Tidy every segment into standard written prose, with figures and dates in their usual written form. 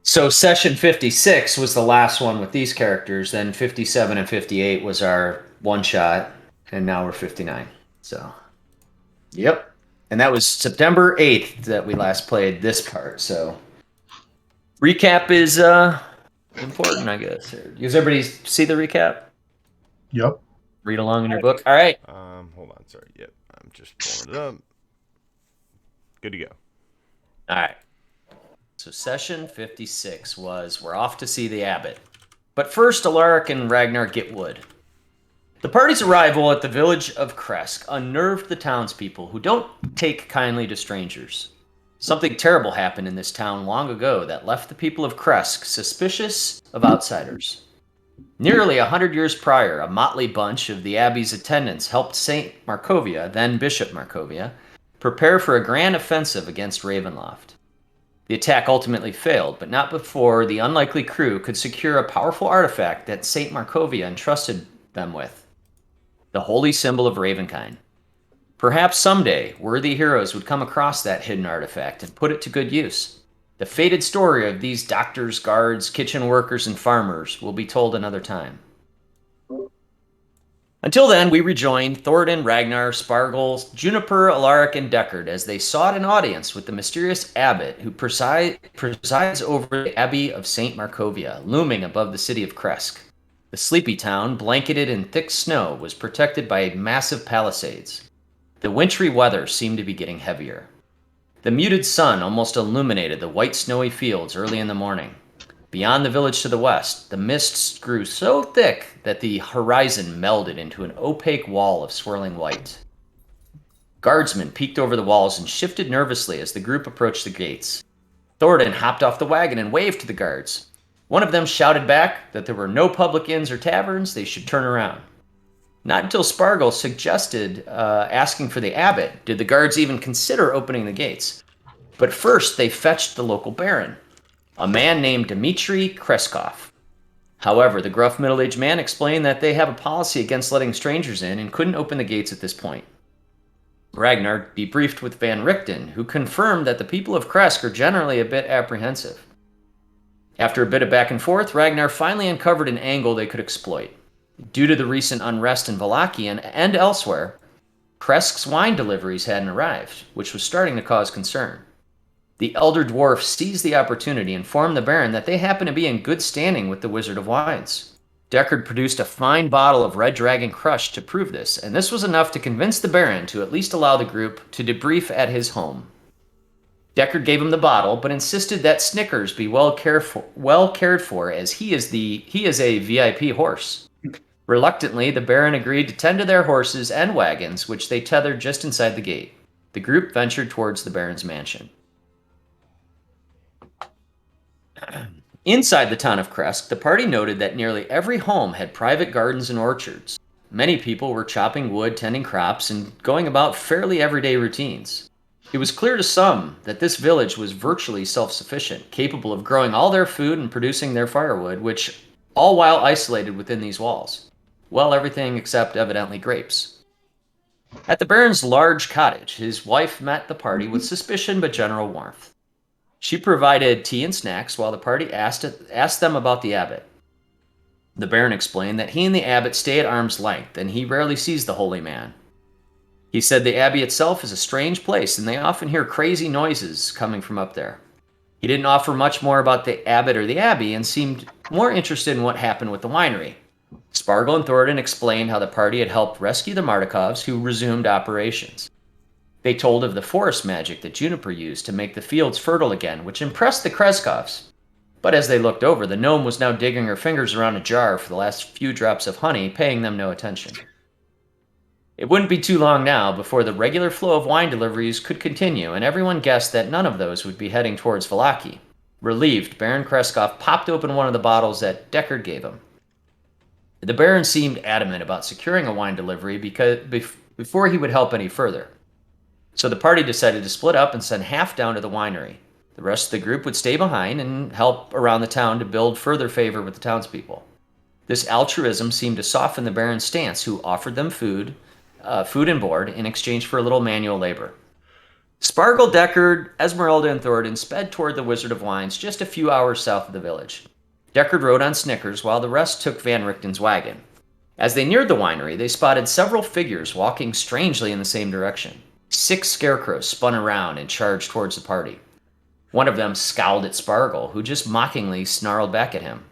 So session 56 was the last one with these characters. Then 57 and 58 was our one shot, and now we're 59. So, yep. And that was September 8th that we last played this part. So, recap is important, I guess. Does everybody see the recap? Yep. Read along in your book. All right. Hold on, sorry. Yep, I'm just pulling it up. Good to go. All right. So session 56 was we're off to see the abbot. But first, Alaric and Ragnar get wood. The party's arrival at the village of Kresk unnerved the townspeople who don't take kindly to strangers. Something terrible happened in this town long ago that left the people of Kresk suspicious of outsiders. Nearly 100 years prior, a motley bunch of the abbey's attendants helped Saint Markovia, then Bishop Markovia, prepare for a grand offensive against Ravenloft. The attack ultimately failed, but not before the unlikely crew could secure a powerful artifact that Saint Markovia entrusted them with, the holy symbol of Ravenkind. Perhaps someday, worthy heroes would come across that hidden artifact and put it to good use. The fated story of these doctors, guards, kitchen workers, and farmers will be told another time. Until then, we rejoined Thoradin, Ragnar, Spargles, Juniper, Alaric, and Deckard as they sought an audience with the mysterious abbot who presides over the Abbey of St. Markovia, looming above the city of Kresk. The sleepy town, blanketed in thick snow, was protected by massive palisades. The wintry weather seemed to be getting heavier. The muted sun almost illuminated the white snowy fields early in the morning. Beyond the village to the west, the mists grew so thick that the horizon melded into an opaque wall of swirling white. Guardsmen peeked over the walls and shifted nervously as the group approached the gates. Thoradin hopped off the wagon and waved to the guards. One of them shouted back that there were no public inns or taverns, they should turn around. Not until Spargle suggested asking for the abbot did the guards even consider opening the gates. But first they fetched the local baron, a man named Dmitry Kreskov. However, the gruff middle-aged man explained that they have a policy against letting strangers in and couldn't open the gates at this point. Ragnar debriefed with Van Richten, who confirmed that the people of Kresk are generally a bit apprehensive. After a bit of back and forth, Ragnar finally uncovered an angle they could exploit. Due to the recent unrest in Valakian and elsewhere, Kresk's wine deliveries hadn't arrived, which was starting to cause concern. The elder dwarf seized the opportunity and informed the Baron that they happened to be in good standing with the Wizard of Wines. Deckard produced a fine bottle of Red Dragon Crush to prove this, and this was enough to convince the Baron to at least allow the group to debrief at his home. Deckard gave him the bottle, but insisted that Snickers be well cared for, as he is a VIP horse. Reluctantly, the Baron agreed to tend to their horses and wagons, which they tethered just inside the gate. The group ventured towards the Baron's mansion. Inside the town of Kresk, the party noted that nearly every home had private gardens and orchards. Many people were chopping wood, tending crops, and going about fairly everyday routines. It was clear to some that this village was virtually self-sufficient, capable of growing all their food and producing their firewood, which all while isolated within these walls. Well, everything except evidently grapes. At the Baron's large cottage, his wife met the party with suspicion but general warmth. She provided tea and snacks while the party asked them about the abbot. The Baron explained that he and the abbot stay at arm's length, and he rarely sees the holy man. He said the abbey itself is a strange place, and they often hear crazy noises coming from up there. He didn't offer much more about the abbot or the abbey, and seemed more interested in what happened with the winery. Spargle and Thoradin explained how the party had helped rescue the Mardikovs, who resumed operations. They told of the forest magic that Juniper used to make the fields fertile again, which impressed the Kreskovs. But as they looked over, the gnome was now digging her fingers around a jar for the last few drops of honey, paying them no attention. It wouldn't be too long now before the regular flow of wine deliveries could continue, and everyone guessed that none of those would be heading towards Vallaki. Relieved, Baron Kreskov popped open one of the bottles that Deckard gave him. The Baron seemed adamant about securing a wine delivery before he would help any further. So the party decided to split up and send half down to the winery. The rest of the group would stay behind and help around the town to build further favor with the townspeople. This altruism seemed to soften the Baron's stance, who offered them food and board in exchange for a little manual labor. Spargle, Deckard, Esmeralda, and Thoradin sped toward the Wizard of Wines just a few hours south of the village. Deckard rode on Snickers while the rest took Van Richten's wagon. As they neared the winery, they spotted several figures walking strangely in the same direction. 6 scarecrows spun around and charged towards the party. One of them scowled at Spargle, who just mockingly snarled back at him.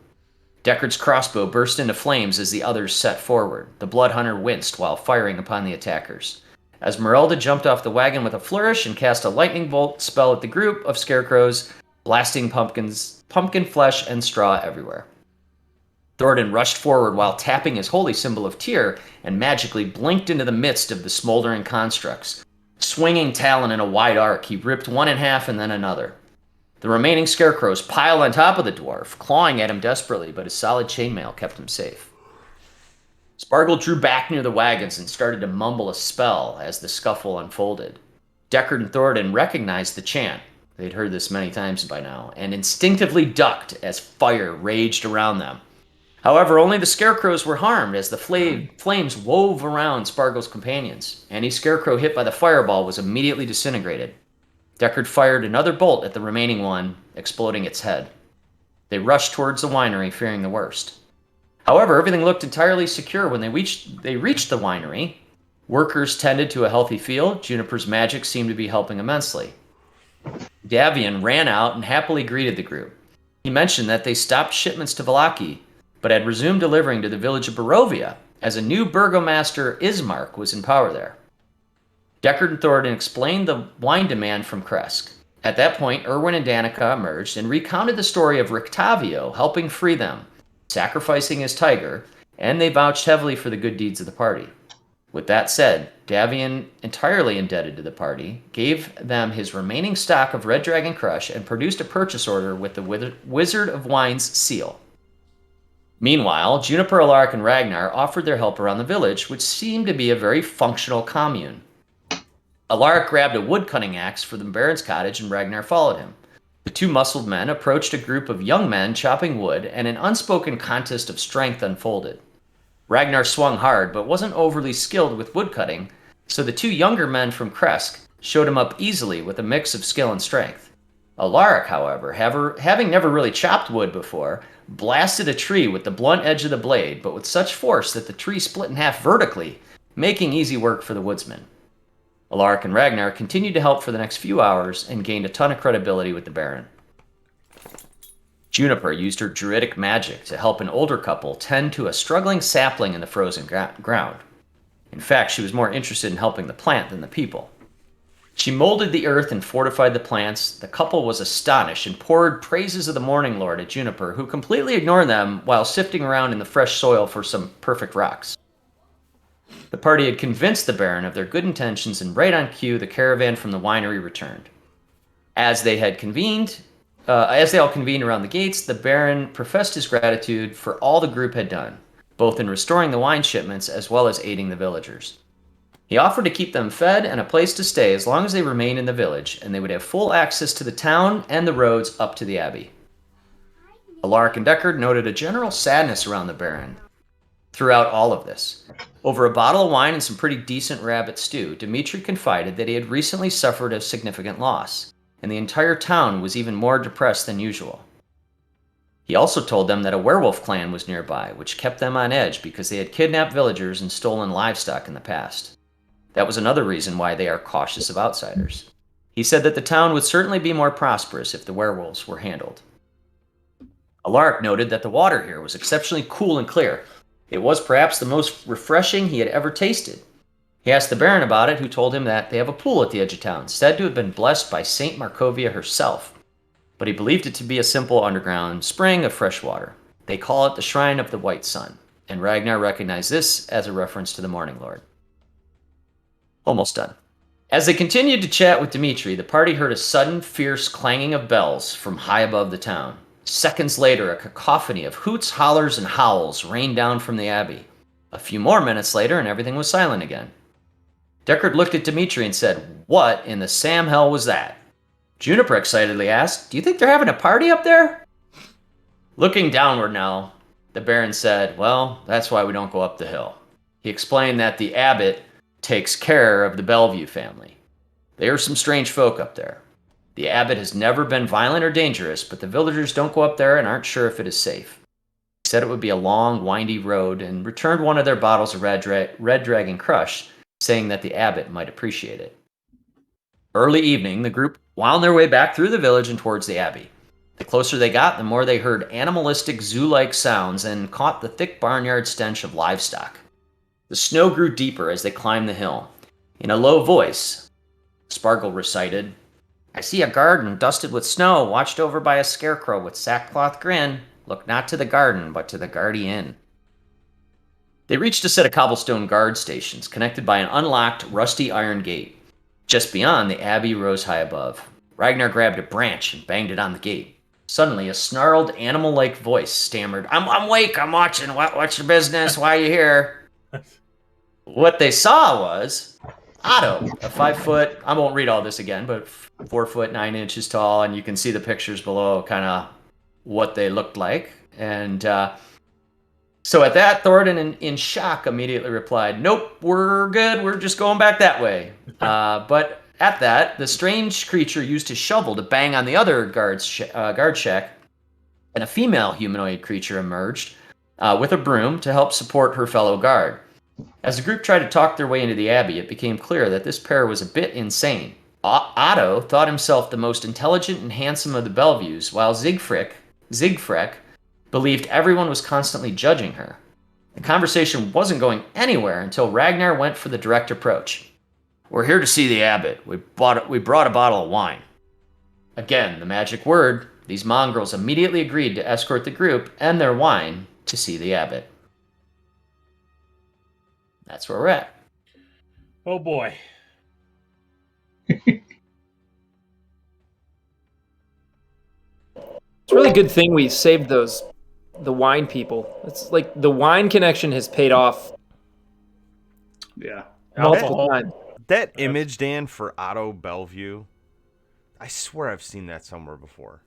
Deckard's crossbow burst into flames as the others set forward. The blood hunter winced while firing upon the attackers. Esmeralda jumped off the wagon with a flourish and cast a lightning bolt spell at the group of scarecrows, blasting pumpkin flesh and straw everywhere. Thoradin rushed forward while tapping his holy symbol of Tyr and magically blinked into the midst of the smoldering constructs. Swinging talon in a wide arc, he ripped one in half and then another. The remaining scarecrows piled on top of the dwarf, clawing at him desperately, but his solid chainmail kept him safe. Spargle drew back near the wagons and started to mumble a spell as the scuffle unfolded. Deckard and Thoradin recognized the chant. They'd heard this many times by now, and instinctively ducked as fire raged around them. However, only the scarecrows were harmed as the flames wove around Spargle's companions. Any scarecrow hit by the fireball was immediately disintegrated. Deckard fired another bolt at the remaining one, exploding its head. They rushed towards the winery, fearing the worst. However, everything looked entirely secure when they reached the winery. Workers tended to a healthy field. Juniper's magic seemed to be helping immensely. Davian ran out and happily greeted the group. He mentioned that they stopped shipments to Vallaki, but had resumed delivering to the village of Barovia, as a new burgomaster, Ismark, was in power there. Deckard and Thoradin explained the wine demand from Kresk. At that point, Erwin and Danica emerged and recounted the story of Rictavio helping free them, sacrificing his tiger, and they vouched heavily for the good deeds of the party. With that said, Davian, entirely indebted to the party, gave them his remaining stock of Red Dragon Crush and produced a purchase order with the Wizard of Wine's seal. Meanwhile, Juniper, Alaric, and Ragnar offered their help around the village, which seemed to be a very functional commune. Alaric grabbed a woodcutting axe for the Baron's cottage, and Ragnar followed him. The 2 muscled men approached a group of young men chopping wood, and an unspoken contest of strength unfolded. Ragnar swung hard, but wasn't overly skilled with woodcutting, so the 2 younger men from Kresk showed him up easily with a mix of skill and strength. Alaric, however, having never really chopped wood before, blasted a tree with the blunt edge of the blade, but with such force that the tree split in half vertically, making easy work for the woodsman. Alaric and Ragnar continued to help for the next few hours and gained a ton of credibility with the Baron. Juniper used her druidic magic to help an older couple tend to a struggling sapling in the frozen ground. In fact, she was more interested in helping the plant than the people. She molded the earth and fortified the plants. The couple was astonished and poured praises of the Morning Lord at Juniper, who completely ignored them while sifting around in the fresh soil for some perfect rocks. The party had convinced the Baron of their good intentions, and right on cue, the caravan from the winery returned. As they all convened around the gates, the Baron professed his gratitude for all the group had done, both in restoring the wine shipments as well as aiding the villagers. He offered to keep them fed and a place to stay as long as they remained in the village, and they would have full access to the town and the roads up to the abbey. Alaric and Deckard noted a general sadness around the Baron throughout all of this. Over a bottle of wine and some pretty decent rabbit stew, Dimitri confided that he had recently suffered a significant loss, and the entire town was even more depressed than usual. He also told them that a werewolf clan was nearby, which kept them on edge because they had kidnapped villagers and stolen livestock in the past. That was another reason why they are cautious of outsiders. He said that the town would certainly be more prosperous if the werewolves were handled. Alaric noted that the water here was exceptionally cool and clear. It was perhaps the most refreshing he had ever tasted. He asked the Baron about it, who told him that they have a pool at the edge of town, said to have been blessed by Saint Markovia herself, but he believed it to be a simple underground spring of fresh water. They call it the Shrine of the White Sun, and Ragnar recognized this as a reference to the Morning Lord. Almost done. As they continued to chat with Dimitri, the party heard a sudden, fierce clanging of bells from high above the town. Seconds later, a cacophony of hoots, hollers, and howls rained down from the abbey. A few more minutes later, and everything was silent again. Deckard looked at Dimitri and said, "What in the Sam hell was that?" Juniper excitedly asked, "Do you think they're having a party up there?" Looking downward now, the Baron said, "Well, that's why we don't go up the hill." He explained that the abbot takes care of the Bellevue family. They are some strange folk up there. The abbot has never been violent or dangerous, but the villagers don't go up there and aren't sure if it is safe. He said it would be a long, windy road and returned one of their bottles of Red Dragon Crush, saying that the abbot might appreciate it. Early evening, the group wound their way back through the village and towards the abbey. The closer they got, the more they heard animalistic zoo-like sounds and caught the thick barnyard stench of livestock. The snow grew deeper as they climbed the hill. In a low voice, Sparkle recited, "I see a garden dusted with snow, watched over by a scarecrow with sackcloth grin. Look not to the garden, but to the guardian." They reached a set of cobblestone guard stations, connected by an unlocked, rusty iron gate. Just beyond, the abbey rose high above. Ragnar grabbed a branch and banged it on the gate. Suddenly, a snarled, animal-like voice stammered, I'm awake, I'm watching, what's your business, why are you here? What they saw was Otto, a 5 foot, I won't read all this again, but 4 foot 9 inches tall, and you can see the pictures below, kind of what they looked like. And so at that, Thoradin, in shock, immediately replied, "Nope, we're good, we're just going back that way." But at that, the strange creature used his shovel to bang on the other guard shack, and a female humanoid creature emerged with a broom to help support her fellow guard. As the group tried to talk their way into the abbey, it became clear that this pair was a bit insane. Otto thought himself the most intelligent and handsome of the Bellevues, while Zigfrek believed everyone was constantly judging her. The conversation wasn't going anywhere until Ragnar went for the direct approach. "We're here to see the abbot. We brought a bottle of wine." Again, the magic word, these mongrels immediately agreed to escort the group and their wine to see the abbot. That's where we're at. Oh boy. It's a really good thing we saved the wine people. It's like the wine connection has paid off Yeah. multiple times. That image, Dan, for Otto Bellevue, I swear I've seen that somewhere before.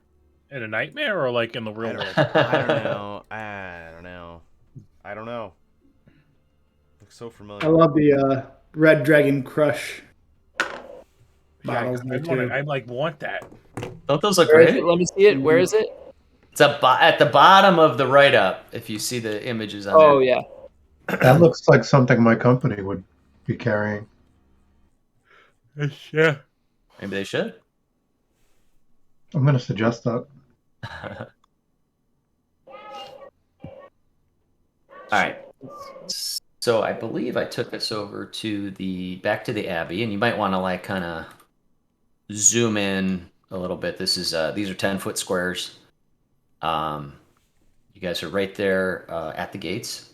In a nightmare or like in the real world? I don't know. Looks so familiar. I love the Red Dragon Crush bottles. I want that. Don't those look Where is great? it? Let me see it. Where is it? It's at the bottom of the write-up, if you see the images on there. Oh yeah. That looks like something my company would be carrying. Yeah. Maybe they should. I'm going to suggest that. All right. So I believe I took us over back to the Abbey, and you might want to kind of zoom in a little bit. These are 10-foot squares. You guys are right there at the gates.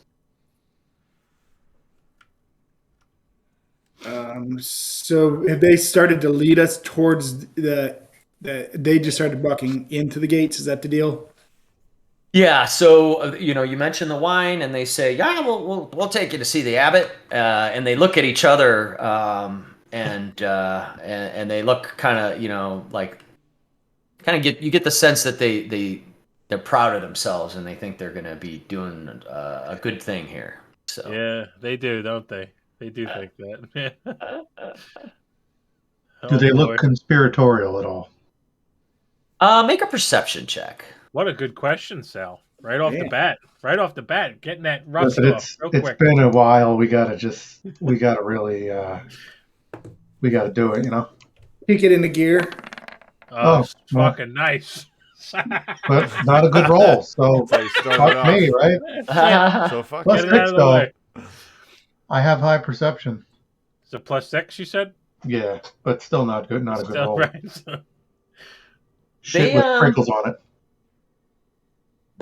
So have they started to lead us towards they just started walking into the gates? Is that the deal? Yeah, so you mentioned the wine, and they say, "Yeah, we'll take you to see the abbot." And they look at each other, and they look kind of, you get the sense that they're proud of themselves, and they think they're going to be doing a good thing here. So Yeah, they do, don't they? They do think that. Do they look conspiratorial at all? Make a perception check. What a good question, Sal. Right off the bat. Right off the bat, getting that rust Listen, off real it's quick. been a while. We gotta really we gotta do it, Kick it into gear. Oh, It's fucking nice. But not a good roll, so That's how you start it fuck off. me, right? So fuck Plus Get it. it out 6 of the way. though. I have high perception. It's a +6, you said? Yeah, but still not good. Not a good Still, roll. right. Shit with sprinkles on it.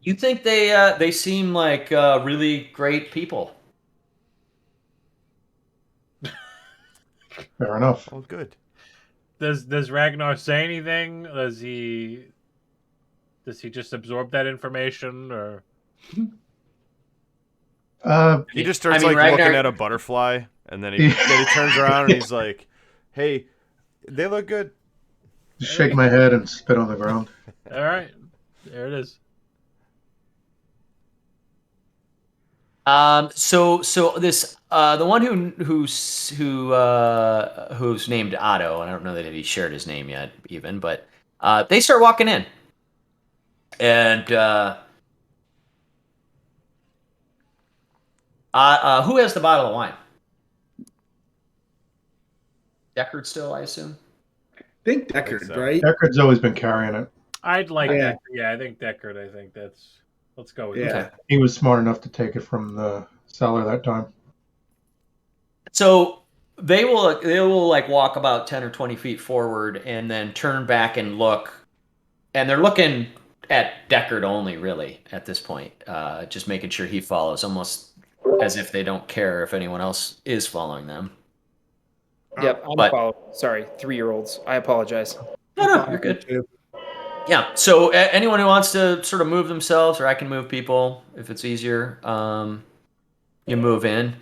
You think they seem like really great people? Fair enough. Oh, good. Does Ragnar say anything? Does he just absorb that information, or He just starts Ragnar, looking at a butterfly, and then he turns around and he's like, "Hey, they look good." Just shake my head and spit on the ground. all right, there it is. So this the one who's named Otto, and I don't know that he shared his name yet, even, but they start walking in, and who has the bottle of wine? Deckard still, I assume. I think Deckard, so. right? Deckard's always been carrying it. I'd like Yeah. Deckard. Yeah, I think Deckard. I think that's. Let's go with Yeah. that. He was smart enough to take it from the cellar that time. So they will like walk about 10 or 20 feet forward and then turn back and look, and they're looking at Deckard only, really, at this point, just making sure he follows, almost as if they don't care if anyone else is following them. Yep, I'm But- following. Sorry, 3-year-olds. I apologize. No, you're good. Yeah. So anyone who wants to sort of move themselves, or I can move people if it's easier, you move in.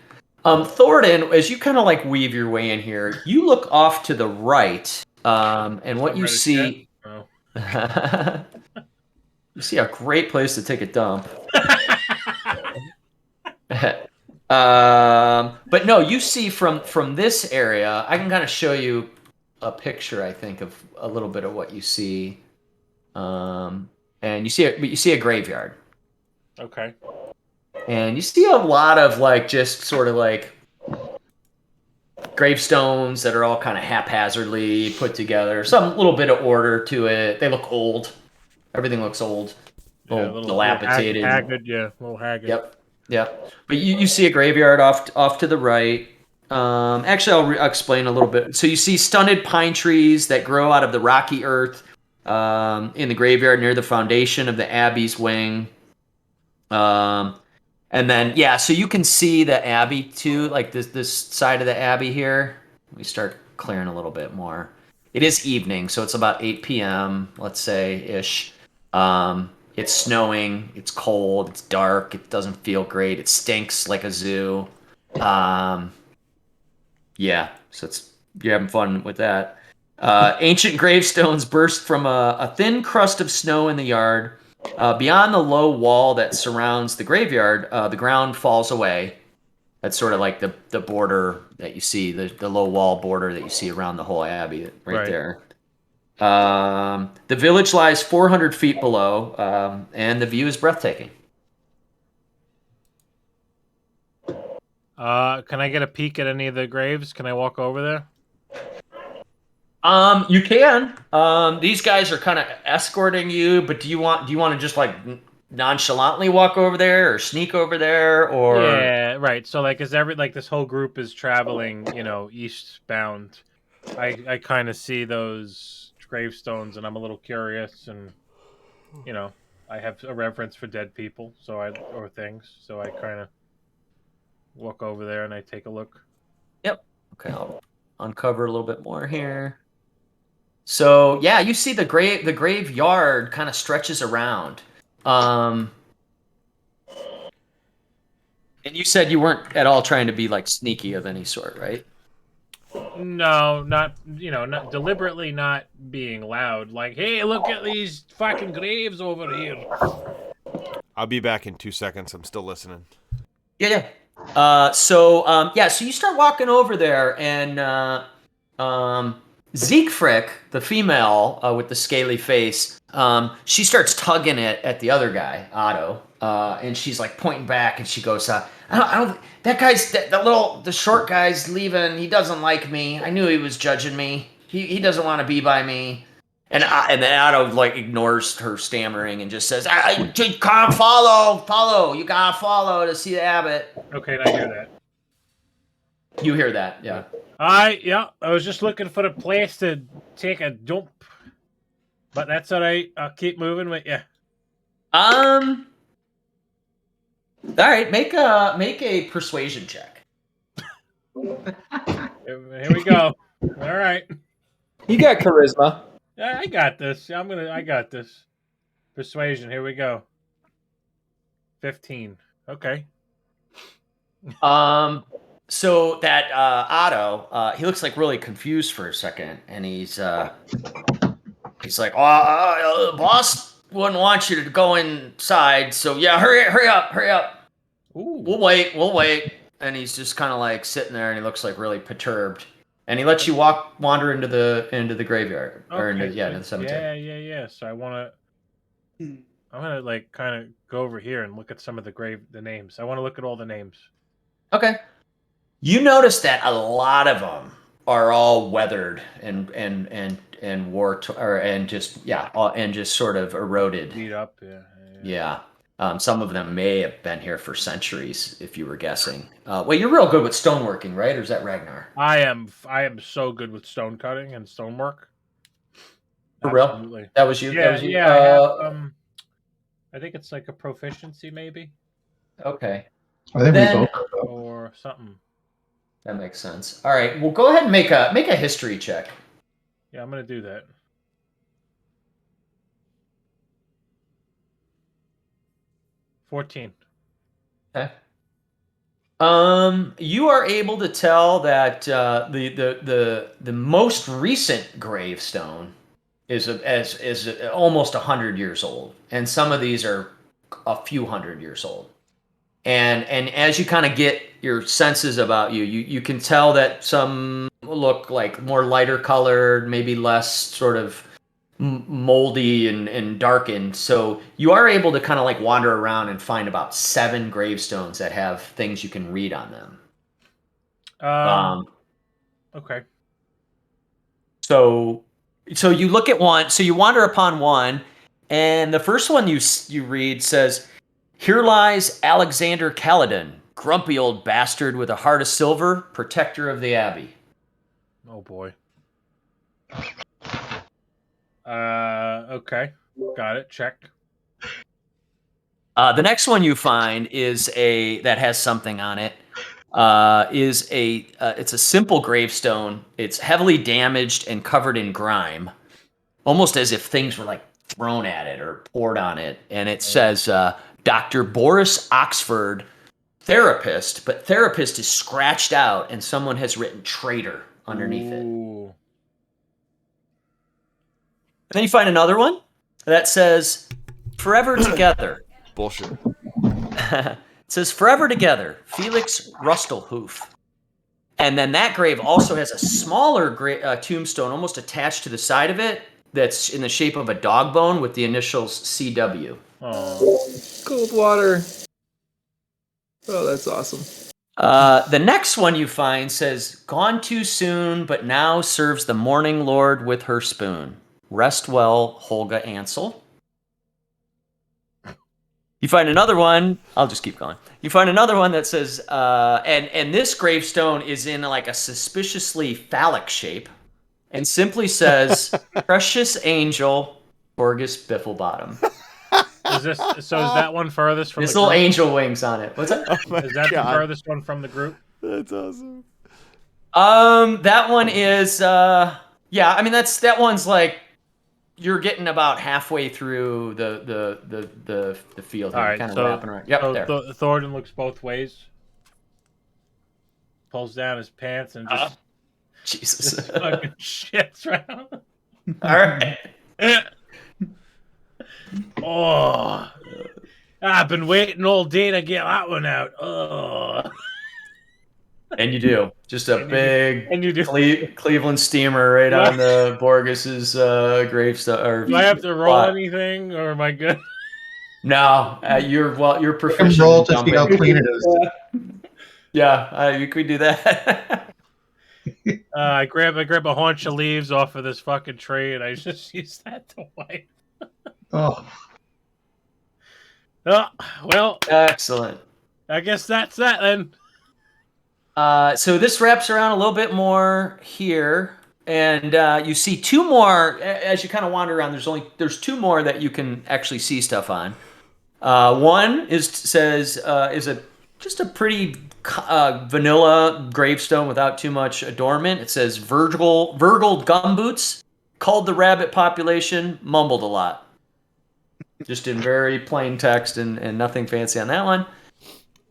Thornton, as you kind of like weave your way in here, you look off to the right, and what you Ready, see, Oh. you see a great place to take a dump. But no, you see from this area, I can kind of show you a picture, I think, of a little bit of what you see. And you see a graveyard, Okay. and you see a lot of like just sort of like gravestones that are all kind of haphazardly put together. Some little bit of order to it. They look old. Everything looks old, Yeah, little dilapidated. Haggard, yeah, a little haggard. Yep. But you see a graveyard off to the right. Actually, I'll explain a little bit. So you see stunted pine trees that grow out of the rocky earth in the graveyard near the foundation of the Abbey's wing. And then, yeah, so you can see the Abbey too, like this side of the Abbey here. Let me start clearing a little bit more. It is evening, so it's about 8 p.m., let's say, ish. It's snowing, it's cold, it's dark, it doesn't feel great, it stinks like a zoo. Yeah, so you're having fun with that. Ancient gravestones burst from a thin crust of snow in the yard. Beyond the low wall that surrounds the graveyard, the ground falls away. That's sort of like the border that you see, the low wall border that you see around the whole abbey right there. The village lies 400 feet below, and the view is breathtaking. Can I get a peek at any of the graves? Can I walk over there? You can. These guys are kind of escorting you, but do you want to just like nonchalantly walk over there or sneak over there, or? Yeah, right. So like, this whole group is traveling, eastbound. I kind of see those gravestones, and I'm a little curious, and I have a reverence for dead people, or things, so I kind of walk over there and I take a look. Yep. Okay, I'll uncover a little bit more here. So yeah, you see the graveyard kind of stretches around. And you said you weren't at all trying to be like sneaky of any sort, right? No, not not deliberately not being loud. Like, hey, look at these fucking graves over here. I'll be back in 2 seconds. I'm still listening. Yeah. So you start walking over there, and Siegfried, the female with the scaly face, she starts tugging at the other guy, Otto, and she's like pointing back, and she goes, I don't. That guy's the short guy's leaving. He doesn't like me. I knew he was judging me. He doesn't want to be by me. And then Otto like ignores her stammering and just says, "I can't follow. You gotta follow to see the abbot." Okay, I hear that. You hear that, yeah. I was just looking for a place to take a dump, but that's all right. I'll keep moving with you. All right, make a persuasion check. Here we go. All right. You got charisma. I got this. I got this. Persuasion. Here we go. 15. Okay. So that Otto, he looks like really confused for a second, and he's like, "Oh, boss wouldn't want you to go inside, so yeah, hurry up." Ooh. We'll wait. And he's just kind of like sitting there, and he looks like really perturbed. And he lets you wander into the graveyard or into the cemetery. Yeah. So I'm gonna like kind of go over here and look at some of the names. I want to look at all the names. Okay. You notice that a lot of them are all weathered and just sort of eroded. Beat up. Yeah. Yeah. Some of them may have been here for centuries, if you were guessing. Well, you're real good with stoneworking, right? Or is that Ragnar? I am so good with stone cutting and stonework. For real? Absolutely. That was you? Yeah, That was you? I have I think it's like a proficiency maybe Okay. I think Then- we both. or something. That makes sense. All right. Well, go ahead and make a history check. Yeah, I'm gonna do that. 14. Okay. You are able to tell that the most recent gravestone is almost 100 years old, and some of these are a few hundred years old. And as you kind of get your senses about you can tell that some look like more lighter colored, maybe less sort of moldy and darkened. So you are able to kind of like wander around and find about 7 gravestones that have things you can read on them. Okay. So you look at one. So you wander upon one, and the first one you read says, "Here lies Alexander Caledon, grumpy old bastard with a heart of silver, protector of the abbey." Oh boy. Okay. Got it. Check. The next one you find is that has something on it. It's a simple gravestone. It's heavily damaged and covered in grime, almost as if things were like thrown at it or poured on it. And it says Dr. Boris Oxford, therapist, but therapist is scratched out, and someone has written traitor underneath it. Ooh. And then you find another one that says forever together. Bullshit. It says forever together, Felix Rustelhoof. And then that grave also has a smaller tombstone almost attached to the side of it that's in the shape of a dog bone with the initials CW. Oh. Cold water. Oh, that's awesome. The next one you find says, "Gone too soon, but now serves the morning lord with her spoon. Rest well, Holga Ansel." You find another one. I'll just keep going. You find another one that says, and this gravestone is in like a suspiciously phallic shape, and simply says, "Precious angel, Borgus Bifflebottom." Is that one furthest from There's the little group? angel wings on it. What's that? Oh my Is that God. the furthest one from the group? That's awesome. That one is yeah, I mean that one's like you're getting about halfway through the field here, All right, kind of so- wrapping around. Yep, So there. Thornton looks both ways. Pulls down his pants and just Jesus. fucking shits around. All right. Oh, I've been waiting all day to get that one out. Oh, And you do. Just a big and you do. Cleveland steamer right on the Borges's gravestone. Or Do I have to roll plot. anything, or am I good? No, you're You can proficient. roll in to see how dumping. clean it is. Yeah, you could do that. I grab a haunch of leaves off of this fucking tree, and I just use that to wipe. Oh, Oh, well, Excellent. I guess that's that then. So this wraps around a little bit more here, and you see 2 more as you kind of wander around. There's 2 more that you can actually see stuff on. One is just a pretty vanilla gravestone without too much adornment. It says Virgil Gumboots called the rabbit population, mumbled a lot. Just in very plain text and nothing fancy on that one.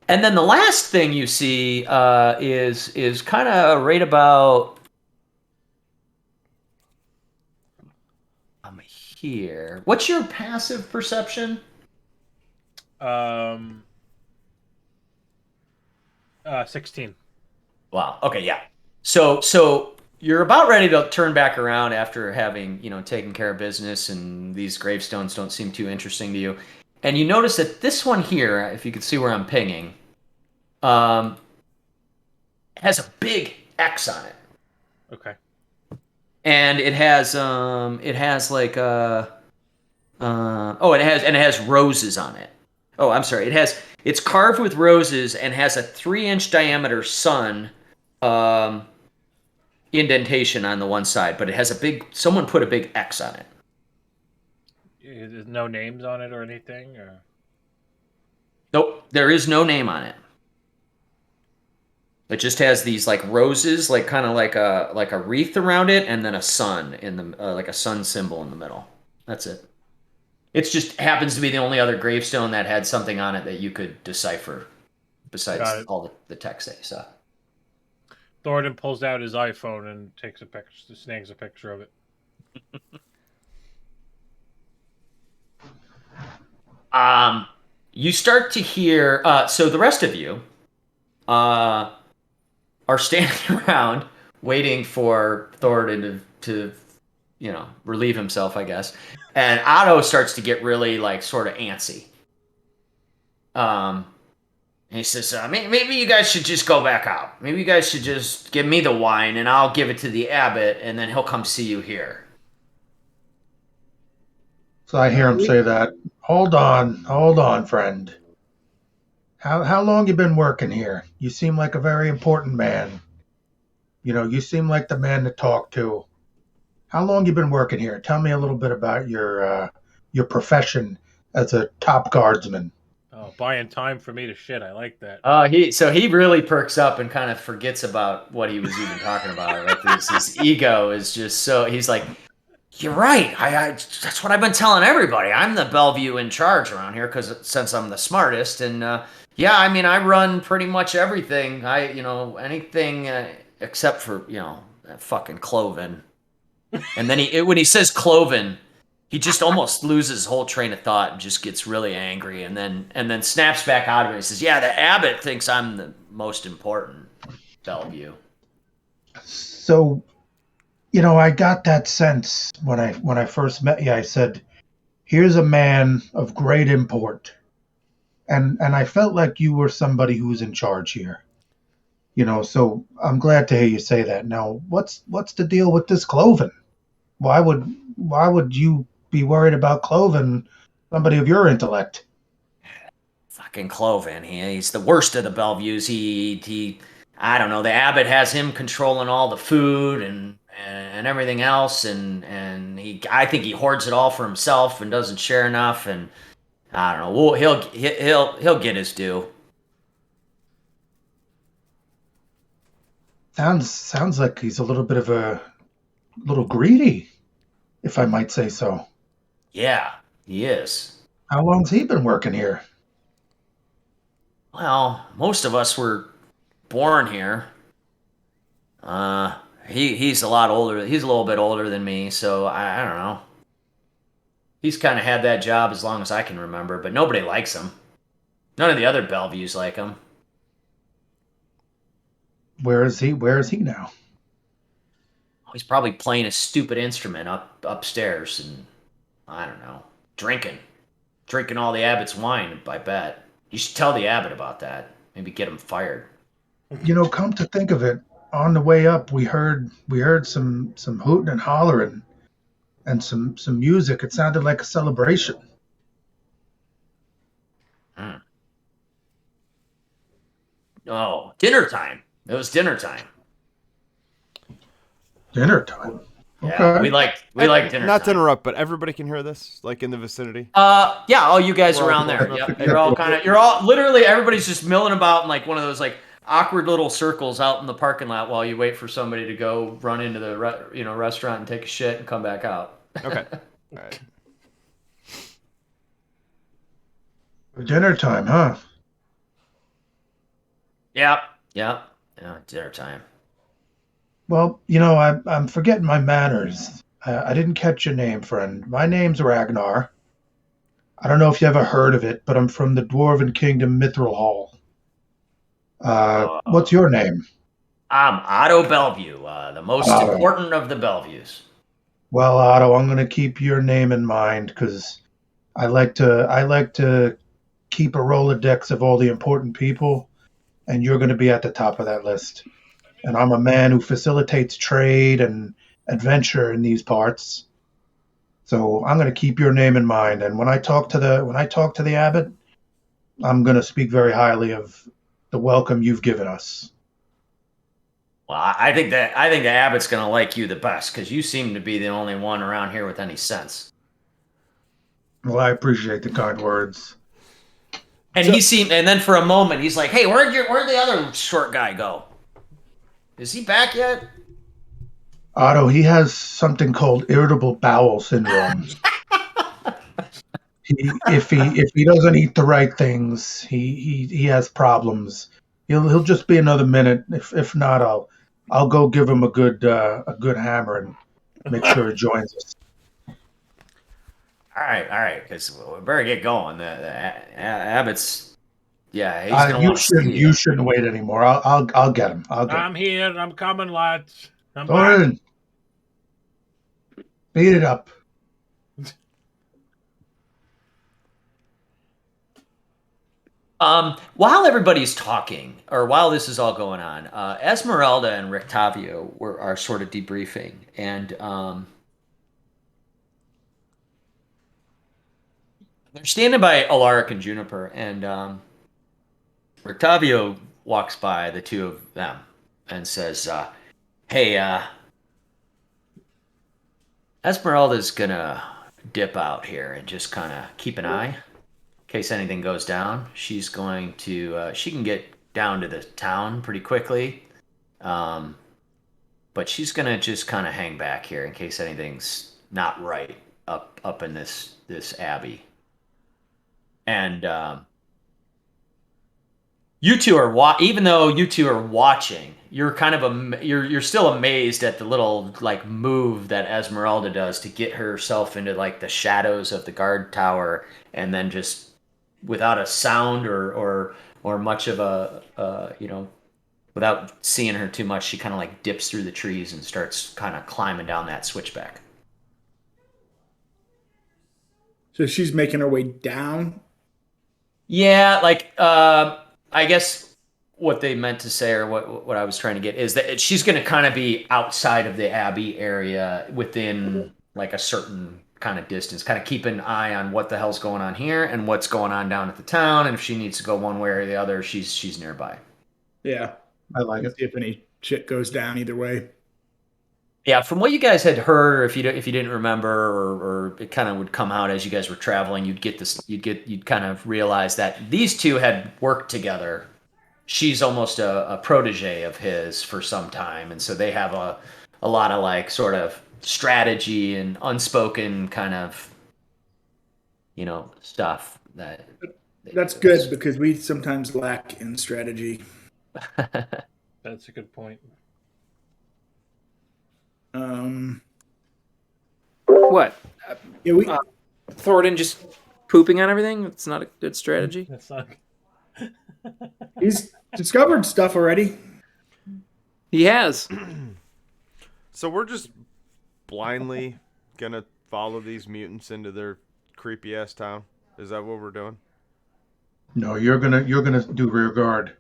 And then the last thing you see is kind of right about here. What's your passive perception? 16. Wow. Okay, yeah. So you're about ready to turn back around after having, taken care of business, and these gravestones don't seem too interesting to you. And you notice that this one here, if you can see where I'm pinging, um, has a big X on it. Okay. And it has like it has roses on it. Oh, I'm sorry. It's carved with roses and has a 3-inch diameter sun indentation on the one side, but it has someone put a big X on it. There's no names on it or anything? Or... Nope, there is no name on it. It just has these like roses, like kind of like a wreath around it, and then a sun in the like a sun symbol in the middle. That's it. It just happens to be the only other gravestone that had something on it that you could decipher, besides all the text that you saw. Thornton pulls out his iPhone and takes a picture, snags a picture of it. You start to hear. So the rest of you are standing around waiting for Thornton to relieve himself, I guess. And Otto starts to get really like sort of antsy. He says, maybe you guys should just go back out. Maybe you guys should just give me the wine and I'll give it to the abbot and then he'll come see you here. So I hear him say that. Hold on, friend. How long you been working here? You seem like a very important man. You seem like the man to talk to. How long you been working here? Tell me a little bit about your profession as a top guardsman. Oh, buying time for me to shit. I like that. He really perks up and kind of forgets about what he was even talking about. Like his ego is just so. He's like, "You're right. I that's what I've been telling everybody. I'm the Bellevue in charge around here since I'm the smartest. And I run pretty much everything. Anything except for that fucking Cloven." And then when he says Cloven, he just almost loses his whole train of thought and just gets really angry, and then snaps back out of it and says, "Yeah, the abbot thinks I'm the most important, Bellevue." So, I got that sense when I first met you. I said, "Here's a man of great import," and I felt like you were somebody who was in charge here. So I'm glad to hear you say that. Now, what's the deal with this Cloven? Why would you be worried about Cloven, somebody of your intellect? Fucking Cloven. He's the worst of the Bellevues. He I don't know, the abbot has him controlling all the food and everything else, and I think he hoards it all for himself and doesn't share enough, and I don't know. Well, he'll get his due. Sounds like he's a little bit of a little greedy, if I might say so. Yeah, he is. How long's he been working here? Well, most of us were born here. He's a lot older. He's a little bit older than me, so I don't know. He's kind of had that job as long as I can remember, but nobody likes him. None of the other Bellevues like him. Where is he now? He's probably playing a stupid instrument upstairs, and I don't know, drinking all the abbot's wine. I bet you should tell the abbot about that. Maybe get him fired. Come to think of it, on the way up, we heard some hooting and hollering, and some music. It sounded like a celebration. Oh, dinner time. It was dinner time. Dinner time. Yeah, Okay. we like dinner. Not to time. interrupt, but everybody can hear this, like in the vicinity. Yeah, all you guys We're all around there. close Yep. enough. You're all literally everybody's just milling about in like one of those like awkward little circles out in the parking lot while you wait for somebody to go run into the restaurant and take a shit and come back out. Okay. All right. Dinner time, huh? Yep. Yeah, dinner time. Well, I'm forgetting my manners. I didn't catch your name, friend. My name's Ragnar. I don't know if you ever heard of it, but I'm from the Dwarven Kingdom, Mithril Hall. What's your name? I'm Otto Bellevue, the most Otto. important of the Bellevues. Well, Otto, I'm going to keep your name in mind because I like to keep a Rolodex of all the important people, and you're going to be at the top of that list. And I'm a man who facilitates trade and adventure in these parts. So I'm going to keep your name in mind. And when I talk to the abbot, I'm going to speak very highly of the welcome you've given us. Well, I think the abbot's gonna like you the best because you seem to be the only one around here with any sense. Well, I appreciate the kind words. And and then for a moment he's like, "Hey, where'd the other short guy go? Is he back yet?" Otto, he has something called irritable bowel syndrome. If he doesn't eat the right things, he has problems. He'll just be another minute. If not, I'll go give him a good hammer and make sure he joins us. All right, because we better get going. The abbot's, yeah, he's gonna want to see You shouldn't wait anymore. I'll get him. I'm here. I'm coming, lads. I'm back. Thorin, beat it up. While everybody's talking, or while this is all going on, Esmeralda and Rictavio are sort of debriefing, and they're standing by Alaric and Juniper, and Rictavio walks by the two of them and says, "Hey, Esmeralda's gonna dip out here and just kind of keep an eye." In case anything goes down, she's going to. She can get down to the town pretty quickly, but she's gonna just kind of hang back here in case anything's not right up in this abbey. And you two are even though you two are watching, you're kind of you're still amazed at the little like move that Esmeralda does to get herself into like the shadows of the guard tower, and then just without a sound or much of a without seeing her too much, she kind of like dips through the trees and starts kind of climbing down that switchback. So she's making her way down. Yeah, like I guess what they meant to say, or what I was trying to get, is that she's going to kind of be outside of the Abbey area within like a certain kind of distance, kind of keep an eye on what the hell's going on here and what's going on down at the town, and if she needs to go one way or the other, she's nearby. Yeah, I like it. See if any shit goes down either way. Yeah, from what you guys had heard, or if you didn't remember, or it kind of would come out as you guys were traveling, you'd kind of realize that these two had worked together. She's almost a protege of his for some time, and so they have a lot of like sort of strategy and unspoken kind of stuff that. That's good because we sometimes lack in strategy. That's a good point. What? Yeah, we Thorin just pooping on everything? It's not a good strategy. That's not. he's discovered stuff already. He has. So we're just blindly gonna follow these mutants into their creepy ass town. Is that what we're doing? No, you're gonna do rear guard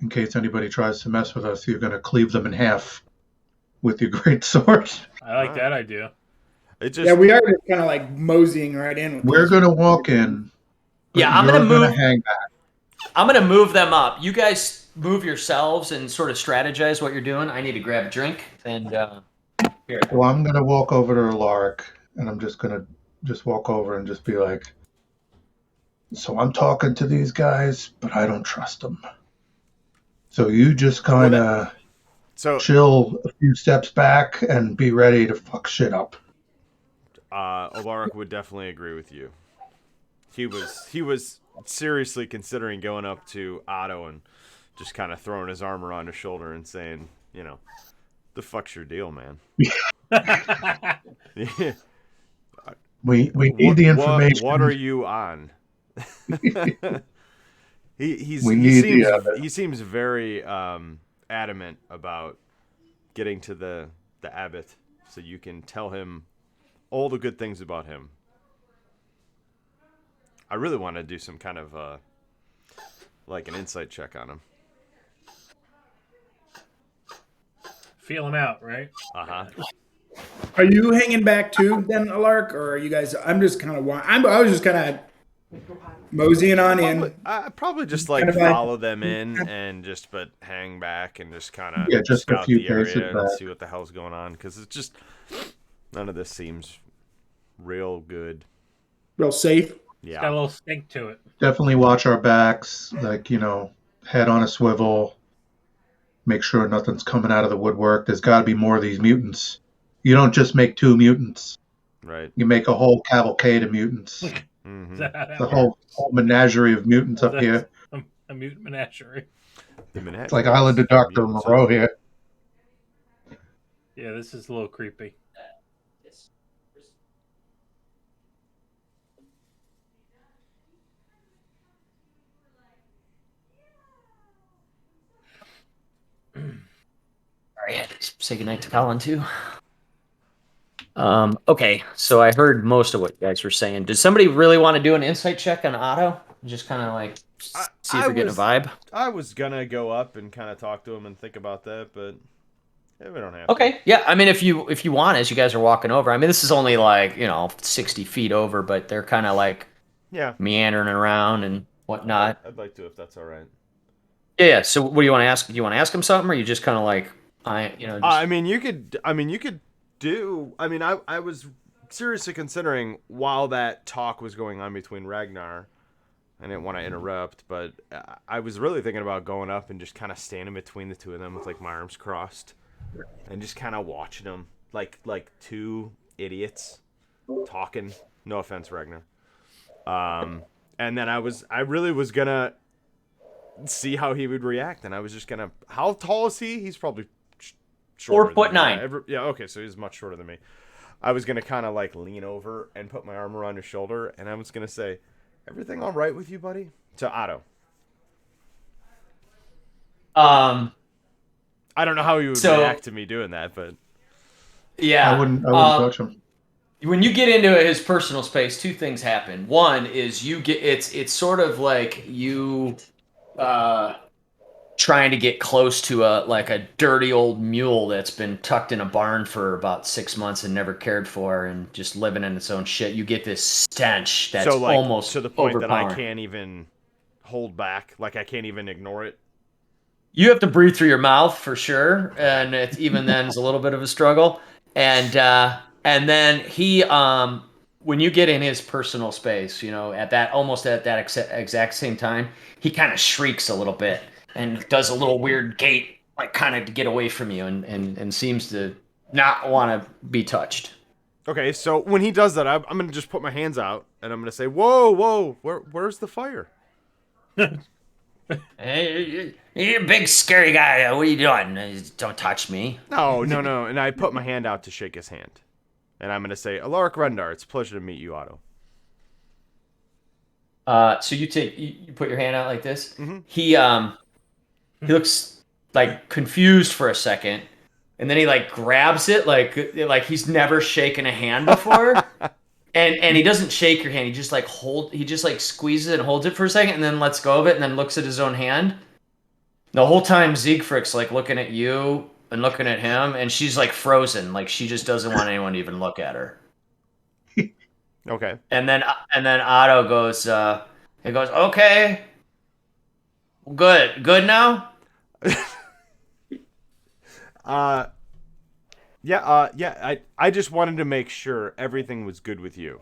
in case anybody tries to mess with us. You're gonna cleave them in half with your great sword. I like that idea. It just Yeah, we are just kind of like moseying right in. With We're this. gonna walk in. but Yeah, I'm you're gonna move. hang back. I'm gonna move them up. You guys move yourselves and sort of strategize what you're doing. I need to grab a drink and here. Well, I'm gonna walk over to Alaric, and I'm just gonna walk over and just be like, "So I'm talking to these guys, but I don't trust them. So you just kind of so chill a few steps back and be ready to fuck shit up." Alaric would definitely agree with you. He was seriously considering going up to Otto and just kind of throwing his arm around his shoulder and saying, the fuck's your deal, man? Yeah. We need the information. What are you on? We need the Abbot. He seems very adamant about getting to the Abbot, so you can tell him all the good things about him. I really want to do some kind of like an insight check on him. Feel him out, right? Are you hanging back too, then, Alark, or are you guys? I'm just kind of. I was just kind of moseying on in. I probably just Kind of follow them in and but hang back and just kind of just a scout few the area paces and back. see what the hell's going on, because it's just none of this seems real good. Real safe. Got a Yeah. little stink to it. Definitely watch our backs, head on a swivel. Make sure nothing's coming out of the woodwork. There's got to be more of these mutants. You don't just make 2 mutants. Right. You make a whole cavalcade of mutants. Mm-hmm. Is that how that The works? whole menagerie of mutants up here. A mutant menagerie. It's like Island of Dr. Moreau here. Yeah, this is a little creepy. Sorry, I had to say goodnight to Colin too. Okay, so I heard most of what you guys were saying. Does somebody really want to do an insight check on Otto? Just kind of like see if we're getting a vibe. I was gonna go up and kind of talk to him and think about that, but we don't have to. Okay, yeah. I mean, if you want, as you guys are walking over, I mean, this is only like 60 feet over, but they're kind of like Yeah. meandering around and whatnot. I'd like to, if that's all right. Yeah. So, what do you want to ask? Do you want to ask him something, or you just kind of like just... I mean, you could do. I mean, I was seriously considering while that talk was going on between Ragnar. I didn't want to interrupt, but I was really thinking about going up and just kind of standing between the two of them with like my arms crossed, and just kind of watching them like 2 idiots talking. No offense, Ragnar. And then I really was gonna see how he would react, and I was just gonna. How tall is he? He's probably shorter. 4'9". Yeah. Okay, so he's much shorter than me. I was gonna kind of like lean over and put my arm around his shoulder, and I was gonna say, "Everything all right with you, buddy?" To Otto. I don't know how he would react to me doing that, but Yeah. I wouldn't touch him. When you get into his personal space, 2 things happen. One is you get it's sort of like you trying to get close to a dirty old mule that's been tucked in a barn for about 6 months and never cared for and just living in its own shit. You get this stench that's almost to the point that I overpowering. can't even hold back, like I can't even ignore it. You have to breathe through your mouth for sure, and even then it's a little bit of a struggle. And then he, when you get in his personal space, at that exact same time, he kind of shrieks a little bit and does a little weird gait, like kind of to get away from you, and seems to not want to be touched. Okay, so when he does that, I'm gonna just put my hands out and I'm gonna say, "Whoa, where's the fire?" Hey, you're a big scary guy. What are you doing? Don't touch me. No. And I put my hand out to shake his hand. And I'm going to say, Alaric Rendar, it's a pleasure to meet you, Otto. So you put your hand out like this. Mm-hmm. He looks like confused for a second, and then he like grabs it like he's never shaken a hand before. And he doesn't shake your hand. He just squeezes it and holds it for a second and then lets go of it and then looks at his own hand. The whole time Siegfried's like looking at you and looking at him, and she's like frozen, like she just doesn't want anyone to even look at her. Okay. And then Otto goes, okay, good now. Yeah. I just wanted to make sure everything was good with you.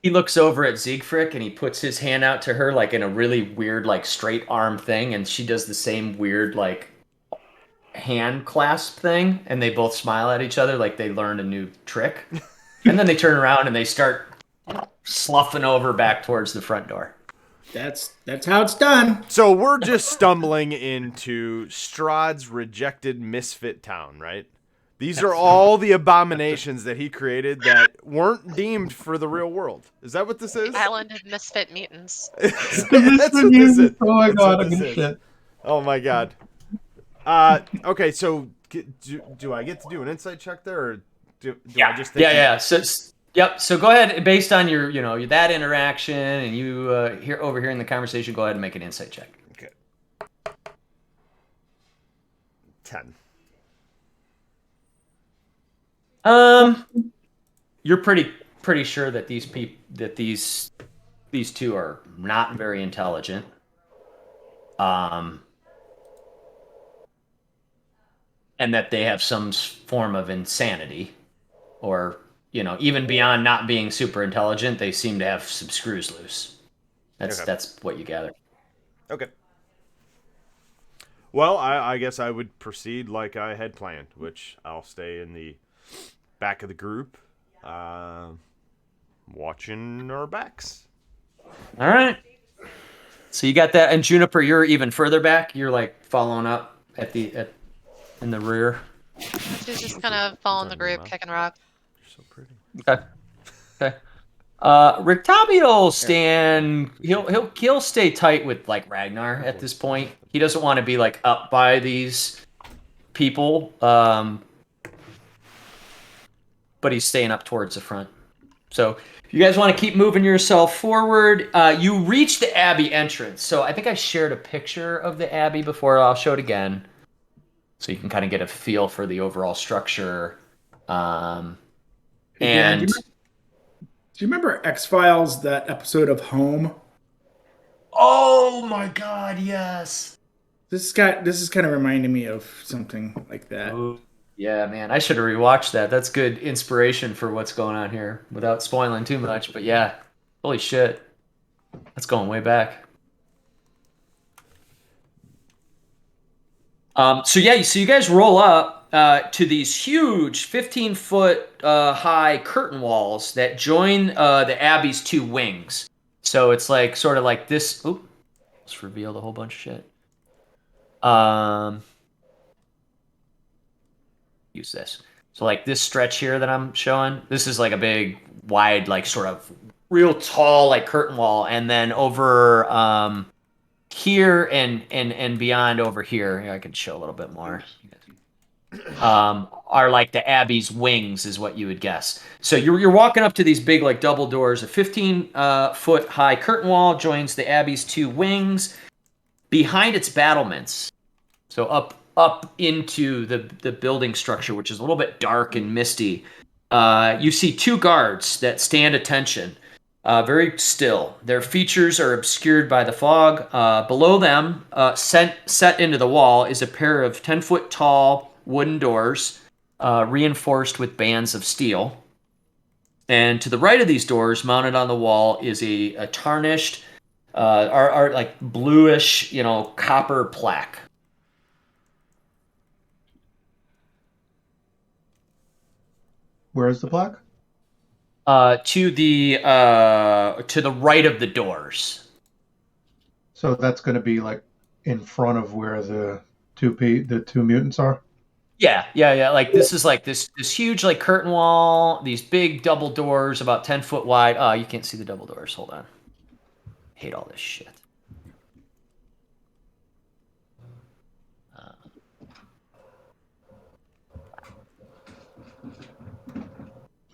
He looks over at Siegfried and he puts his hand out to her like in a really weird like straight arm thing, and she does the same weird like hand clasp thing, and they both smile at each other like they learned a new trick. And then they turn around and they start sloughing over back towards the front door. That's how it's done. So we're just stumbling into Strahd's rejected misfit town, right? These are all the abominations that he created that weren't deemed for the real world. Is that what this is? Island of Misfit Mutants. That's what this is. Oh my That's god, what I'm this gonna is. shit. Oh my god. Okay, so do I get to do an insight check there, or do I just think Yeah. So, yep. So go ahead, based on your, that interaction and you here over here in the conversation, go ahead and make an insight check. Okay. 10. You're pretty sure that these two are not very intelligent. And that they have some form of insanity, or even beyond not being super intelligent, they seem to have some screws loose. That's what you gather. Okay. Well, I guess I would proceed like I had planned, which I'll stay in the back of the group, watching our backs. All right. So you got that, and Juniper, you're even further back. You're like following up in the rear. She's just kind of following the group, kicking rock. You're so pretty. Okay. Rictabi will stand. He'll stay tight with like Ragnar at this point. He doesn't want to be like up by these people. But he's staying up towards the front. So if you guys want to keep moving yourself forward, you reach the Abbey entrance. So I think I shared a picture of the Abbey before. I'll show it again, so you can kind of get a feel for the overall structure. And do you remember X-Files, that episode of Home? oh my god, yes. This is kind of reminding me of something like that. Ooh. Yeah, man, I should have rewatched that. That's good inspiration for what's going on here without spoiling too much. But yeah, holy shit. That's going way back. So you guys roll up to these huge 15-foot high curtain walls that join the Abbey's two wings. So it's like sort of like this. Oop, let's reveal a whole bunch of shit. Use this. So like this stretch here that I'm showing, this is like a big, wide, like sort of real tall, like curtain wall, and then over here and beyond over here, I could show a little bit more. Are like the Abbey's wings, is what you would guess. So you're walking up to these big like double doors. A 15-foot high curtain wall joins the Abbey's two wings. Behind its battlements, so up into the building structure, which is a little bit dark and misty, you see two guards that stand attention, very still. Their features are obscured by the fog. Below them, set into the wall, is a pair of 10-foot tall wooden doors, reinforced with bands of steel. And to the right of these doors, mounted on the wall, is a tarnished, are like bluish, copper plaque. Where's the plaque? To the right of the doors. So that's going to be like in front of where the two mutants are. Yeah. Like this is like this huge like curtain wall. These big double doors, about 10 foot wide. Oh, you can't see the double doors. Hold on. Hate all this shit.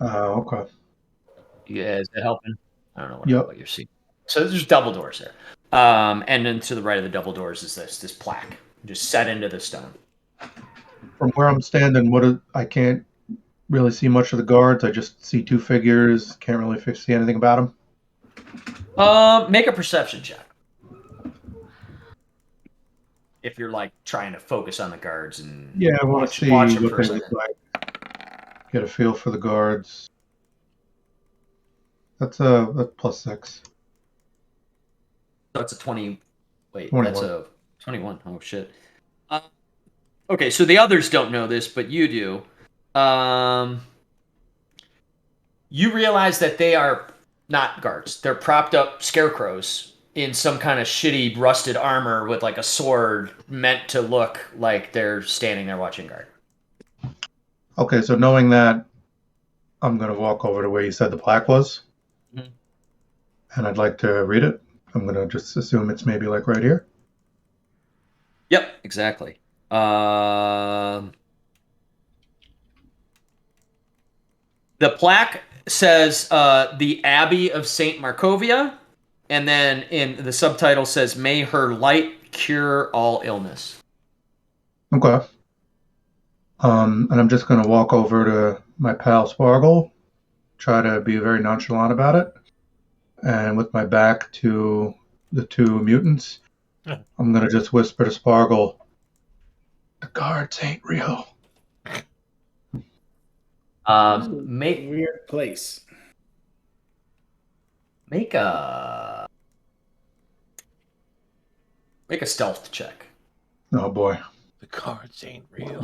Okay. Yeah, is that helping? I don't know Yep. what you're seeing. So there's double doors there. And then to the right of the double doors is this plaque, just set into the stone. From where I'm standing, I can't really see much of the guards. I just see two figures. Can't really see anything about them. Make a perception check. If you're like trying to focus on the guards and Yeah, I want to see watch what them they for a look second. like. Get a feel for the guards. That's a +6. That's a 20. Wait, 21. that's a 21. Oh shit. Okay, so the others don't know this, but you do. You realize that they are not guards. They're propped up scarecrows in some kind of shitty rusted armor with like a sword meant to look like they're standing there watching guard. Okay, so knowing that, I'm gonna walk over to where you said the plaque was, Mhm. and I'd like to read it. I'm gonna just assume it's maybe like right here. Yep, exactly. The plaque says the Abbey of Saint Markovia, and then in the subtitle says, "May her light cure all illness." Okay. And I'm just gonna walk over to my pal Spargle, try to be very nonchalant about it, and with my back to the two mutants, I'm gonna just whisper to Spargle, "The guards ain't real." Make Weird place. make a stealth check. Oh boy, The cards ain't real.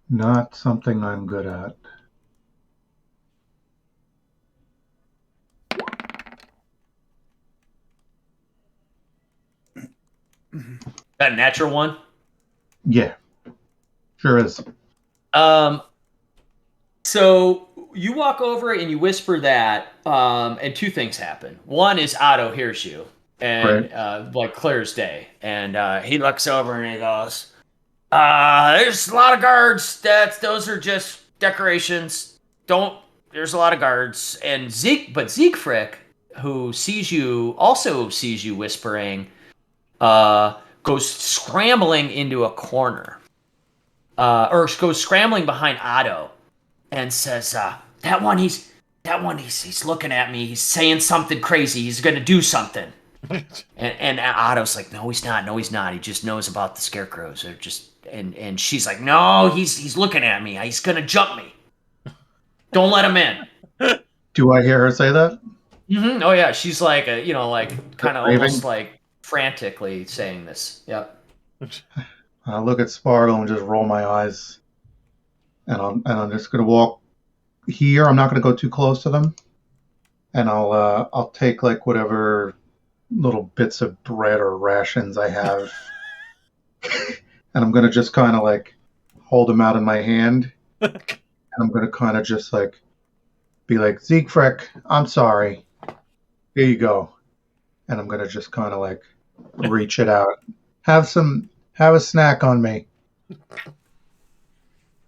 not something I'm good at. That natural one. Yeah, sure is. So you walk over and you whisper that, and two things happen. One is Otto hears you, and like clear as day, and he looks over and he goes, "There's a lot of guards. Those are just decorations. There's a lot of guards." And Siegfried, who also sees you whispering, goes scrambling into a corner, or goes scrambling behind Otto, and says, "That one, he's looking at me. He's saying something crazy. He's gonna do something." and Otto's like, "No, he's not. No, he's not. He just knows about the scarecrows. Or just." And she's like, "No, he's looking at me. He's gonna jump me. Don't let him in." Do I hear her say that? Mm-hmm. Oh yeah, she's like, like kind of Raving? almost like frantically saying this. Yep. I look at Spargle and just roll my eyes, and I'm just gonna walk here. I'm not gonna go too close to them, and I'll take like whatever little bits of bread or rations I have, and I'm gonna just kind of like hold them out in my hand, and I'm gonna kind of just like be like, "Siegfried, I'm sorry. Here you go," and I'm gonna just kind of like reach it out. Have a snack on me.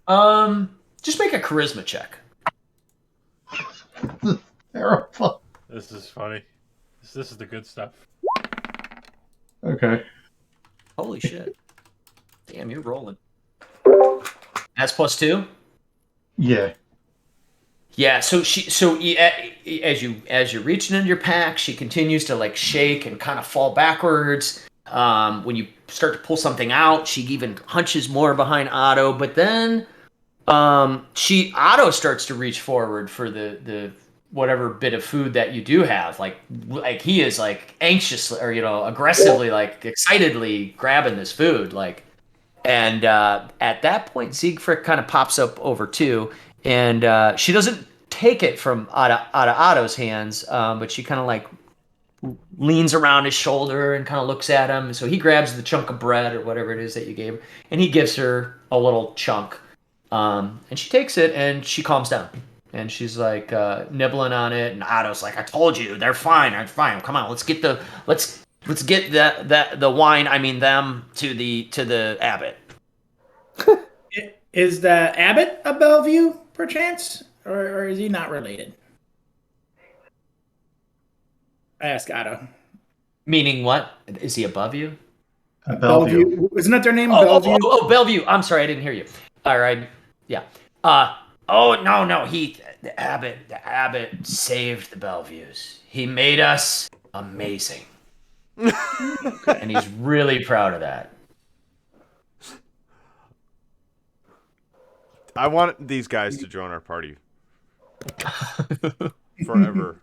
Just make a charisma check. Terrible. This is funny. This is the good stuff. Okay. Holy shit! Damn, you're rolling. That's +2. Yeah. Yeah, as you're reaching into your pack, she continues to like shake and kind of fall backwards. When you start to pull something out, she even hunches more behind Otto. But then, Otto starts to reach forward for the whatever bit of food that you do have. Like he is like anxiously or aggressively, like excitedly grabbing this food. Like, and at that point, Siegfried kind of pops up over too. And she doesn't take it from out of Otto's hands, but she kind of like leans around his shoulder and kind of looks at him. So he grabs the chunk of bread or whatever it is that you gave her, and he gives her a little chunk. And she takes it and she calms down. And she's like nibbling on it, and Otto's like, "I told you, they're fine. I'm fine. Come on, let's get the wine. I mean them to the abbot." Is the abbot of Bellevue, perchance? Or is he not related? I ask Otto. Meaning what? Is he above you? Bellevue. Isn't that their name? Bellevue. Bellevue? Oh, Bellevue. I'm sorry, I didn't hear you. All right. Yeah. Oh, no. The abbot saved the Bellevues. He made us amazing. And he's really proud of that. I want these guys to join our party forever.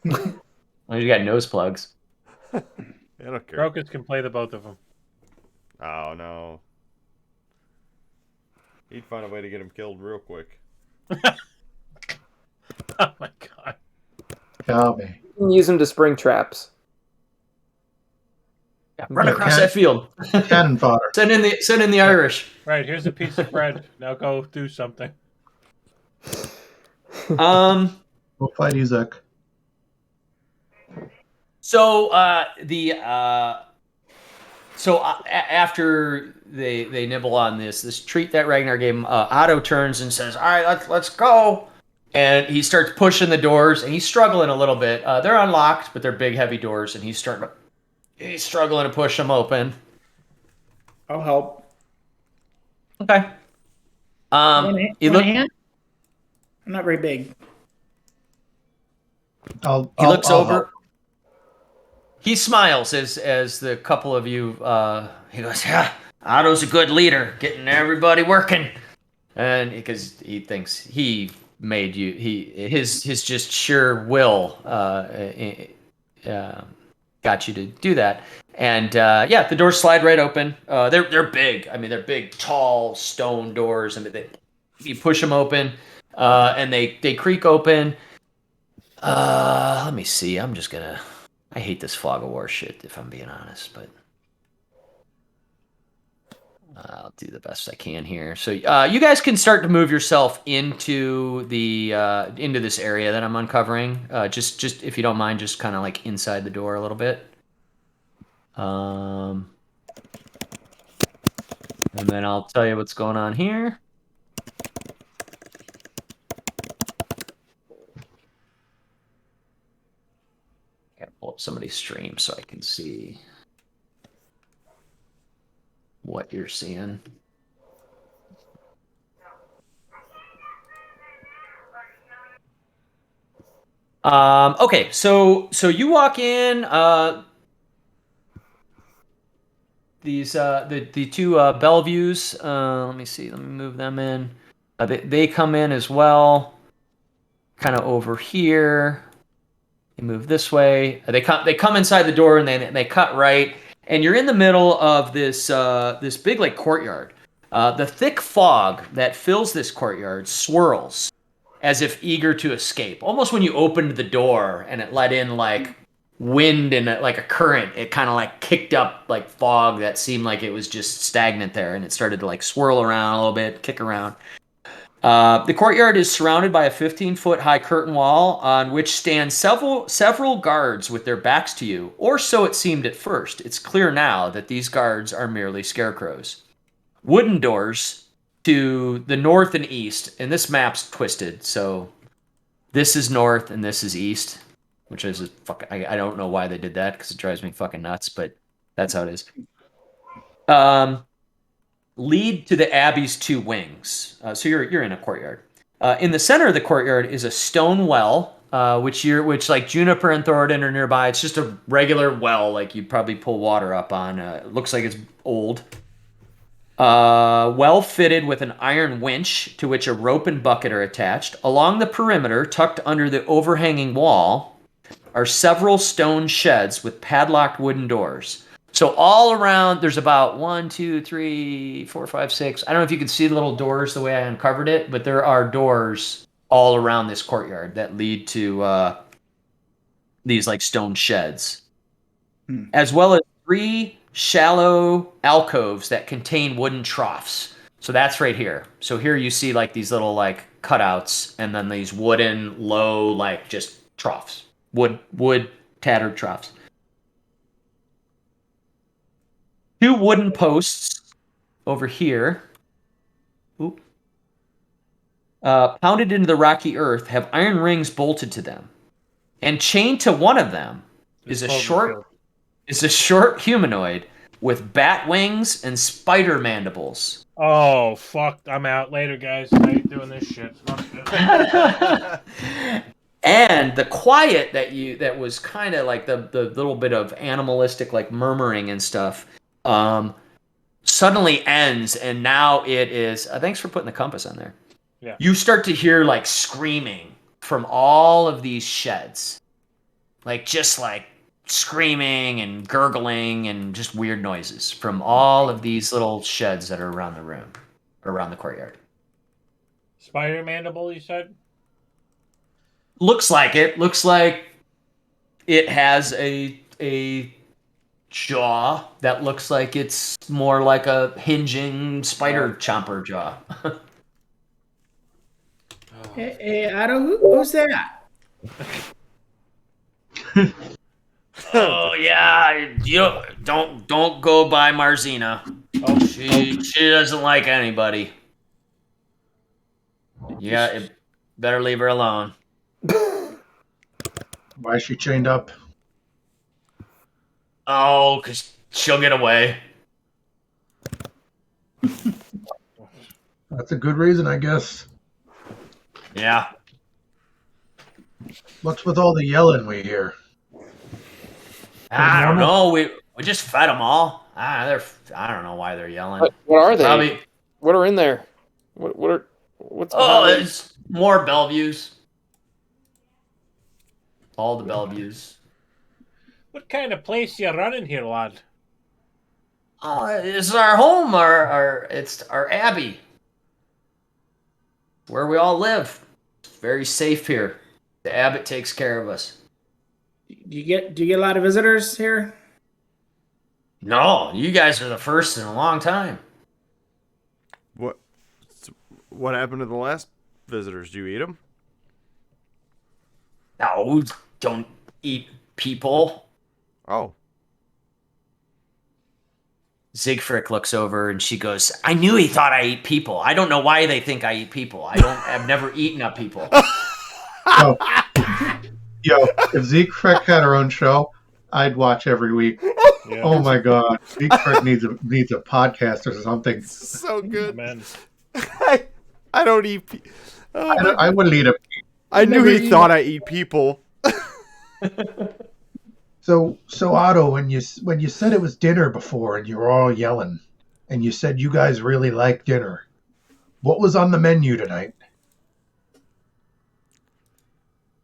Well, you got nose plugs. I don't care. Crocus can play the both of them. Oh no. He'd find a way to get him killed real quick. Oh my god. Got me. You can use them to spring traps. Yeah, run Yeah, across that field. Cannon fodder. Send in the Irish. Right, here's a piece of bread. Now go do something. We'll fight Ezek. So after they nibble on this treat that Ragnar gave him, Otto turns and says, "All right, let's go." And he starts pushing the doors, and he's struggling a little bit. They're unlocked, but they're big, heavy doors, and he's struggling to push them open. I'll help. Okay. One He look. hand? I'm not very big. He looks over. He smiles as the couple of you. He goes, "Yeah, Otto's a good leader, getting everybody working," and because he thinks he made you, his just sheer will got you to do that. And yeah, the doors slide right open. They're big. I mean, they're big, tall stone doors, and you push them open, and they creak open. Let me see. I hate this fog of war shit, if I'm being honest, but I'll do the best I can here. So you guys can start to move yourself into this area that I'm uncovering. Just if you don't mind, just kind of like inside the door a little bit. And then I'll tell you what's going on here. Gotta pull up somebody's stream so I can see what you're seeing. Okay, so you walk in. These the two Bellevues. Let me see. Let me move them in. They come in as well. Kind of over here. You move this way. They come inside the door and they cut right, and you're in the middle of this big like courtyard. The thick fog that fills this courtyard swirls as if eager to escape. Almost when you opened the door and it let in like wind and like a current, it kind of like kicked up like fog that seemed like it was just stagnant there, and it started to like swirl around a little bit, kick around. The courtyard is surrounded by a 15-foot high curtain wall on which stand several guards with their backs to you, or so it seemed at first. It's clear now that these guards are merely scarecrows. Wooden doors to the north and east, and this map's twisted, so this is north and this is east, which is I don't know why they did that because it drives me fucking nuts, but that's how it is. Lead to the Abbey's two wings. So you're in a courtyard. In the center of the courtyard is a stone well, which like Juniper and Thoradin are nearby. It's just a regular well, like you'd probably pull water up on. It looks like it's old. Well fitted with an iron winch to which a rope and bucket are attached. Along the perimeter, tucked under the overhanging wall, are several stone sheds with padlocked wooden doors. So all around, there's about 1, 2, 3, 4, 5, 6. I don't know if you can see the little doors the way I uncovered it, but there are doors all around this courtyard that lead to these like stone sheds, as well as 3 shallow alcoves that contain wooden troughs. So that's right here. So here you see like these little like cutouts, and then these wooden low like just troughs, wood tattered troughs. 2 wooden posts over here, pounded into the rocky earth, have iron rings bolted to them, and chained to one of them is a short humanoid with bat wings and spider mandibles. Oh fuck! I'm out. Later, guys. I ain't doing this shit. Fuck this. And the quiet that was kind of like the little bit of animalistic like murmuring and stuff suddenly ends, and now it is thanks for putting the compass on there. Yeah. You start to hear like screaming from all of these sheds, like just like screaming and gurgling and just weird noises from all of these little sheds that are around the room, around the courtyard. Spider mandible, you said? Looks like it. Looks like it has a jaw that looks like it's more like a hinging spider chomper jaw. Hey, Otto, who's that? Oh yeah, you don't go by Marzina. Oh, She doesn't like anybody. Yeah, better leave her alone. Why is she chained up? Oh, 'cause she'll get away. That's a good reason, I guess. Yeah. What's with all the yelling we hear? I don't know. We just fed them all. I don't know why they're yelling. What are they? Probably. What are in there? What's Oh, behind it? it's more Bellevues. All the Bellevues. what kind of place you running here, lad? Oh, this is our home. It's our abbey, where we all live. It's very safe here. The abbot takes care of us. Do you get a lot of visitors here? No, you guys are the first in a long time. What happened to the last visitors? Did you eat them? No, don't eat people. Oh. Siegfried looks over and she goes, I knew he thought I eat people. I don't know why they think I eat people. I've never eaten up people. Yo, if Siegfried had her own show, I'd watch every week. Yeah. Oh my god, Siegfried needs a podcast or something. So good. Man. I don't eat. I wouldn't eat a. I knew never he eat- thought I eat people. So Otto, when you said it was dinner before and you were all yelling, and you said you guys really like dinner, what was on the menu tonight?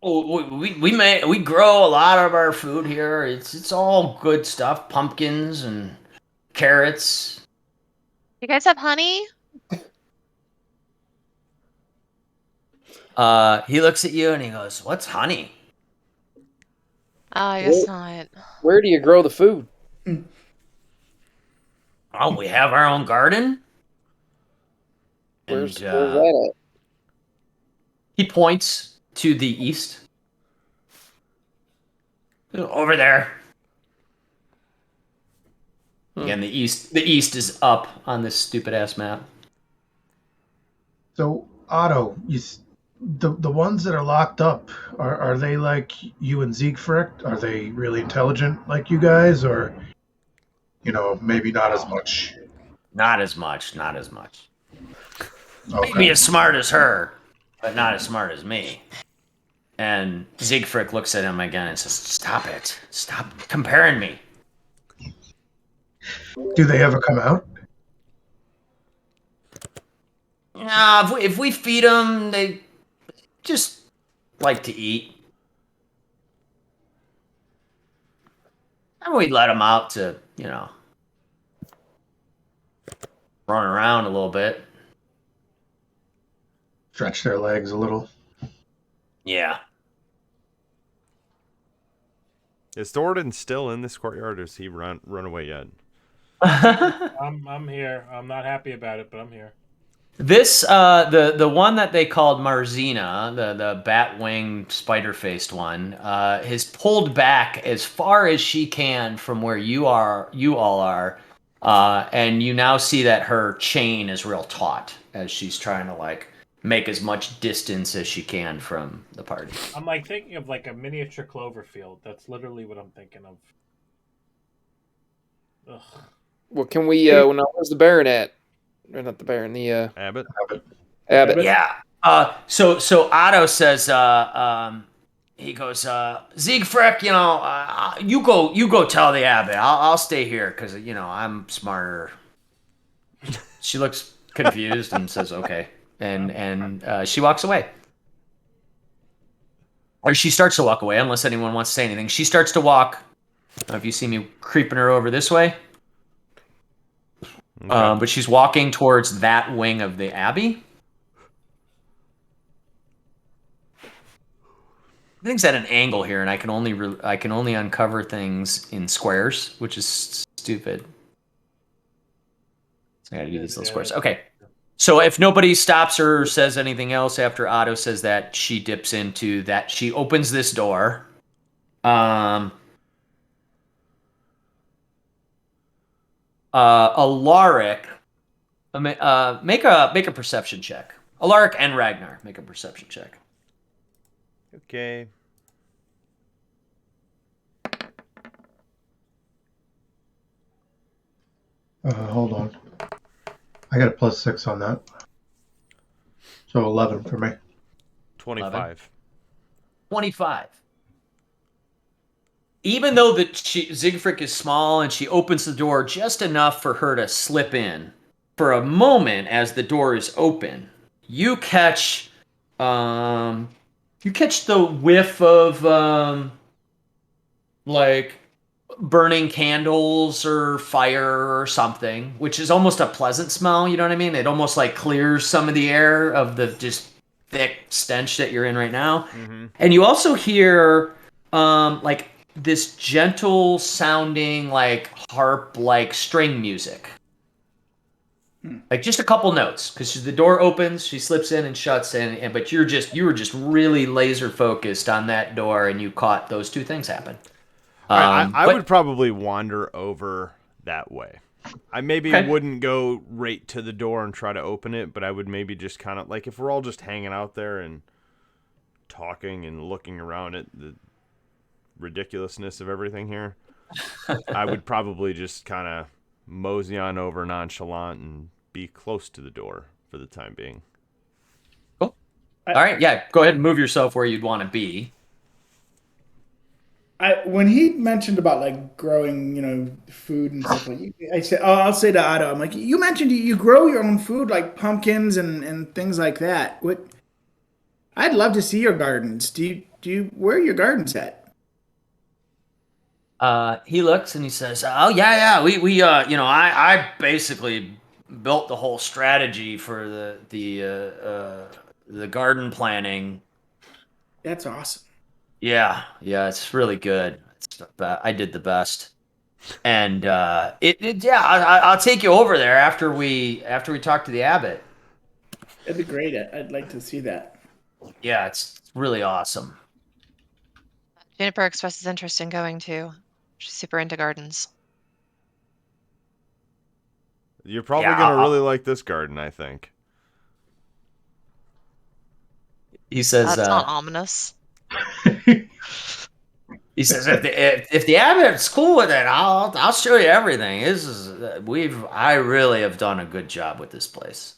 We grow a lot of our food here. It's all good stuff. Pumpkins and carrots. You guys have honey? He looks at you and he goes, "What's honey?" Oh, I guess not. Where do you grow the food? Oh, we have our own garden. Where's And, that at? he points to the east. Over there. Again, the east is up on this stupid ass map. So Otto, the ones that are locked up, are they like you and Siegfried? Are they really intelligent like you guys, or maybe not as much? Not as much. Okay. Maybe as smart as her, but not as smart as me. And Siegfried looks at him again and says, "Stop it. Stop comparing me." Do they ever come out? Nah, if we feed them, they just like to eat. And we'd let them out to, run around a little bit. Stretch their legs a little. Yeah. Is Thornton still in this courtyard, or has he run away yet? I'm here. I'm not happy about it, but I'm here. This the one that they called Marzina, the bat-winged spider-faced one, has pulled back as far as she can from where you all are, and you now see that her chain is real taut as she's trying to make as much distance as she can from the party. I'm thinking of a miniature Cloverfield. That's literally what I'm thinking of. Ugh. Well, can we? Where's the Baron at? Or not the Baron, the Abbott? Abbott. Yeah. So Otto says, he goes, Siegfried, you go tell the abbot. I'll stay here because I'm smarter. She looks confused and says, okay, and she walks away. Or she starts to walk away, unless anyone wants to say anything. She starts to walk. If you see me creeping her over this way. Okay. But she's walking towards that wing of the abbey. everything's at an angle here, and I can only uncover things in squares, which is stupid. So I gotta do these little squares. Okay. So if nobody stops her or says anything else after Otto says that, she dips into that. She opens this door. Alaric, make a perception check. Alaric and Ragnar, make a perception check. Okay. Hold on. I got a +6 on that. So 11 for me. 25. 25. Even though Siegfried is small and she opens the door just enough for her to slip in, for a moment as the door is open, you catch the whiff of like burning candles or fire or something, which is almost a pleasant smell. You know what I mean? It almost like clears some of the air of the just thick stench that you're in right now. Mm-hmm. And you also hear like this gentle sounding like harp like string music. Like just a couple notes, because the door opens, she slips in and shuts in, but you were just really laser focused on that door, and you caught those two things happen. I would probably wander over that way. I maybe wouldn't go right to the door and try to open it, but I would maybe just kind of, like, if we're all just hanging out there and talking and looking around at the ridiculousness of everything here, I would probably just kind of mosey on over nonchalant and be close to the door for the time being. Cool. All right, yeah, go ahead and move yourself where you'd want to be. When he mentioned about like growing, food and stuff like, I said, I'll say to Otto, I'm like, you mentioned you grow your own food, like pumpkins and things like that. I'd love to see your gardens. Do you where are your gardens at? He looks and he says, "Oh yeah, we I basically built the whole strategy for the garden planning." That's awesome. Yeah, it's really good. I did the best, and I'll take you over there after we talk to the abbot. That'd be great. I'd like to see that. Yeah, it's really awesome. Juniper expresses interest in going too. She's super into gardens. You're probably going to really like this garden, I think. He says, That's not ominous. He says, if the abbot's cool with it, I'll show you everything. I really have done a good job with this place.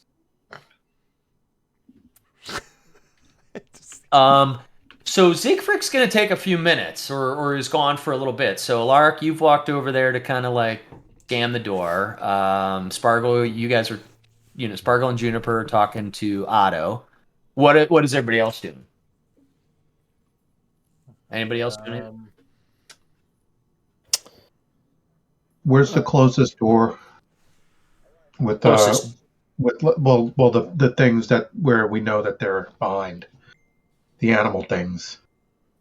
So Siegfried's gonna take a few minutes, or he's gone for a little bit. So Alaric, you've walked over there to kind of like scan the door. Spargle, you guys are, Spargle and Juniper are talking to Otto. What is everybody else doing? Anybody else doing it? Where's the closest door? With the things that where we know that they're behind. The animal things.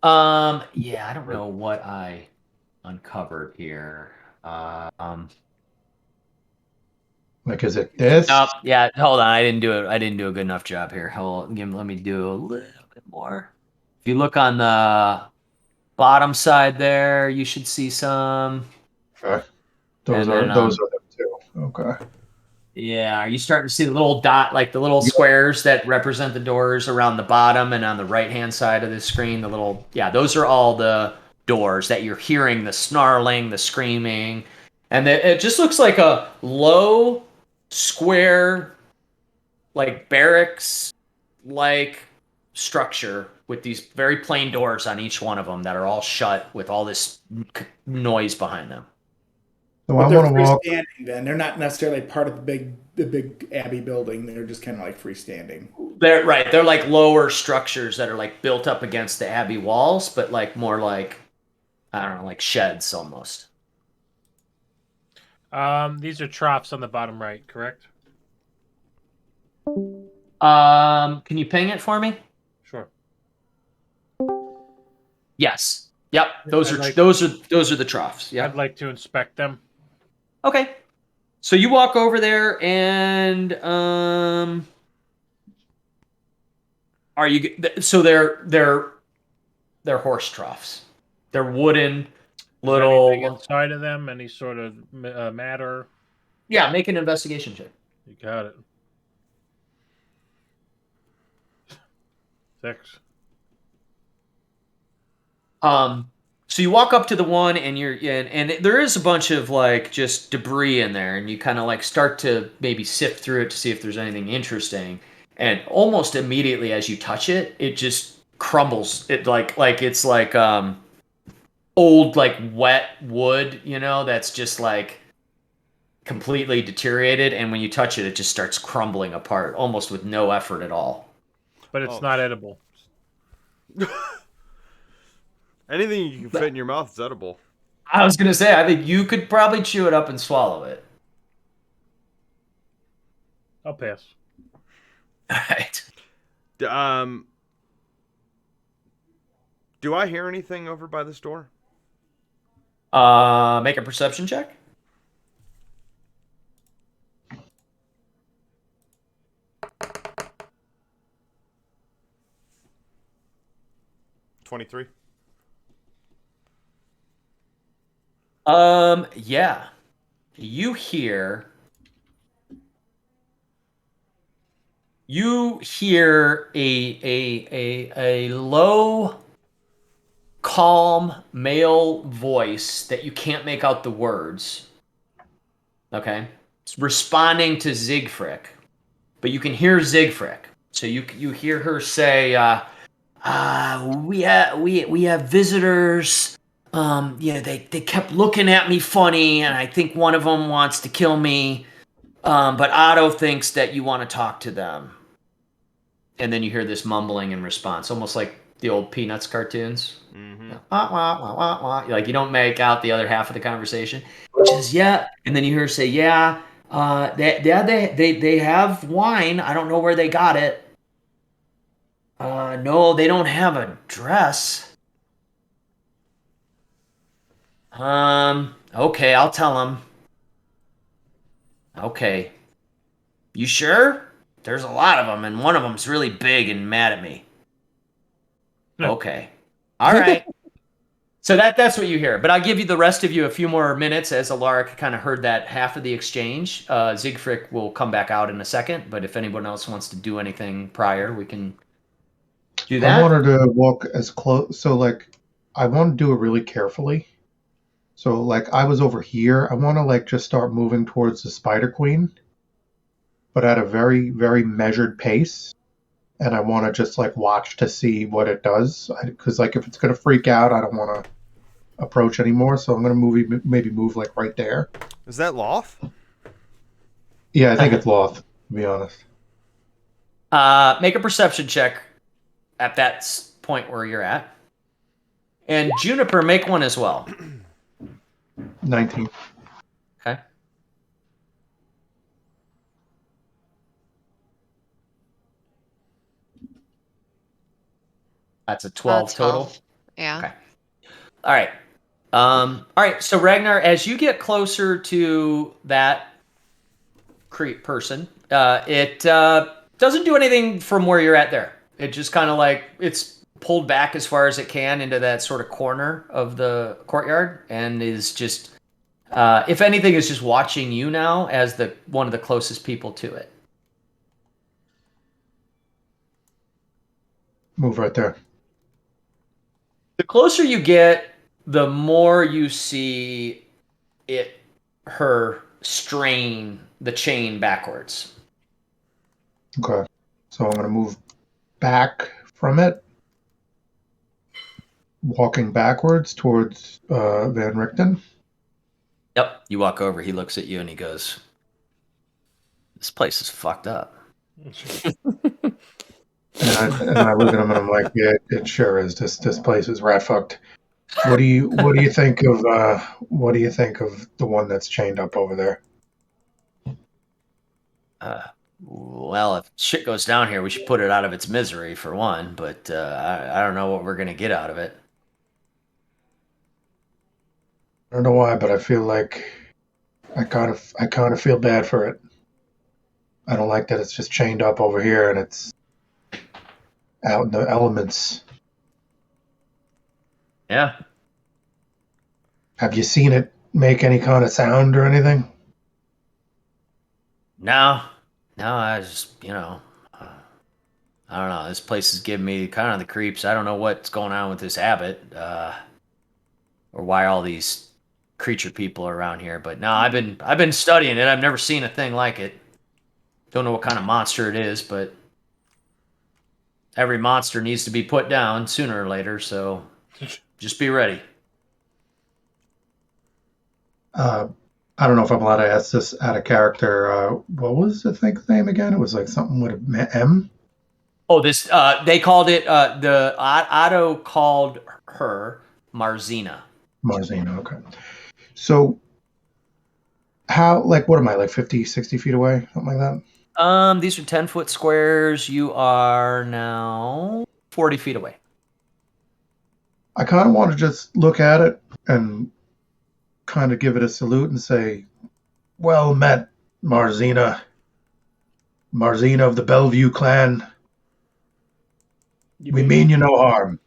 Yeah, I don't know what I uncovered here. Like, is it this? Yeah, hold on. I didn't do a good enough job here. Let me do a little bit more. If you look on the bottom side there, you should see some. Okay. Those are them too. Okay. Yeah, are you starting to see the little dot, like the little squares that represent the doors around the bottom and on the right-hand side of the screen? Those are all the doors that you're hearing, the snarling, the screaming. And it just looks like a low, square, like barracks-like structure with these very plain doors on each one of them that are all shut with all this noise behind them. So But I they're want to walk. freestanding then. They're not necessarily part of the big Abbey building. They're just kind of like freestanding. They're right. They're like lower structures that are like built up against the Abbey walls, but like more like, I don't know, like sheds almost. These are troughs on the bottom right, correct? Can you ping it for me? Sure. Yes. Yep. Those I'd are like- those are the troughs. Yeah. I'd like to inspect them. Okay. So you walk over there and are you so they're horse troughs. They're wooden Is anything little inside of them? Any sort of matter? Yeah, make an investigation check. You got it. 6. So you walk up to the one and and there is a bunch of like just debris in there and you kind of like start to maybe sift through it to see if there's anything interesting. And almost immediately as you touch it, it just crumbles. It like it's like old like wet wood, that's just like completely deteriorated, and when you touch it, it just starts crumbling apart almost with no effort at all. But it's not edible. Anything you can fit in your mouth is edible. I was gonna say, I think you could probably chew it up and swallow it. I'll pass. All right. Do I hear anything over by this door? Make a perception check. $23. Yeah. You hear a low, calm male voice that you can't make out the words. Okay? It's responding to Siegfried. But you can hear Siegfried. So you hear her say, we have visitors. They kept looking at me funny, and I think one of them wants to kill me. But Otto thinks that you want to talk to them. And then you hear this mumbling in response, almost like the old Peanuts cartoons. Mm-hmm. Wah, wah, wah, wah, wah. Like you don't make out the other half of the conversation. She says, yeah. And then you hear her say, yeah, they have wine. I don't know where they got it. No, they don't have a dress. Okay, I'll tell them. Okay. You sure? There's a lot of them, and one of them's really big and mad at me. Okay. All right. So that's what you hear. But I'll give you the rest of you a few more minutes as Alaric kind of heard that half of the exchange. Siegfried will come back out in a second, but if anyone else wants to do anything prior, we can do that. I wanted to walk as close. So, like, I want to do it really carefully. So, like, I was over here. I want to, like, just start moving towards the Spider Queen, but at a very, very measured pace. And I want to just, like, watch to see what it does. Because, like, if it's going to freak out, I don't want to approach anymore. So I'm going to maybe move, like, right there. Is that Loth? Yeah, I think it's Loth, to be honest. Make a perception check at that point where you're at. And Juniper, make one as well. 19. Okay. That's a 12 total. 12. Yeah. Okay. All right. All right. So Ragnar, as you get closer to that person, it doesn't do anything from where you're at there. It just kind of like it's pulled back as far as it can into that sort of corner of the courtyard, and is just, if anything, is just watching you now as the one of the closest people to it. Move right there. The closer you get, the more you see her strain the chain backwards. Okay. So I'm going to move back from it, walking backwards towards Van Richten. Yep. You walk over, he looks at you and he goes, "This place is fucked up." And I look at him and I'm like, yeah, it sure is. This place is rat fucked. What do you think of the one that's chained up over there? Well, if shit goes down here, we should put it out of its misery for one. But I don't know what we're gonna get out of it. don't know why, but I feel like I kind of feel bad for it. I don't like that it's just chained up over here and it's out in the elements. Yeah. Have you seen it make any kind of sound or anything? No, I just, I don't know. This place is giving me kind of the creeps. I don't know what's going on with this abbot, or why all these creature people are around here. But no, I've been studying it. I've never seen a thing like it. Don't know what kind of monster it is, but every monster needs to be put down sooner or later. So just be ready. I don't know if I'm allowed to ask this out of character. What was the thing's name again? It was like something with a M. Oh, this they called it. The Otto called her Marzina. Marzina. Okay. So how, like, what am I, like 50, 60 feet away? Something like that? These are 10-foot squares. You are now 40 feet away. I kind of want to just look at it and kind of give it a salute and say, well met, Marzina. Marzina of the Bellevue clan. We mean you no harm.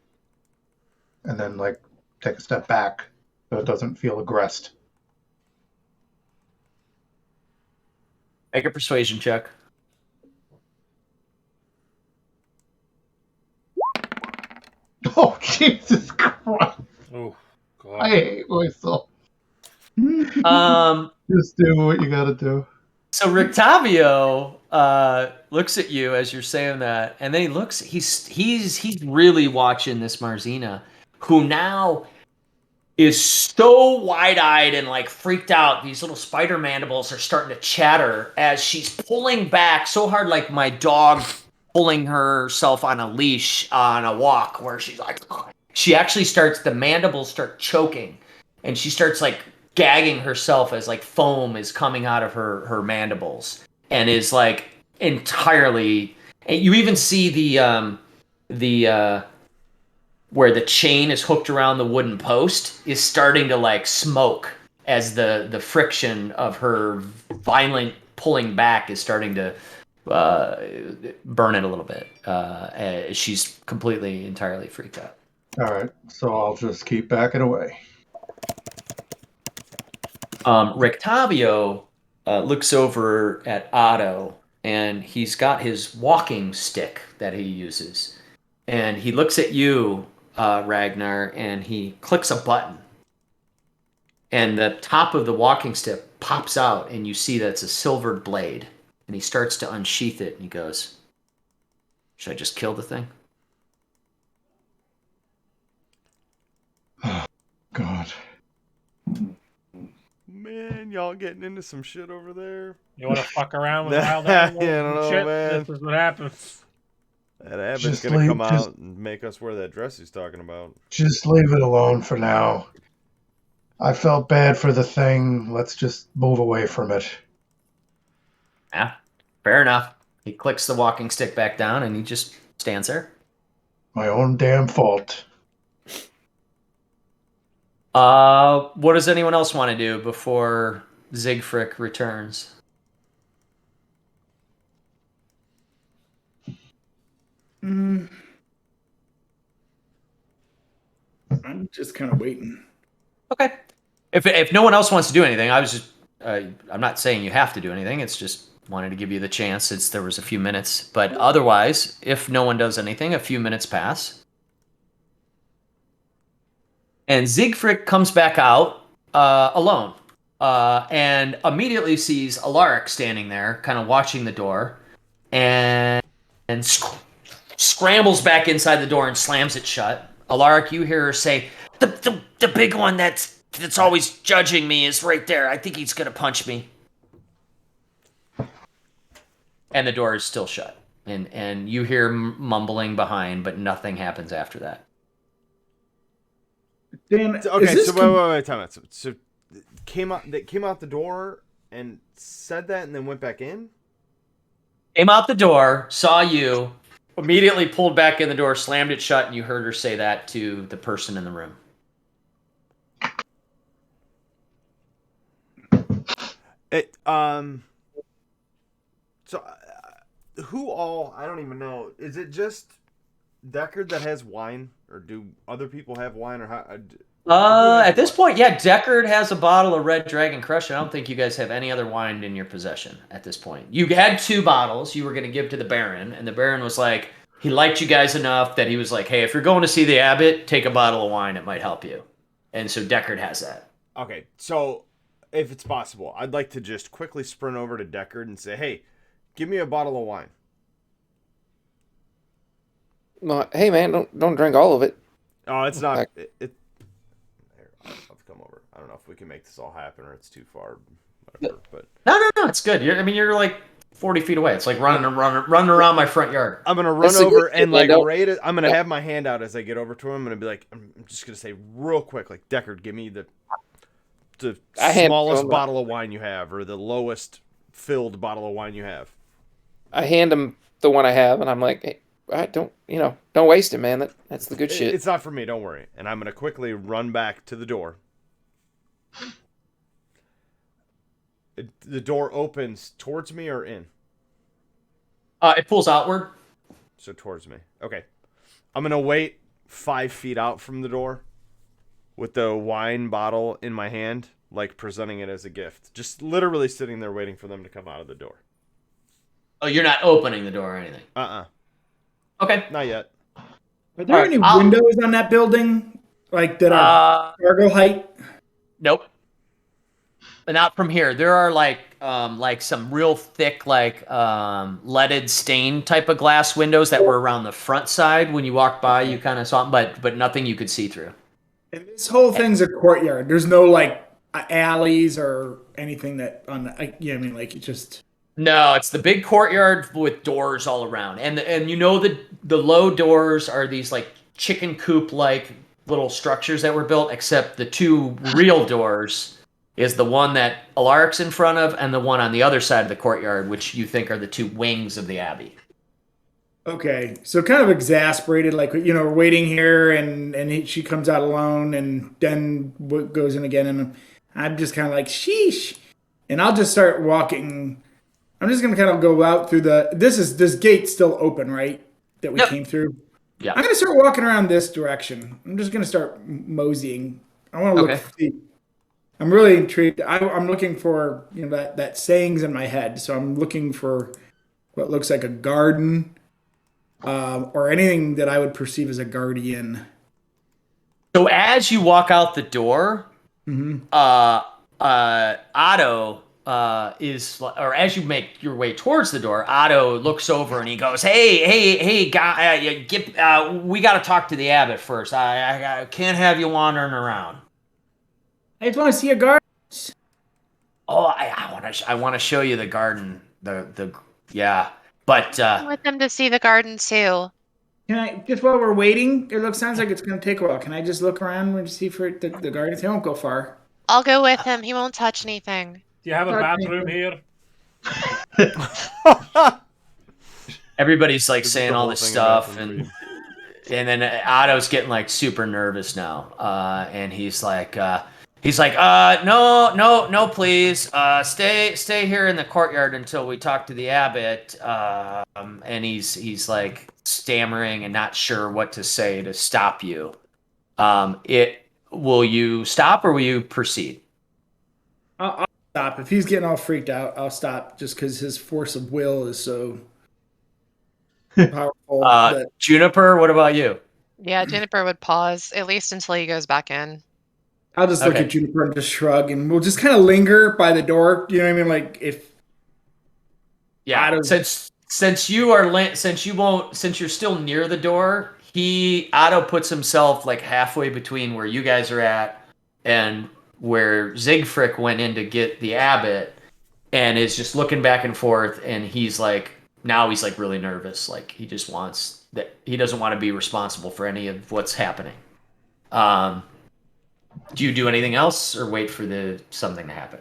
And then, like, take a step back so it doesn't feel aggressed. Make a persuasion check. Oh, Jesus Christ. Oh, God. I hate myself. Um, Just do what you gotta do. so Rictavio looks at you as you're saying that, and then he looks. He's really watching this Marzina, who now is so wide-eyed and like freaked out. These little spider mandibles are starting to chatter as she's pulling back so hard, like my dog pulling herself on a leash on a walk, where she's like, she actually starts, the mandibles start choking, and she starts like gagging herself as like foam is coming out of her mandibles, and is like entirely. And you even see the where the chain is hooked around the wooden post is starting to like smoke as the friction of her violent pulling back is starting to burn it a little bit. She's completely, entirely freaked out. All right, so I'll just keep backing away. Rictavio looks over at Otto, and he's got his walking stick that he uses. And he looks at you, Ragnar, and he clicks a button. And the top of the walking stick pops out, and you see that it's a silvered blade. And he starts to unsheath it, and he goes, should I just kill the thing? Oh, God. Man, y'all getting into some shit over there. You want to fuck around with wild animals Yeah, I don't and know, shit? man. This is what happens. That Abbott's Just gonna leave- come just- out and make us wear that dress he's talking about. Just leave it alone for now. I felt bad for the thing. Let's just move away from it. Yeah, fair enough. He clicks the walking stick back down, and he just stands there. My own damn fault. What does anyone else want to do before Siegfried returns? I'm just kind of waiting. Okay. If no one else wants to do anything, I was just I'm not saying you have to do anything. It's just wanted to give you the chance since there was a few minutes. But otherwise, if no one does anything, a few minutes pass. And Siegfried comes back out alone and immediately sees Alaric standing there, kind of watching the door, and scrambles back inside the door and slams it shut. Alaric, you hear her say, the big one that's always judging me is right there. I think he's going to punch me. And the door is still shut. And you hear mumbling behind, but nothing happens after that. Dan, Okay, is this so wait, time out. So they came out the door and said that, and then went back in. Came out the door, saw you, immediately pulled back in the door, slammed it shut, and you heard her say that to the person in the room. It So who all? I don't even know. Is it just Deckard that has wine, or do other people have wine, or how? At this point, yeah, Deckard has a bottle of Red Dragon Crush. I don't think you guys have any other wine in your possession at this point. You had 2 bottles you were going to give to the Baron, and the Baron was like, he liked you guys enough that he was like, hey, if you're going to see the Abbot, take a bottle of wine. It might help you. And so Deckard has that. Okay, so if it's possible, I'd like to just quickly sprint over to Deckard and say, hey, give me a bottle of wine. No, hey man, don't drink all of it. Oh, it's not. Here, I'll have to come over. I don't know if we can make this all happen or it's too far. Whatever, but No, it's good. You're like 40 feet away. It's like running around my front yard. I'm gonna run That's a over good and like window. rate it. I'm gonna have my hand out as I get over to him. I'm gonna be like, I'm just gonna say real quick, like, Deckard, give me the smallest bottle of wine you have, or the lowest filled bottle of wine you have. I hand him the one I have, and I'm like, hey, don't waste it, man. That's the good shit. It's not for me, don't worry. And I'm gonna quickly run back to the door. The door opens towards me or in? It pulls outward. So towards me. Okay. I'm gonna wait 5 feet out from the door with the wine bottle in my hand, like presenting it as a gift. Just literally sitting there waiting for them to come out of the door. Oh, you're not opening the door or anything. Okay. Not yet. Are there Alright, any windows on that building, like that are cargo height? Nope. Not from here. There are like some real thick, leaded stain type of glass windows that were around the front side. When you walked by, you kind of saw them, but nothing you could see through. And this whole thing's a courtyard. There's no like alleys or anything that on the, yeah, I mean, like, it just. No, it's the big courtyard with doors all around, and you know the low doors are these like chicken coop like little structures that were built, except the 2 real doors is the one that Alaric's in front of, and the one on the other side of the courtyard, which you think are the 2 wings of the Abbey. Okay, so kind of exasperated, like, we're waiting here, and she comes out alone, and then goes in again, and I'm just kind of like, sheesh, and I'll just start walking. I'm just gonna kind of go out through this gate's still open, right? That we came through. Yeah. I'm gonna start walking around this direction. I'm just gonna start moseying. I want to look. Okay. I'm really intrigued. I'm looking for that sayings in my head. So I'm looking for what looks like a garden, or anything that I would perceive as a guardian. So as you walk out the door, Otto or as you make your way towards the door, Otto looks over and he goes, "Hey, guy, we got to talk to the Abbot first. I can't have you wandering around." I just want to see a garden. Oh, I want to show you the garden. Yeah, but I want them to see the garden too. Can I just while we're waiting? Sounds like it's going to take a while. Can I just look around and see for the gardens? They won't go far. I'll go with him. He won't touch anything. Do you have a bathroom here? everybody's like This is saying the all whole this thing about stuff, them and then Otto's getting like super nervous now, and he's like, no, please, stay here in the courtyard until we talk to the Abbot, and he's like stammering and not sure what to say to stop you. Will you stop or will you proceed? I'll stop. If he's getting all freaked out, I'll stop just because his force of will is so powerful. Juniper, what about you? Yeah, Juniper would pause, at least until he goes back in. I'll just look Okay. at Juniper and just shrug, and we'll just kind of linger by the door. You know what I mean? Like, if Yeah, Otto- since you're still near the door, Otto puts himself like halfway between where you guys are at and where Siegfried went in to get the Abbot, and is just looking back and forth, and he's like really nervous, like he just wants that he doesn't want to be responsible for any of what's happening. Do you do anything else or wait for something to happen?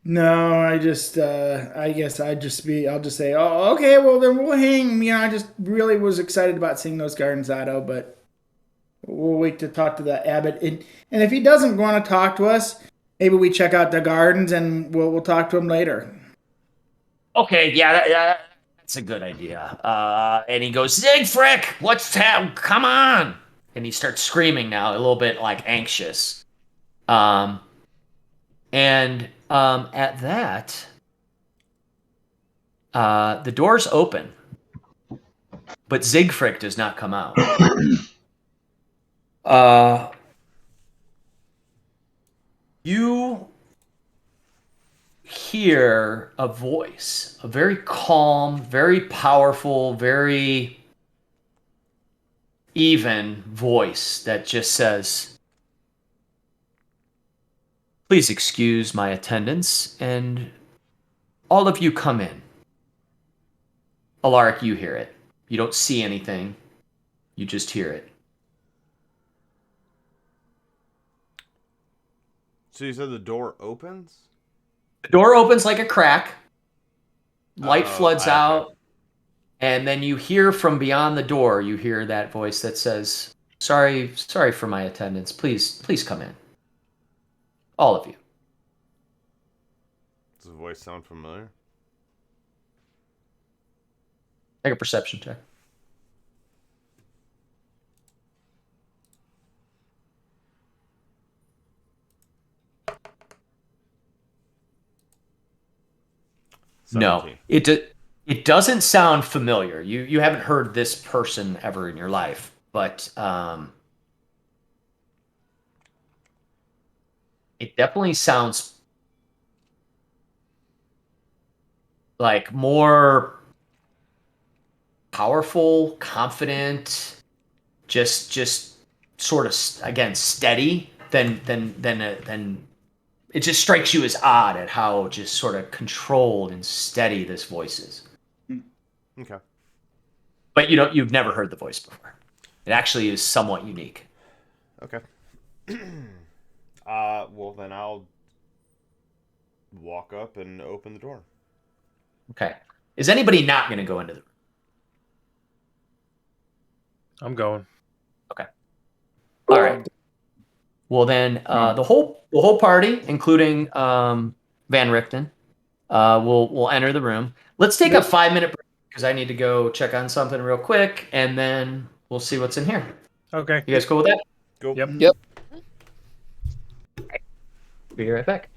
no, I guess I'll just say, oh, okay, well then we'll hang. I just really was excited about seeing those gardens, Otto, but We'll wait to talk to the abbot, and if he doesn't want to talk to us, maybe we check out the gardens and we'll talk to him later. Okay, yeah, that's a good idea. And he goes, Siegfried, come on! And he starts screaming now, a little bit like anxious. At that, the doors open, but Siegfried does not come out. You hear a voice, a very calm, very powerful, very even voice that just says, please excuse my attendance, and all of you come in. Alaric, you hear it. You don't see anything. You just hear it. So you said the door opens? The door opens like a crack. Light floods okay. out. And then you hear from beyond the door, you hear that voice that says, sorry for my attendance. Please come in. All of you. Does the voice sound familiar? Make a perception check. No, 17. it doesn't sound familiar. You haven't heard this person ever in your life, but it definitely sounds like more powerful, confident, just sort of again steady than it just strikes you as odd at how just sort of controlled and steady this voice is. Okay. But you've never heard the voice before. It actually is somewhat unique. Okay. Well then I'll walk up and open the door. Okay. Is anybody not going to go into the room? I'm going. Okay. All right. Well then, the whole party, including Van Richten, will enter the room. Let's take a 5-minute break because I need to go check on something real quick, and then we'll see what's in here. Okay. You guys cool with that? Go. Yep. Yep. Be right back.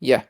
Yeah.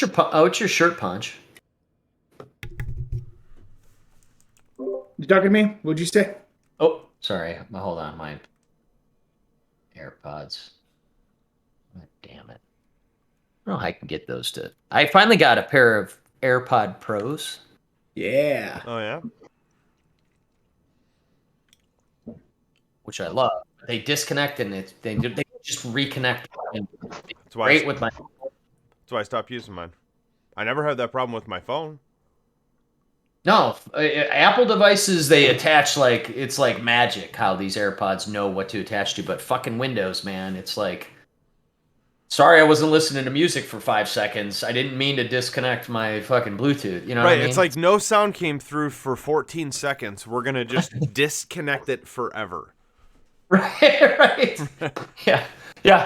what's your shirt punch? You talking to me? What'd you say? Oh, sorry. Hold on, my AirPods. God damn it! I don't know how I can get those to. I finally got a pair of AirPod Pros. Yeah. Oh yeah. Which I love. They disconnect and they just reconnect. And That's why. great with my. That's why I stopped using mine. I never had that problem with my phone. No, Apple devices they attach like it's like magic how these AirPods know what to attach to, but fucking Windows, man, it's like. Sorry, I wasn't listening to music for 5 seconds. I didn't mean to disconnect my fucking Bluetooth. You know what I mean? It's like no sound came through for 14 seconds. We're gonna just disconnect it forever. Right. Yeah.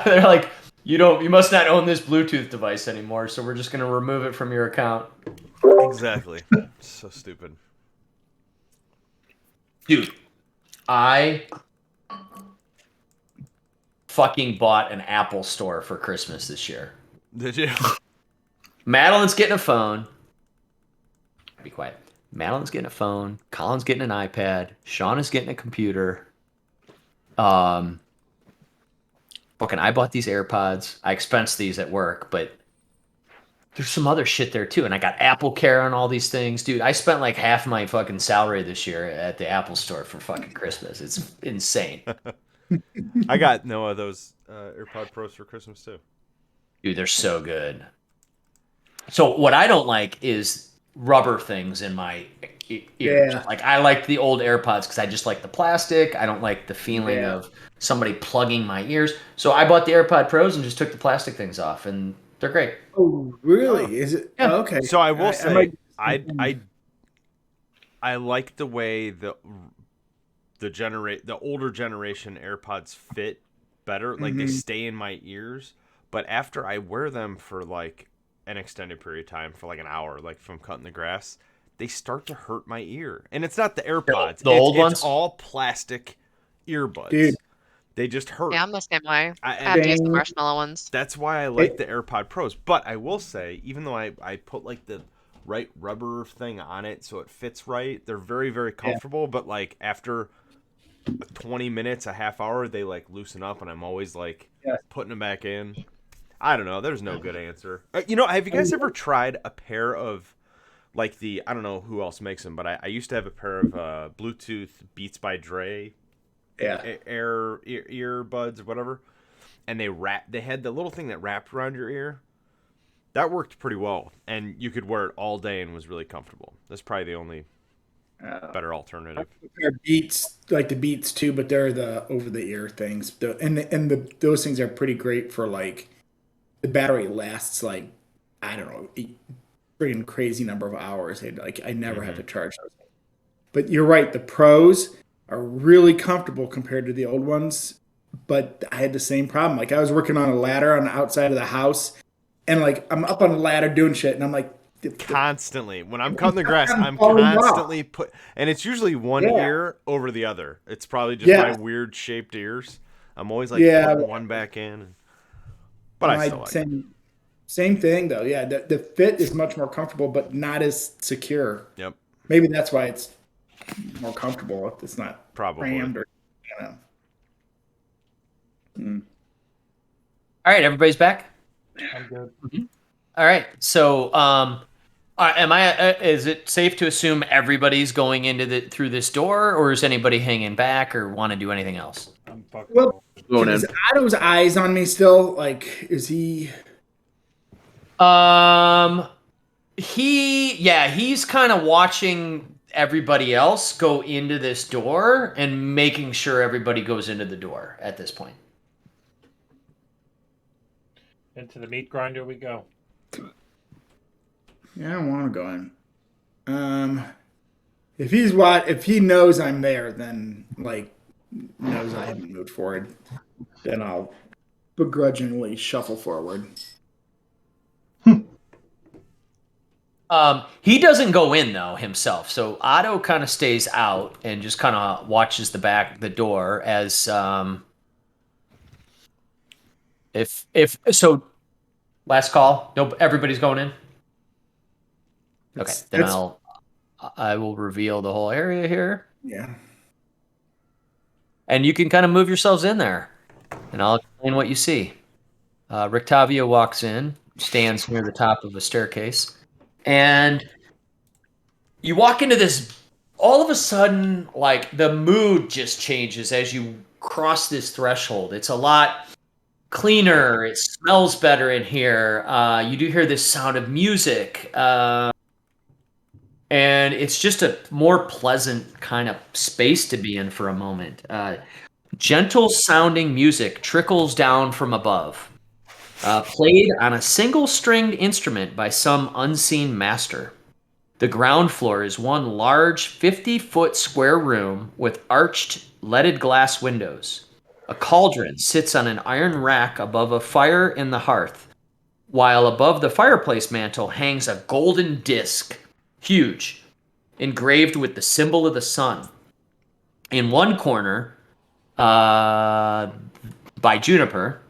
They're like, you must not own this Bluetooth device anymore, so we're just gonna remove it from your account. Exactly. So stupid. Dude, I fucking bought an Apple store for Christmas this year. Did you? Madeline's getting a phone. Be quiet. Madeline's getting a phone. Colin's getting an iPad. Sean is getting a computer. Fucking, I bought these AirPods. I expensed these at work, but there's some other shit there too. And I got Apple Care on all these things, dude. I spent like half my fucking salary this year at the Apple store for fucking Christmas. It's insane. I got Noah those AirPod Pros for Christmas too. Dude, they're so good. So what I don't like is rubber things in my ears. Yeah. Like I like the old AirPods because I just like the plastic. I don't like the feeling Yeah. of somebody plugging my ears. So I bought the AirPod Pros and just took the plastic things off, and they're great. Oh, really? Is it? Yeah. Oh, okay. So I will say, might- I like the way the older generation AirPods fit better. Like they stay in my ears, but after I wear them for like an extended period of time, for like an hour, like from cutting the grass, they start to hurt my ear. And it's not the AirPods. The old ones? It's all plastic earbuds. Dude. They just hurt. Yeah, I'm the same way. I- I have to use the Dang. marshmallow ones. That's why I like the AirPod Pros. But I will say, even though I put like the right rubber thing on it so it fits right, they're very, very comfortable. But like after 20 minutes, a half hour, they like loosen up, and I'm always like putting them back in. I don't know. There's no good answer. Have you guys ever tried a pair of like I don't know who else makes them, but I used to have a pair of Bluetooth Beats by Dre earbuds or whatever, and they had the little thing that wrapped around your ear. That worked pretty well, and you could wear it all day and was really comfortable. That's probably the only better alternative. They're Beats, like the Beats too, but they're the over the ear things. Those things are pretty great for like the battery lasts like I don't know, freaking crazy number of hours. I never have to charge those. But you're right, the Pros are really comfortable compared to the old ones. But I had the same problem. Like I was working on a ladder on the outside of the house, and like I'm up on a ladder doing shit, and I'm like. Constantly when I'm cutting the grass, I'm falling off. constantly and it's usually one ear over the other. It's probably just my weird shaped ears. I'm always like putting one back in, but I still like it. Same thing though. Yeah, the fit is much more comfortable, but not as secure. Yep, Maybe that's why it's more comfortable if it's not probably. crammed or All right, everybody's back. I'm good. All right, so is it safe to assume everybody's going through this door, or is anybody hanging back or want to do anything else? I'm fucking Well, cold. is Otto's eyes on me still? Like, is he? He's kind of watching everybody else go into this door and making sure everybody goes into the door at this point. Into the meat grinder we go. Yeah, I don't want to go in. If he knows I'm there, then like knows I haven't moved forward, then I'll begrudgingly shuffle forward. He doesn't go in though himself, so Otto kind of stays out and just kind of watches the door as Last call. Nope. Everybody's going in. Okay. Then That's- I will reveal the whole area here, Yeah. and you can kind of move yourselves in there, and I'll explain what you see. Rictavio walks in, stands near the top of a staircase, and you walk into this. All of a sudden, like the mood just changes as you cross this threshold. It's a lot cleaner. It smells better in here. You do hear this sound of music, and it's just a more pleasant kind of space to be in for a moment. Gentle sounding music trickles down from above, played on a single stringed instrument by some unseen master. The ground floor is one large 50-foot square room with arched leaded glass windows. A cauldron sits on an iron rack above a fire in the hearth, while above the fireplace mantel hangs a golden disc, huge, engraved with the symbol of the sun. In one corner, by Juniper,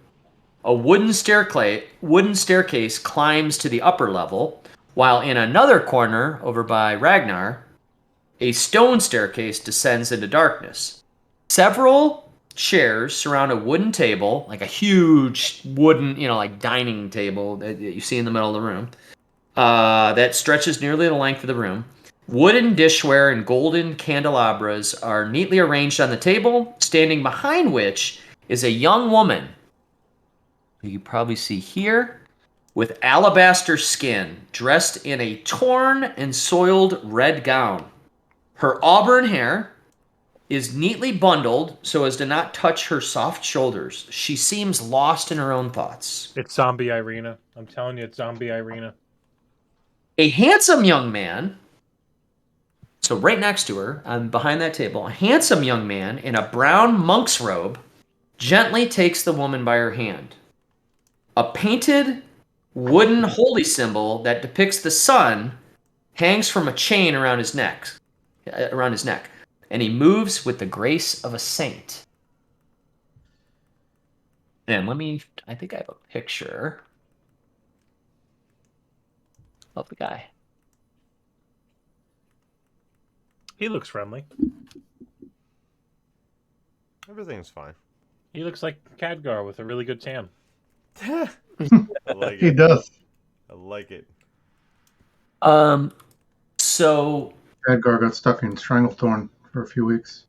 a wooden staircase climbs to the upper level, while in another corner, over by Ragnar, a stone staircase descends into darkness. Several chairs surround a wooden table, like a huge wooden, like dining table that you see in the middle of the room, that stretches nearly the length of the room. Wooden dishware and golden candelabras are neatly arranged on the table, standing behind which is a young woman, who you probably see here, with alabaster skin, dressed in a torn and soiled red gown. Her auburn hair is neatly bundled so as to not touch her soft shoulders. She seems lost in her own thoughts. It's zombie Irina. I'm telling you, it's zombie Irina. A handsome young man, so right next to her, behind that table, a handsome young man in a brown monk's robe gently takes the woman by her hand. A painted wooden holy symbol that depicts the sun hangs from a chain around his neck, and he moves with the grace of a saint. And I think I have a picture of the guy. He looks friendly. Everything's fine. He looks like Khadgar with a really good tan. I like He it. does. I like it. So Edgar got stuck in Stranglethorn for a few weeks.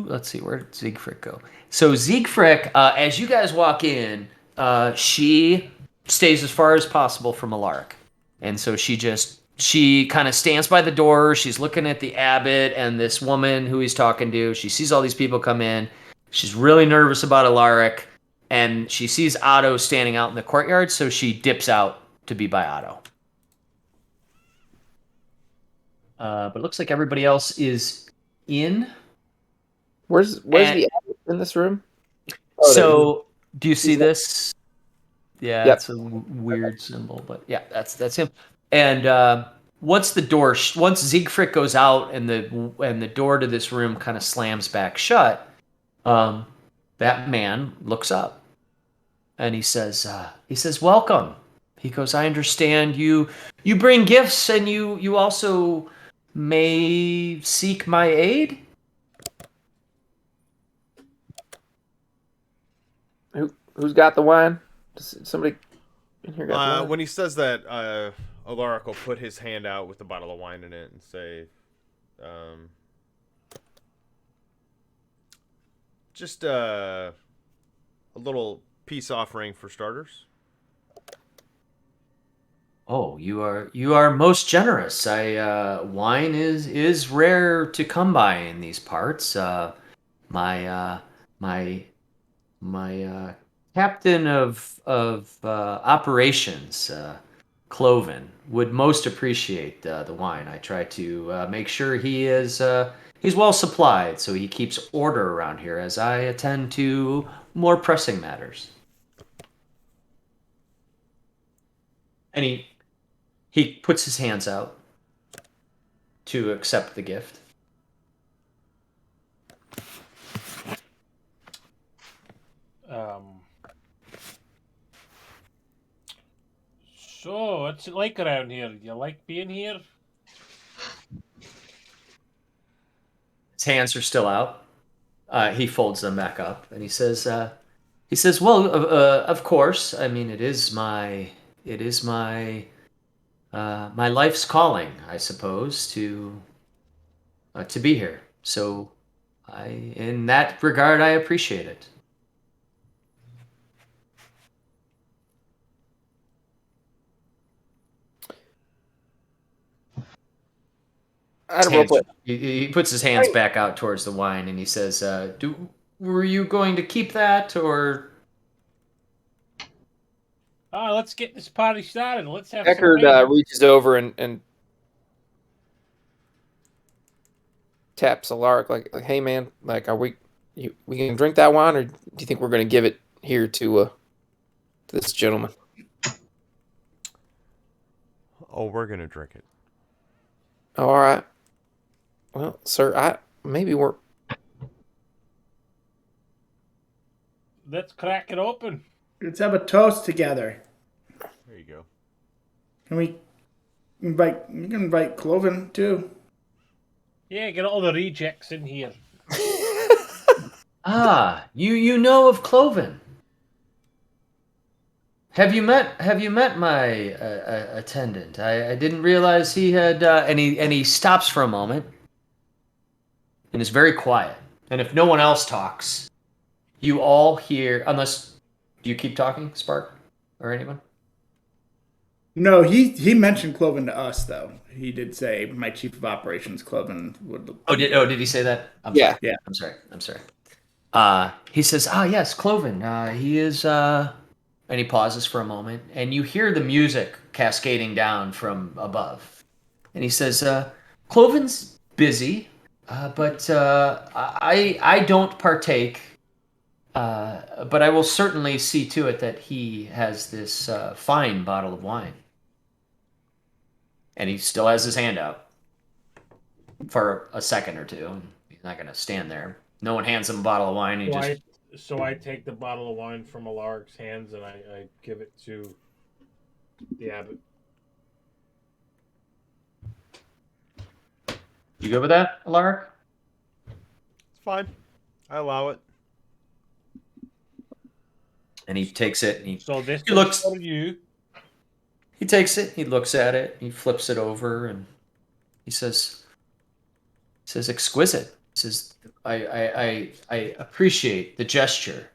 let's see, where did Siegfried go? So Siegfried, as you guys walk in, she stays as far as possible from Alaric. And so she kind of stands by the door. She's looking at the abbot and this woman who he's talking to. She sees all these people come in. She's really nervous about Alaric. And she sees Otto standing out in the courtyard, so she dips out to be by Otto. But it looks like everybody else is in. Where's And- the abbot in this room? Oh, So, do you see this? Yeah, Yep. it's a weird symbol, but yeah, that's him. And once Siegfried goes out and the door to this room kind of slams back shut, that man looks up and he says, "Welcome." He goes, "I understand you bring gifts and you also may seek my aid." Who's got the wine? Does somebody in here got the wine? When he says that, Alaric will put his hand out with a bottle of wine in it and say, just a little peace offering for starters. Oh, you are most generous. Wine is rare to come by in these parts. My captain of operations, Cloven, would most appreciate the wine. I try to make sure he's well supplied, so he keeps order around here as I attend to more pressing matters. And he puts his hands out to accept the gift. So, what's it like around here? You like being here? His hands are still out. He folds them back up, and he says, "Well, of course. I mean, it is my my life's calling, I suppose, to be here. So, in that regard, I appreciate it." I had a roleplay. He puts his hands back out towards the wine, and he says, were you going to keep that, or?" Let's get this party started. Let's have Deckard some wine. reaches over and taps Alaric like, "Hey man, like, are we gonna drink that wine, or do you think we're gonna give it here to this gentleman?" Oh, we're gonna drink it. Oh, all right. Well, sir, maybe we're. Let's crack it open. Let's have a toast together. There you go. Can we invite? You can invite Cloven too. Yeah, get all the rejects in here. Ah, you know of Cloven. Have you met my attendant? I didn't realize he had. And he stops for a moment, and is very quiet. And if no one else talks, you all hear. Unless, do you keep talking, Spark, or anyone? No, he mentioned Cloven to us though. He did say my chief of operations, Cloven, would. Did he say that? Yeah. Sorry. Yeah. I'm sorry. He says, yes, Cloven. He is. And he pauses for a moment, and you hear the music cascading down from above. And he says, Cloven's busy, but I don't partake. But I will certainly see to it that he has this fine bottle of wine. And he still has his hand out for a second or two. He's not going to stand there. No one hands him a bottle of wine. So I take the bottle of wine from Alaric's hands and I give it to the abbot. You good with that, Alaric? It's fine. I allow it. And he takes it. And So this he is looks. for you. He takes it. He looks at it. He flips it over, and he says, "Exquisite." He says, "I appreciate the gesture.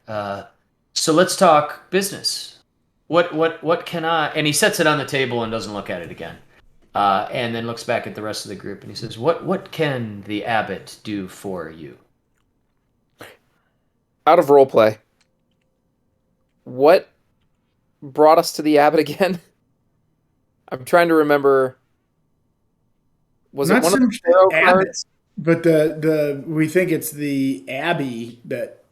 So let's talk business. What can I?" And he sets it on the table and doesn't look at it again. And then looks back at the rest of the group, and he says, "What can the abbot do for you?" Out of roleplay, what brought us to the abbot again? I'm trying to remember. Was Not it one of so the much tarot the abbot, cards? but the we think it's the abbey that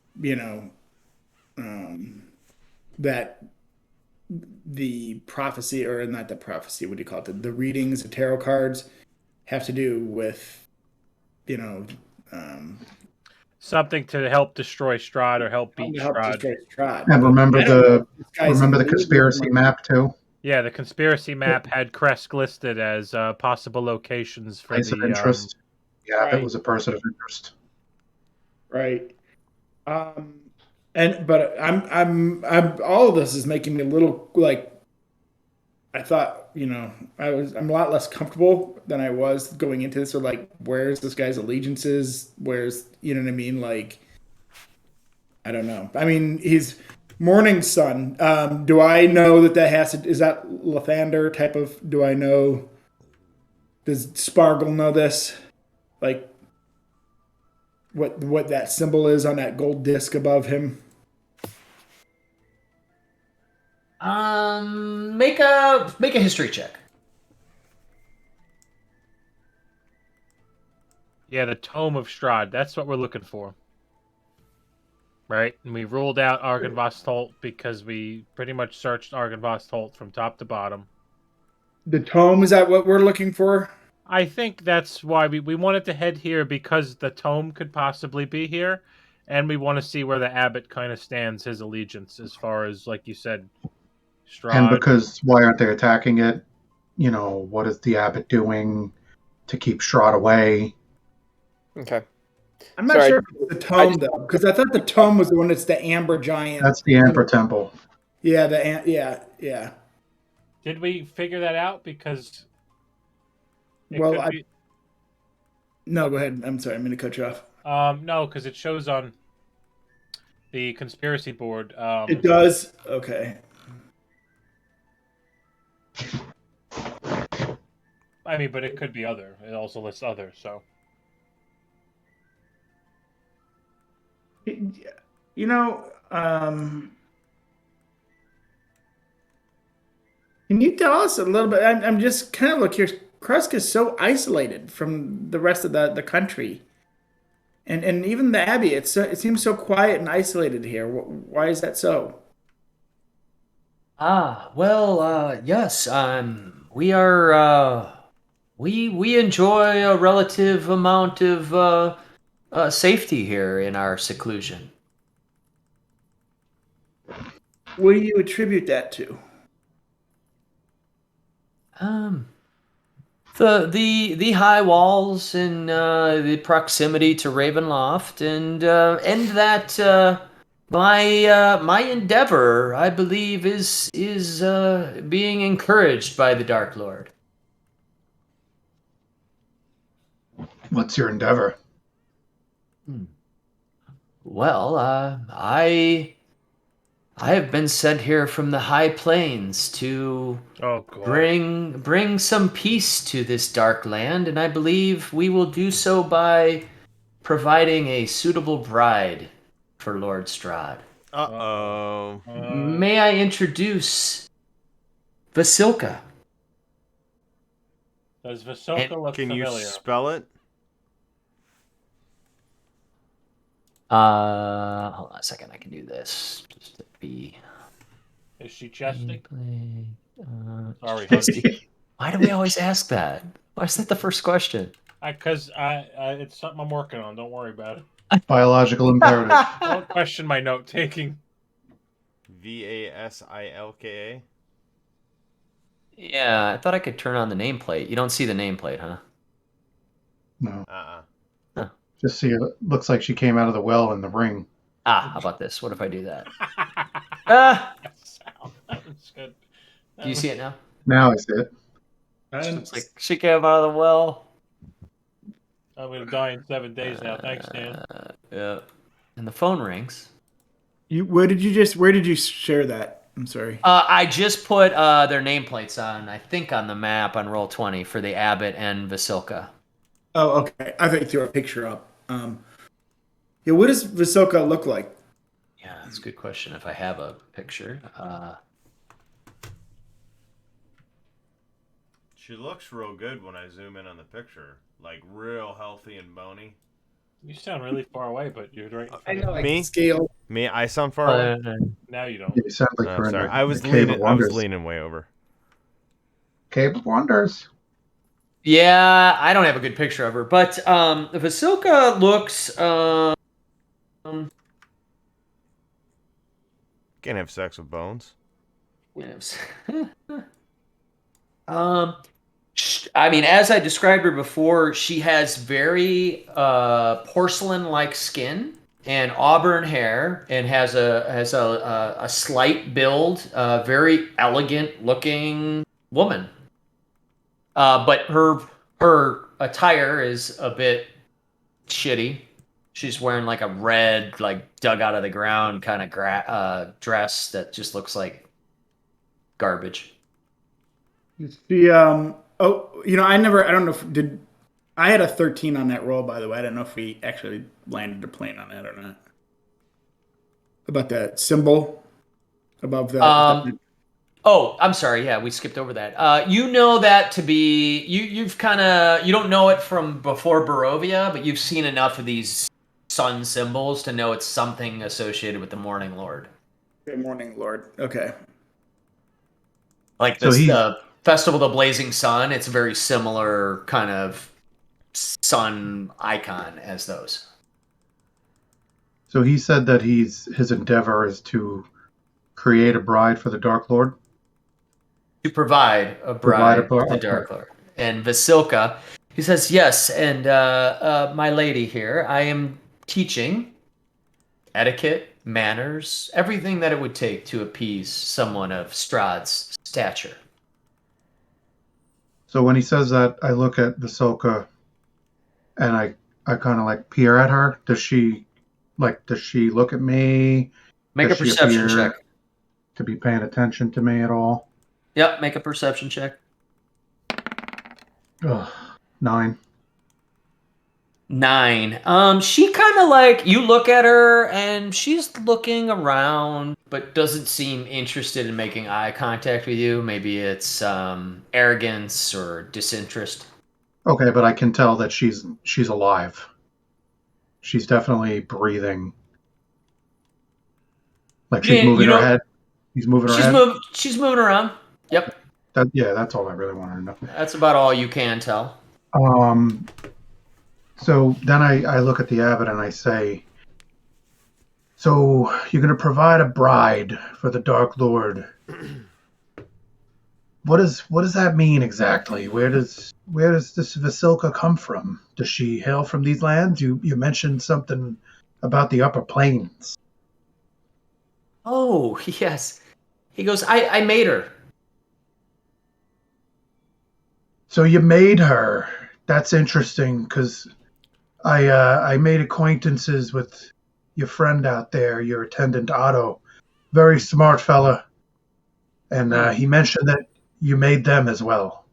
that the prophecy, or not the prophecy, what do you call it? The readings, the tarot cards have to do with Something to help destroy Strahd or help beat help Strahd. destroy Strahd. And remember I don't know if this guy's the in conspiracy league. map too. Yeah, the conspiracy map had Kresk listed as possible locations for Place of the interest. Yeah, Right. it was a person of interest. Right. But I'm all of this is making me a little like, I thought, I'm a lot less comfortable than I was going into this. Or like, where's this guy's allegiances? Where's, you know what I mean? Like, I don't know. I mean, he's Morning Sun. Do I know that has to, is that Lathander type of, do I know, does Spargle know this? Like, what that symbol is on that gold disc above him? Make a history check. Yeah, the Tome of Strahd. That's what we're looking for. Right? And we ruled out Argynvost because we pretty much searched Argynvost from top to bottom. The tome, is that what we're looking for? I think that's why we wanted to head here, because the tome could possibly be here, and we want to see where the abbot kind of stands his allegiance as far as, like you said, Strahd. And because why aren't they attacking it? You know, what is the abbot doing to keep Strahd away? Okay. I'm not Sorry, sure if it's the tome though, because I thought the tome was the one that's the amber giant. That's the Amber Temple. Yeah, yeah. Did we figure that out? Because it Well, could be... No, go ahead. I'm sorry. I'm going to cut you off. No, because it shows on the conspiracy board. It does? Okay. I mean, but it could be other. It also lists other, so. You know, can you tell us a little bit? I'm just kind of looking here. Krusk is so isolated from the rest of the country. And even the Abbey, it seems so quiet and isolated here. Why is that so? Yes. We are. We enjoy a relative amount of safety here in our seclusion. What do you attribute that to? The high walls and the proximity to Ravenloft, and that my endeavor, I believe, is being encouraged by the Dark Lord. What's your endeavor? Well, I have been sent here from the High Plains to Oh, God. bring some peace to this dark land, and I believe we will do so by providing a suitable bride for Lord Strahd. Uh-oh. May I introduce Vasilka? Does Vasilka look Can you familiar? spell it? Hold on a second. I can do this. Just to be. Is she chesty? Sorry, chesty. honey. Why do we always ask that? Why is that the first question? Because it's something I'm working on. Don't worry about it. Biological imperative. Don't question my note taking. Vasilka? Yeah, I thought I could turn on the nameplate. You don't see the nameplate, huh? No. Uh-uh. Just see it looks like she came out of the well in the ring. How about this? What if I do that? Ah! That was good. Do you see it now? Now I see it. It's like she came out of the well. I'm going to die in 7 days now. Thanks, Dan. Yeah. And the phone rings. Where did you share that? I'm sorry. I just put their nameplates on, I think, on the map on Roll20 for the Abbot and Vasilka. Oh, okay. I thought you threw a picture up. Yeah, what does Vasilka look like? Yeah, that's a good question. If I have a picture. She looks real good when I zoom in on the picture. Like, real healthy and bony. You sound really far away, but you're right. I know, like Me? scale. Me? I sound far away? Now you don't. You sound like Oh, you're in sorry. the I was Cave of leaning Wonders. way over. Cave of Wonders. Yeah, I don't have a good picture of her, but Vasilka looks. Can't have sex with bones. I mean, as I described her before, she has very porcelain-like skin and auburn hair, and has a slight build, very elegant-looking woman. But her attire is a bit shitty. She's wearing like a red, like dug out of the ground kind of dress that just looks like garbage. The I don't know if I had a 13 on that roll, by the way. I don't know if we actually landed a plane on that or not. About that symbol above the Oh, I'm sorry. Yeah, we skipped over that. You know that to be you don't know it from before Barovia, but you've seen enough of these sun symbols to know it's something associated with the Morning Lord. Morning Lord. Okay. Like So this, he- the Festival of the Blazing Sun, it's a very similar kind of sun icon as those. So he said that his endeavor is to create a bride for the Dark Lord. To provide a bride for the Dark Lord. And Vasilka, he says, yes, and my lady here, I am teaching etiquette, manners, everything that it would take to appease someone of Strahd's stature. So when he says that, I look at Vasilka and I kind of like peer at her. Does she look at me? Make Does a she perception appear check. to be paying attention to me at all? Yep, make a perception check. Ugh, 9. 9. She kind of like, you look at her and she's looking around, but doesn't seem interested in making eye contact with you. Maybe it's arrogance or disinterest. Okay, but I can tell that she's alive. She's definitely breathing. Like she's moving her head. She's moving her head. She's moving around. Yep. That's all I really wanted to know. That's about all you can tell. So then I look at the abbot and I say, so you're going to provide a bride for the Dark Lord. What does that mean exactly? Where does this Vasilka come from? Does she hail from these lands? You mentioned something about the upper plains. Oh, yes. He goes, I made her. So you made her. That's interesting because I made acquaintances with your friend out there, your attendant Otto. Very smart fella. And he mentioned that you made them as well.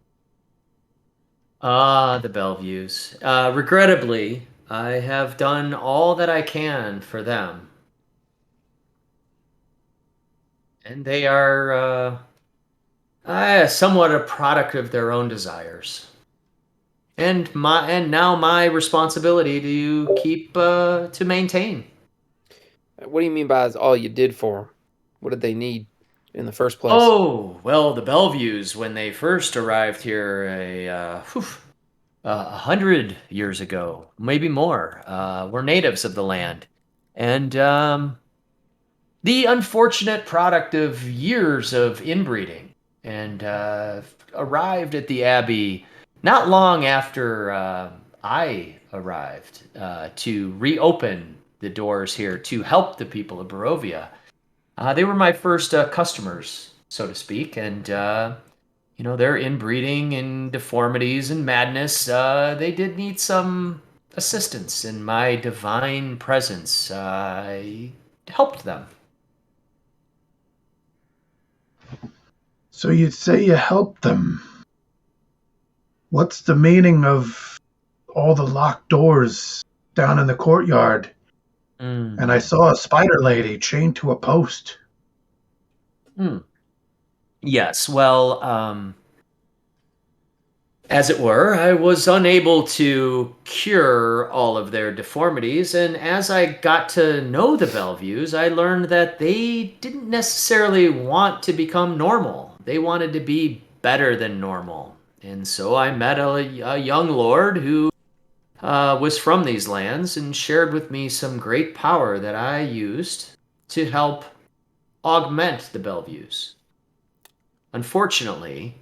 Ah, the Belleviews. Regrettably, I have done all that I can for them. And they are somewhat a product of their own desires. And now my responsibility to keep to maintain. What do you mean by all you did for them? What did they need in the first place? Oh, well, the Belleviews, when they first arrived here 100 years ago, maybe more, were natives of the land. And the unfortunate product of years of inbreeding, and arrived at the Abbey not long after I arrived to reopen the doors here to help the people of Barovia. They were my first customers, so to speak, and their inbreeding and deformities and madness, they did need some assistance, and my divine presence helped them. So you say you helped them. What's the meaning of all the locked doors down in the courtyard? And I saw a spider lady chained to a post. Yes, well, as it were, I was unable to cure all of their deformities, and as I got to know the Belleviews, I learned that they didn't necessarily want to become normal. They wanted to be better than normal. And so I met a young lord who was from these lands and shared with me some great power that I used to help augment the Belleviews. Unfortunately,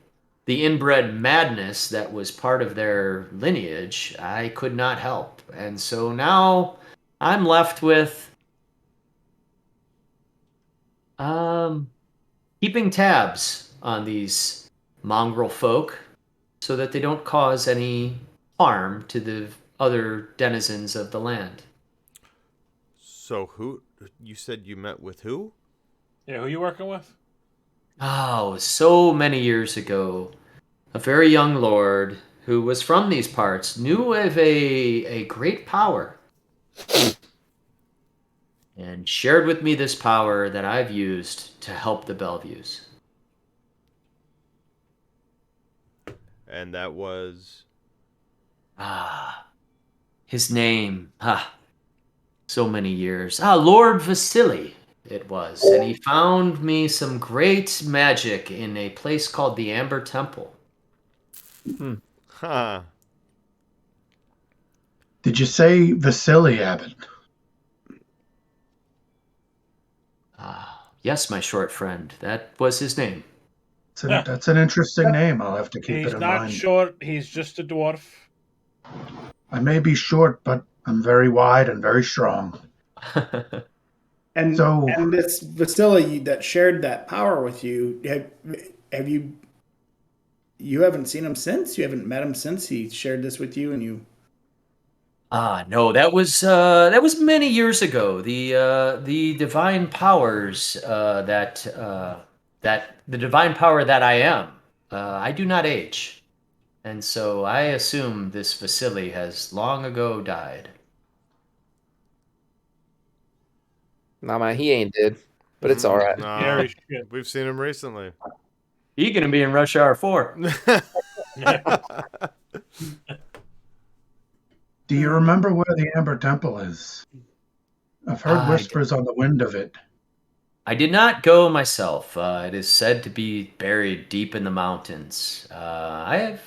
the inbred madness that was part of their lineage, I could not help. And so now I'm left with keeping tabs on these mongrel folk so that they don't cause any harm to the other denizens of the land. So who, you said you met with who? Yeah, who you working with? Oh, so many years ago, a very young lord who was from these parts knew of a great power and shared with me this power that I've used to help the Belleviews. And that was... His name, so many years. Lord Vasily. it was. And he found me some great magic in a place called the Amber Temple. Huh. Did you say Vasily Abbott? Yes, my short friend. That was his name. That's an interesting name. I'll have to keep He's it in not mind. short. He's just a dwarf. I may be short, but I'm very wide and very strong. And So- and this Vasily that shared that power with you, have you haven't seen him since? You haven't met him since he shared this with you and you No, that was many years ago. The divine powers that the divine power that I am. I do not age, and so I assume this Vasily has long ago died. Nah, man, he ain't dead, but it's all right. No, Scary shit. we've seen him recently. He gonna be in Rush Hour 4. Do you remember where the Amber Temple is? I've heard I whispers on the wind of it. I did not go myself. It is said to be buried deep in the mountains. I have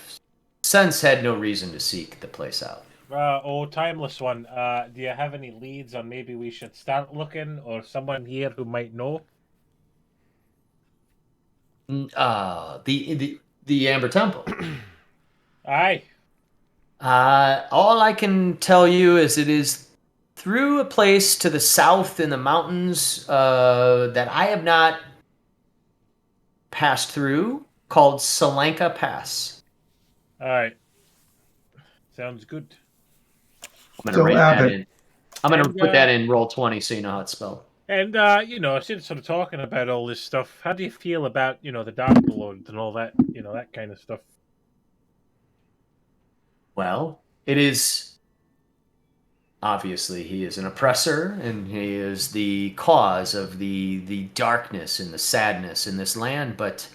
since had no reason to seek the place out. Timeless one. Do you have any leads on maybe we should start looking, or someone here who might know? The Amber Temple. Aye. All I can tell you is it is through a place to the south in the mountains that I have not passed through, called Salanka Pass. All right. Sounds good. I'm So, gonna write that Abbott- in. I'm gonna And, put that in Roll20 so you know how it's spelled. And since I'm talking about all this stuff, how do you feel about the Dark Lord and all that, that kind of stuff? Well, it is obviously he is an oppressor, and he is the cause of the darkness and the sadness in this land. But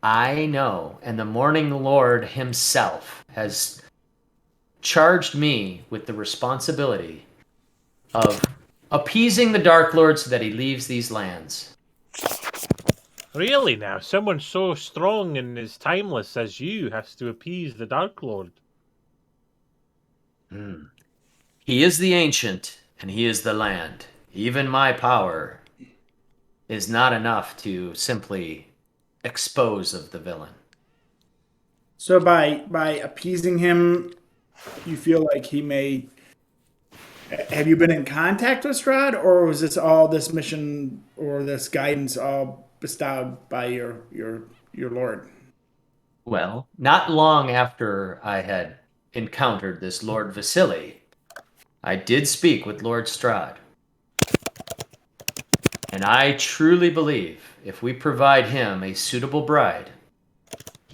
I know, and the Morning Lord himself has charged me with the responsibility of appeasing the Dark Lord so that he leaves these lands. Really now, someone so strong and as timeless as you has to appease the Dark Lord. He is the ancient, and he is the land. Even my power is not enough to simply expose of the villain. so by appeasing him, you feel like he may have you been in contact with Strahd, or was this mission or this guidance all bestowed by your lord? Well, not long after I had encountered this Lord Vasily, I did speak with Lord Strahd. And I truly believe if we provide him a suitable bride,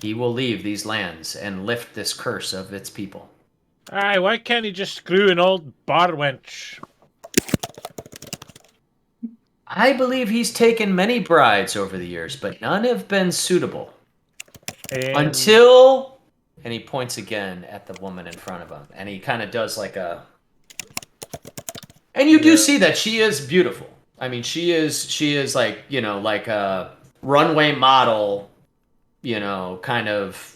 he will leave these lands and lift this curse of its people. Aye, why can't he just screw an old bar wench? I believe he's taken many brides over the years, but none have been suitable. Until, and he points again at the woman in front of him, and he kind of does like a, and you do see that she is beautiful. I mean, she is like, like a runway model, kind of,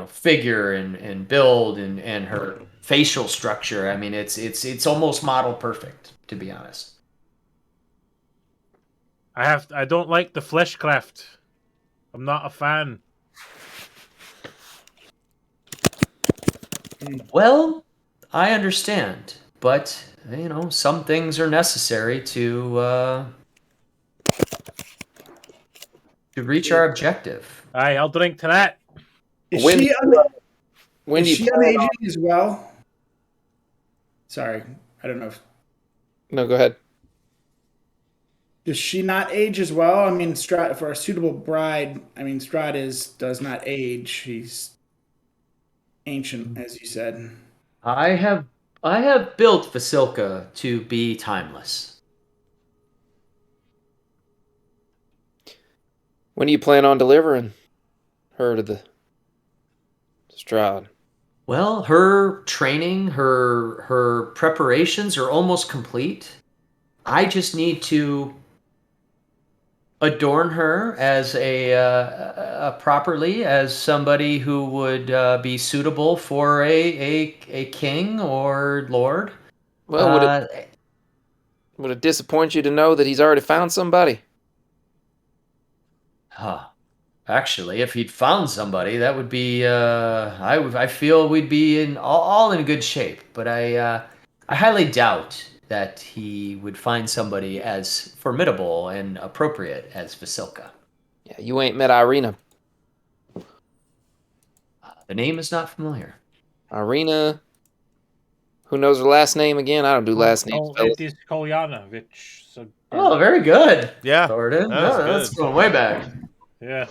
figure and build and her facial structure. I mean, it's almost model perfect, to be honest. I don't like the fleshcraft. I'm not a fan. Well, I understand, but some things are necessary to reach our objective. Aye, I'll drink to that. Is When- she When is do she you unaging as well? Sorry, I don't know. No, go ahead. Does she not age as well? I mean, Strahd, for a suitable bride, I mean, Strahd does not age. He's ancient, as you said. I have built Vasilka to be timeless. When do you plan on delivering her to the Strahd? Well, her training, her preparations are almost complete. I just need to adorn her as properly as somebody who would be suitable for a king or lord. Well, would it disappoint you to know that he's already found somebody? Huh. Actually, if he'd found somebody, that would be. I feel we'd be in all in good shape. But I highly doubt that he would find somebody as formidable and appropriate as Vasilka. Yeah, you ain't met Irina. The name is not familiar. Irina. Who knows her last name again? I don't do last names, fellas. It is Kolyanovich. So, Oh, very good. Yeah, Thornton. that was That's good. going way back. yeah.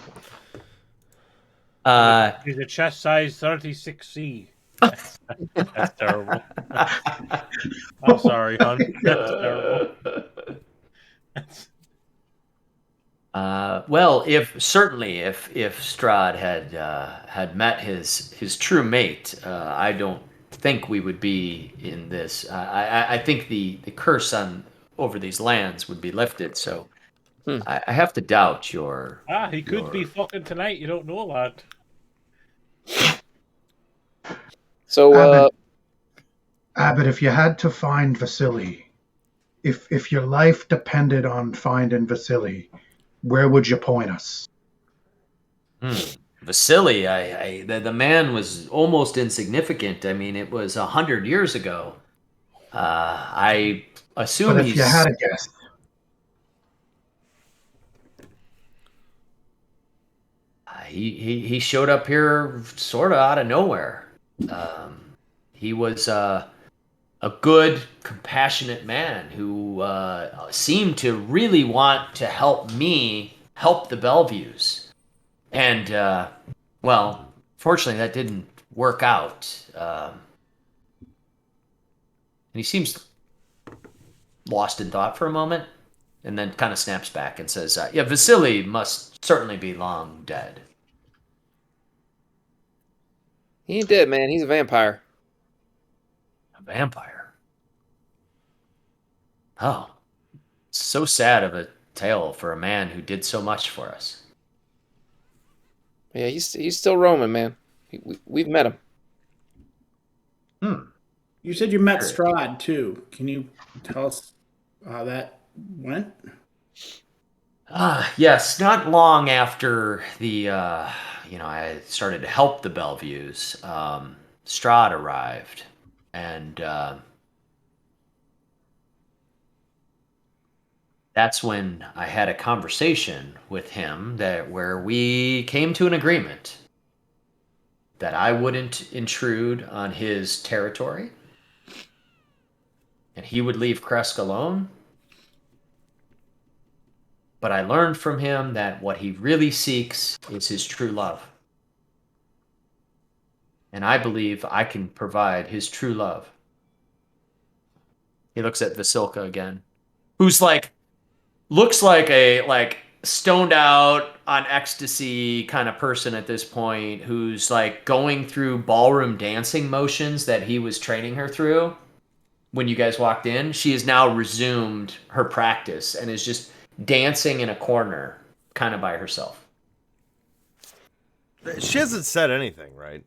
He's a chest size 36C. That's terrible. I'm sorry, hon. That's terrible. Well, if Strahd had met his true mate, I don't think we would be in this. I think the curse over these lands would be lifted. So I have to doubt your. He could be fucking tonight. You don't know a lot. So, Abbott, if you had to find Vasily, if your life depended on finding Vasily, where would you point us? Vasily, the man was almost insignificant. I mean, it was 100 years ago. I assume But if you had a guess, he showed up here sort of out of nowhere. He was a good, compassionate man who seemed to really want to help me help the Bellevues. And, well, fortunately, that didn't work out. And he seems lost in thought for a moment, and then kind of snaps back and says, yeah, Vasily must certainly be long dead. he ain't dead, man. He's a vampire. A vampire? Oh. So sad of a tale for a man who did so much for us. Yeah, he's still roaming, man. We've met him. You said you met Sure. Strahd too. Can you tell us how that went? Yes, not long after I started to help the Bellevues, Strahd arrived, and that's when I had a conversation with him where we came to an agreement that I wouldn't intrude on his territory, and he would leave Kresk alone. But I learned from him that what he really seeks is his true love. And I believe I can provide his true love. He looks at Vasilka again, who's looks like a stoned out on ecstasy kind of person at this point, who's going through ballroom dancing motions that he was training her through when you guys walked in. She has now resumed her practice and is just dancing in a corner kind of by herself. She hasn't said anything, right?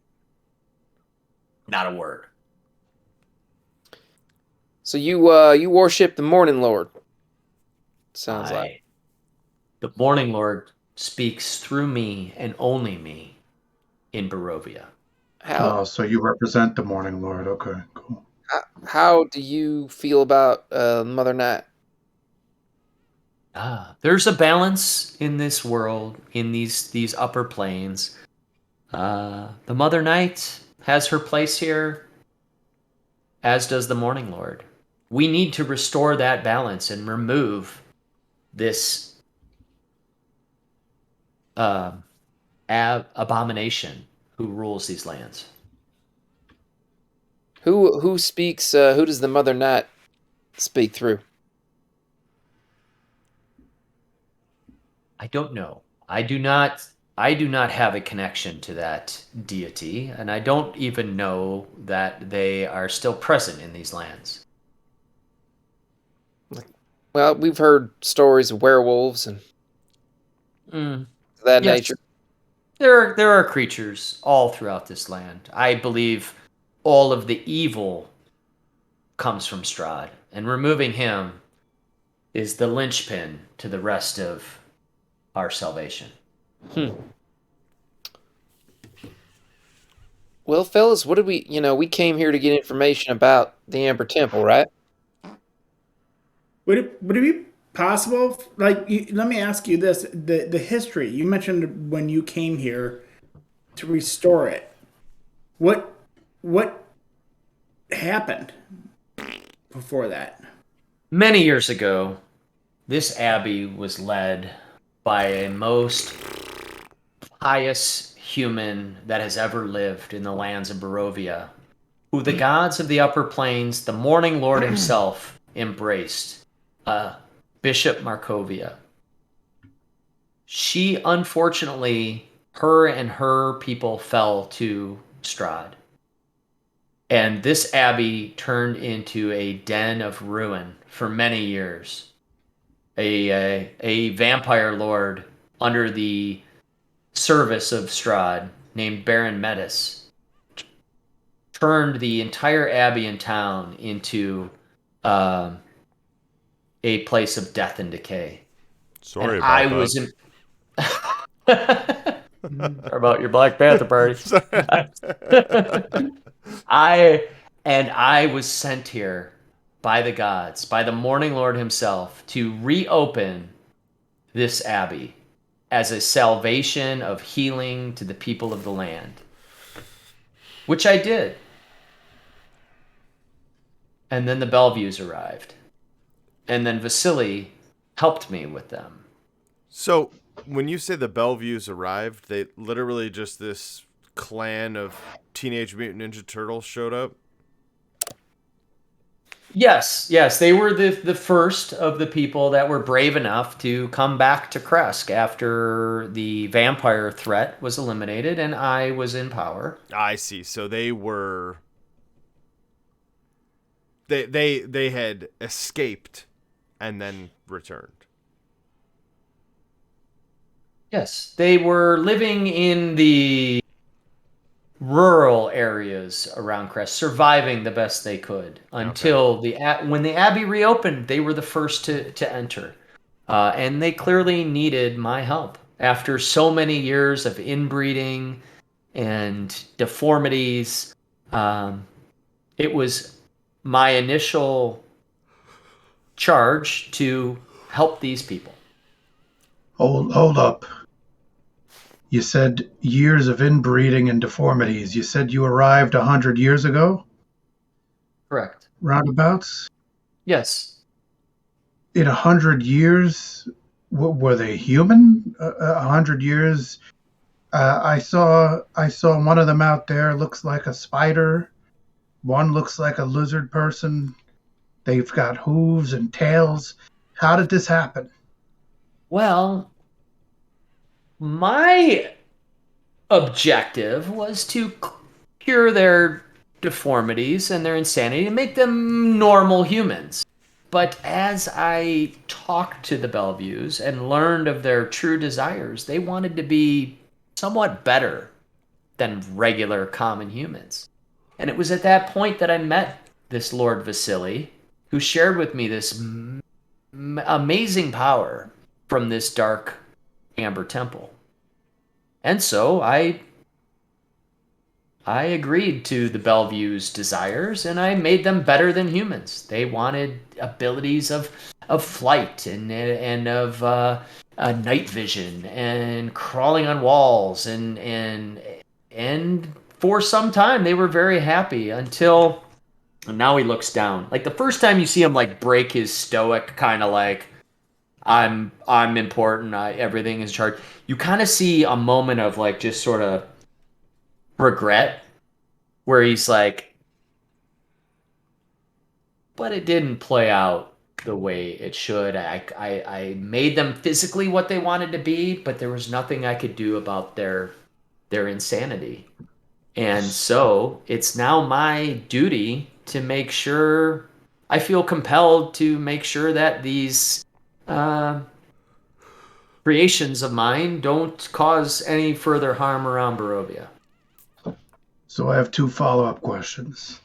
Not a word. So you worship the Morning Lord. Sounds like. The Morning Lord speaks through me and only me in Barovia. Oh, so you represent the Morning Lord. Okay, cool. How do you feel about Mother Night? There's a balance in this world, in these upper planes. The Mother Night has her place here, as does the Morning Lord. We need to restore that balance and remove this abomination who rules these lands. Who speaks? Who does the Mother Night speak through? I don't know. I do not have a connection to that deity, and I don't even know that they are still present in these lands. Well, we've heard stories of werewolves and Mm, that yes. nature. There are creatures all throughout this land. I believe all of the evil comes from Strahd, and removing him is the linchpin to the rest of our salvation. Well, fellas, what did we? We came here to get information about the Amber Temple, right? Would it be possible? Like, let me ask you this: the history you mentioned when you came here to restore it. What happened before that? Many years ago, this abbey was led by a most pious human that has ever lived in the lands of Barovia, who the gods of the upper plains, the Morning Lord himself, embraced, Bishop Markovia. She, unfortunately, her and her people fell to Strahd. And this abbey turned into a den of ruin for many years. A vampire lord under the service of Strahd named Baron Metis turned the entire abbey and town into a place of death and decay. Sorry And about I that. was in. Or about your Black Panther party. I was sent here by the gods, by the Morning Lord himself, to reopen this abbey as a salvation of healing to the people of the land, which I did. And then the Bellevues arrived, and then Vasily helped me with them. So, when you say the Bellevues arrived, they literally just this clan of Teenage Mutant Ninja Turtles showed up? Yes, they were the first of the people that were brave enough to come back to Kresk after the vampire threat was eliminated and I was in power. I see. So they were they had escaped and then returned. Yes, they were living in the rural areas around Crest, surviving the best they could until when the Abbey reopened. They were the first to enter, and they clearly needed my help after so many years of inbreeding and deformities. It was my initial charge to help these people. Hold up. You said years of inbreeding and deformities. You said you arrived 100 years ago? Correct. Roundabouts? Yes. In 100 years, were they human? 100 years? I saw one of them out there. Looks like a spider. One looks like a lizard person. They've got hooves and tails. How did this happen? Well, my objective was to cure their deformities and their insanity and make them normal humans. But as I talked to the Bellevues and learned of their true desires, they wanted to be somewhat better than regular common humans. And it was at that point that I met this Lord Vasily, who shared with me this amazing power from this dark Amber Temple. And so I agreed to the Bellevue's desires, and I made them better than humans. They wanted abilities of flight and of night vision and crawling on walls, and for some time they were very happy until now he looks down. Like the first time you see him like break his stoic kind of like I'm important. Everything is charged. You kind of see a moment of like just sort of regret, where he's like, "But it didn't play out the way it should. I made them physically what they wanted to be, but there was nothing I could do about their insanity. And so it's now my duty to make sure I feel compelled to make sure that these creations of mine don't cause any further harm around Barovia. So I have two follow-up questions.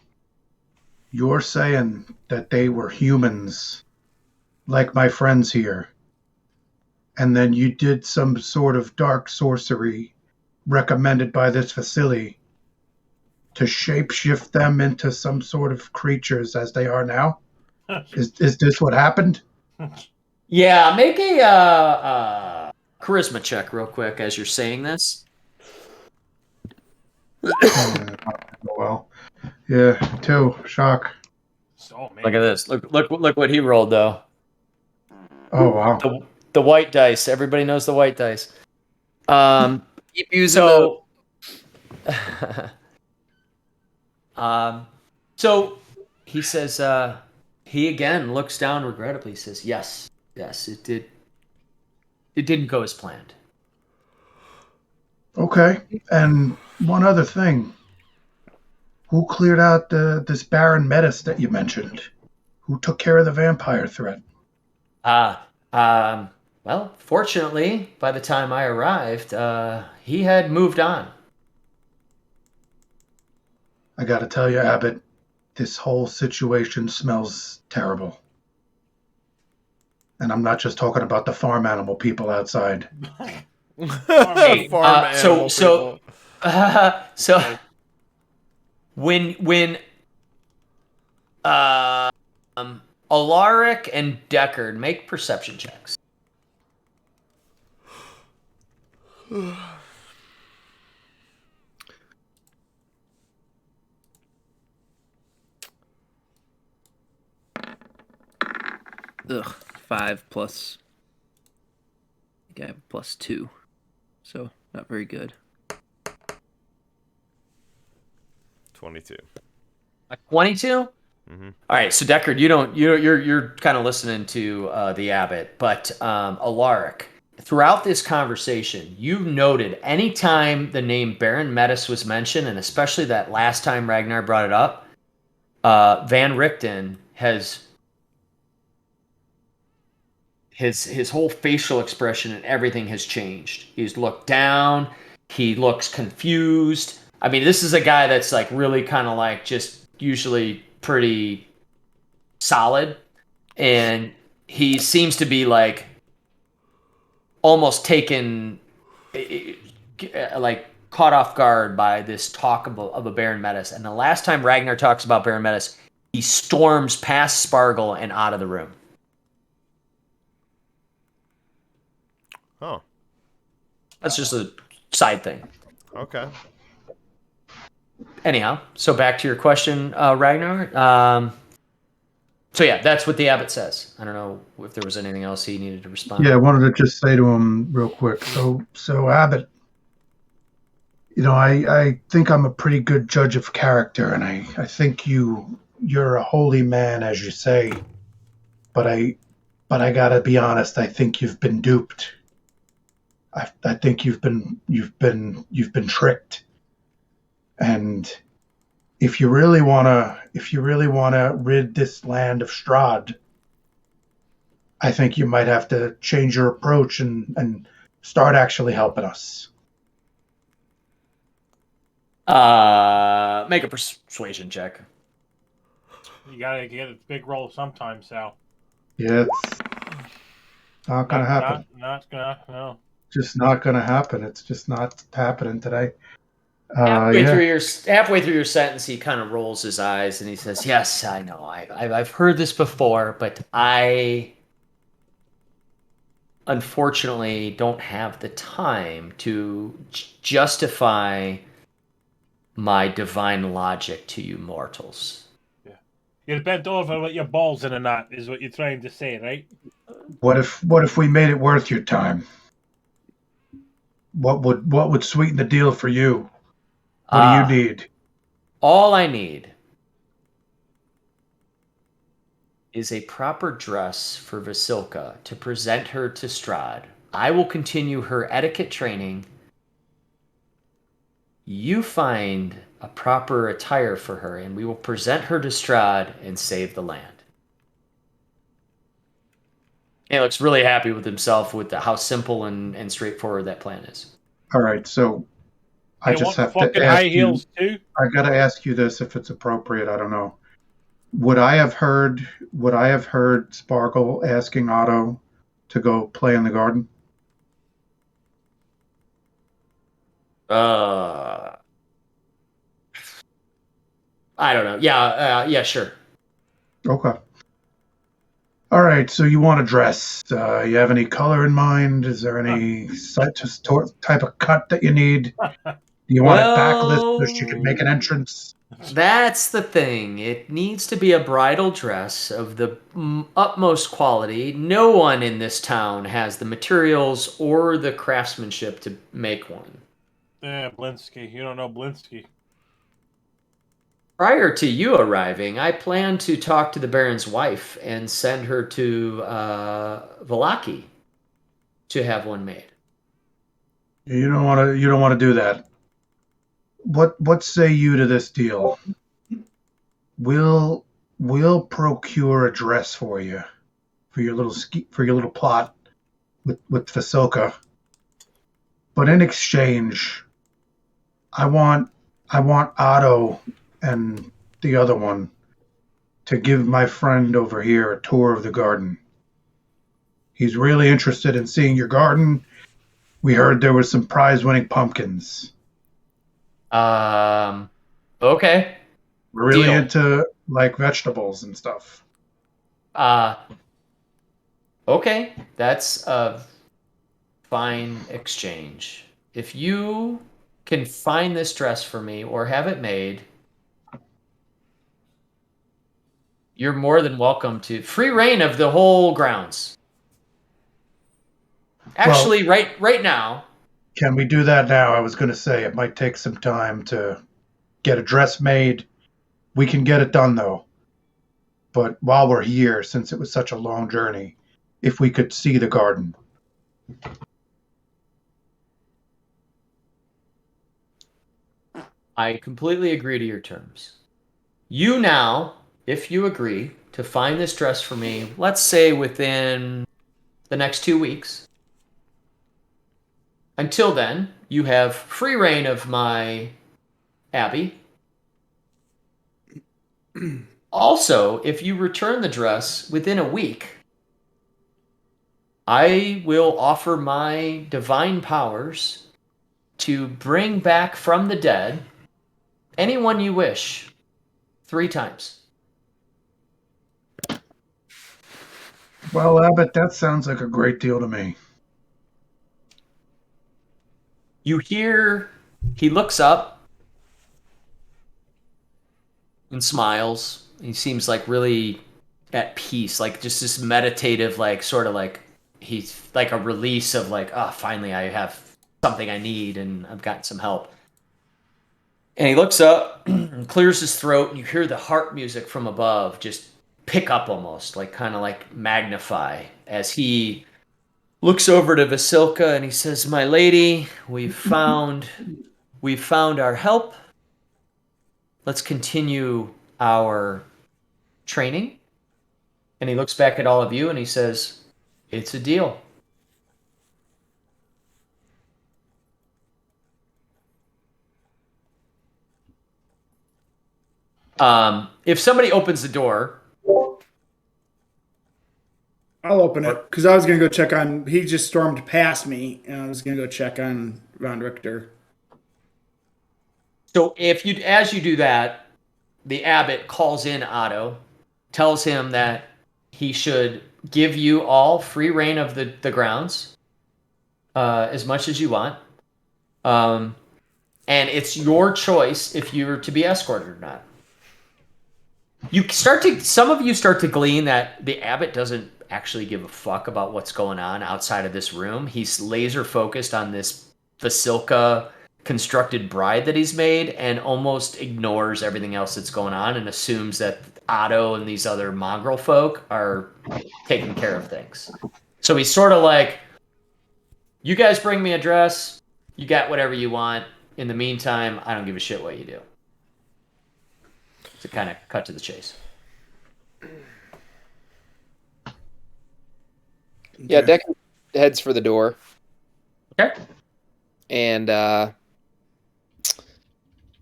You're saying that they were humans, like my friends here, and then you did some sort of dark sorcery recommended by this facility to shapeshift them into some sort of creatures as they are now? Is this what happened? Yeah, make a charisma check real quick as you're saying this. Well, yeah, two. Shock. Oh man. Look at this. Look what he rolled though. Oh, wow. The white dice. Everybody knows the white dice. Keep using So, so he says, he again looks down regrettably. He says, yes, it did. It didn't go as planned. Okay. And one other thing. Who cleared out this Baron Metis that you mentioned? Who took care of the vampire threat? Well, fortunately, by the time I arrived, he had moved on. I gotta tell you, Abbott, this whole situation smells terrible. And I'm not just talking about the farm animal people outside. Hey, Farm animal so people. when Alaric and Deckard make perception checks. Ugh, 5 plus. I think I have a +2, so not very good. 22. 22. Mm-hmm. All right, so Deckard, you're kind of listening to the Abbot, but Alaric, throughout this conversation, you noted anytime the name Baron Metis was mentioned, and especially that last time Ragnar brought it up, Van Richten has his whole facial expression and everything has changed. He's looked down. He looks confused. I mean, this is a guy that's like really kind of like just usually pretty solid, and he seems to be like almost taken, like caught off guard by this talk of a Baron Metis. And the last time Ragnar talks about Baron Metis, he storms past Spargle and out of the room. Oh, That's just a side thing. okay. Anyhow, so back to your question, Ragnar. So yeah, that's what the Abbot says. I don't know if there was anything else he needed to respond. Yeah, I wanted to just say to him real quick. So Abbott, you know, I think I'm a pretty good judge of character, and I think you're a holy man, as you say. But I gotta be honest. I think you've been duped. I think you've been tricked. And if you really wanna rid this land of Strahd, I think you might have to change your approach and start actually helping us. Make a persuasion check. You gotta get a big roll sometime, Sal. Yeah, it's not gonna happen. Not gonna. No. Just not gonna happen. It's just not happening today. Halfway Yeah. through your sentence, he kind of rolls his eyes and he says, "Yes, I know. I've heard this before, but I unfortunately don't have the time to justify my divine logic to you mortals." You're bent over with your balls in a knot, is what you're trying to say, right? What if we made it worth your time? What would sweeten the deal for you? What do you need? All I need is a proper dress for Vasilka to present her to Strahd. I will continue her etiquette training. You find a proper attire for her, and we will present her to Strahd and save the land. He looks really happy with himself with how simple and straightforward that plan is. All right, so I You just want have to fucking ask high you. heels too? I gotta ask you this if it's appropriate. I don't know. Would I have heard Sparkle asking Otto to go play in the garden? I don't know. Yeah, sure. Okay. All right. So you want to dress? You have any color in mind? Is there any type of cut that you need? Do you want it backless so she can make an entrance? That's the thing. It needs to be a bridal dress of the utmost quality. No one in this town has the materials or the craftsmanship to make one. Yeah, Blinsky. You don't know Blinsky. Prior to you arriving, I plan to talk to the Baron's wife and send her to Valaki to have one made. You don't want to. You don't want to do that. What say you to this deal? We'll procure a dress for you for your little plot with Vasilka. But in exchange, I want Otto and the other one to give my friend over here a tour of the garden. He's really interested in seeing your garden. We heard there was some prize-winning pumpkins. Okay. We're really Deal. into like vegetables and stuff. Okay. That's a fine exchange. If you can find this dress for me or have it made, you're more than welcome to free reign of the whole grounds. Actually, right now. Can we do that now? I was going to say it might take some time to get a dress made. We can get it done though. But while we're here, since it was such a long journey, if we could see the garden. I completely agree to your terms. You now, if you agree to find this dress for me, let's say within the next 2 weeks. Until then, you have free reign of my abbey. Also, if you return the dress within a week, I will offer my divine powers to bring back from the dead anyone you wish 3 times. Well, Abbott, that sounds like a great deal to me. You hear he looks up and smiles. He seems like really at peace, like just this meditative, like sort of like he's like a release of like, oh, finally I have something I need and I've gotten some help. And he looks up and clears his throat, and you hear the harp music from above just pick up almost, like kind of like magnify as he looks over to Vasilka and he says, "My lady, we've found our help. Let's continue our training." And he looks back at all of you and he says, "It's a deal." If somebody opens the door, I'll open it because I was gonna go check on. He just stormed past me, and I was gonna go check on Von Richter. so as you do that, the abbot calls in Otto, tells him that he should give you all free reign of the grounds, as much as you want. And it's your choice if you're to be escorted or not. Some of you start to glean that the abbot doesn't actually give a fuck about what's going on outside of this room. He's laser focused on this Vasilka constructed bride that he's made and almost ignores everything else that's going on and assumes that Otto and these other mongrel folk are taking care of things. So he's sort of like, you guys bring me a dress, you got whatever you want. In the meantime, I don't give a shit what you do. To kind of cut to the chase. Yeah, Okay. Deckard heads for the door Okay. and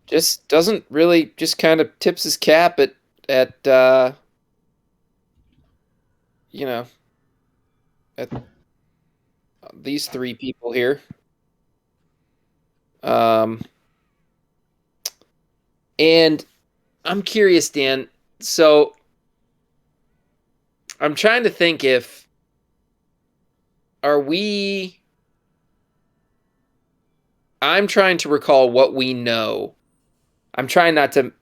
just doesn't really, just kind of tips his cap at you know, at these three people here. And I'm curious, Dan. So I'm trying to think if are we. I'm trying to recall what we know. I'm trying not to,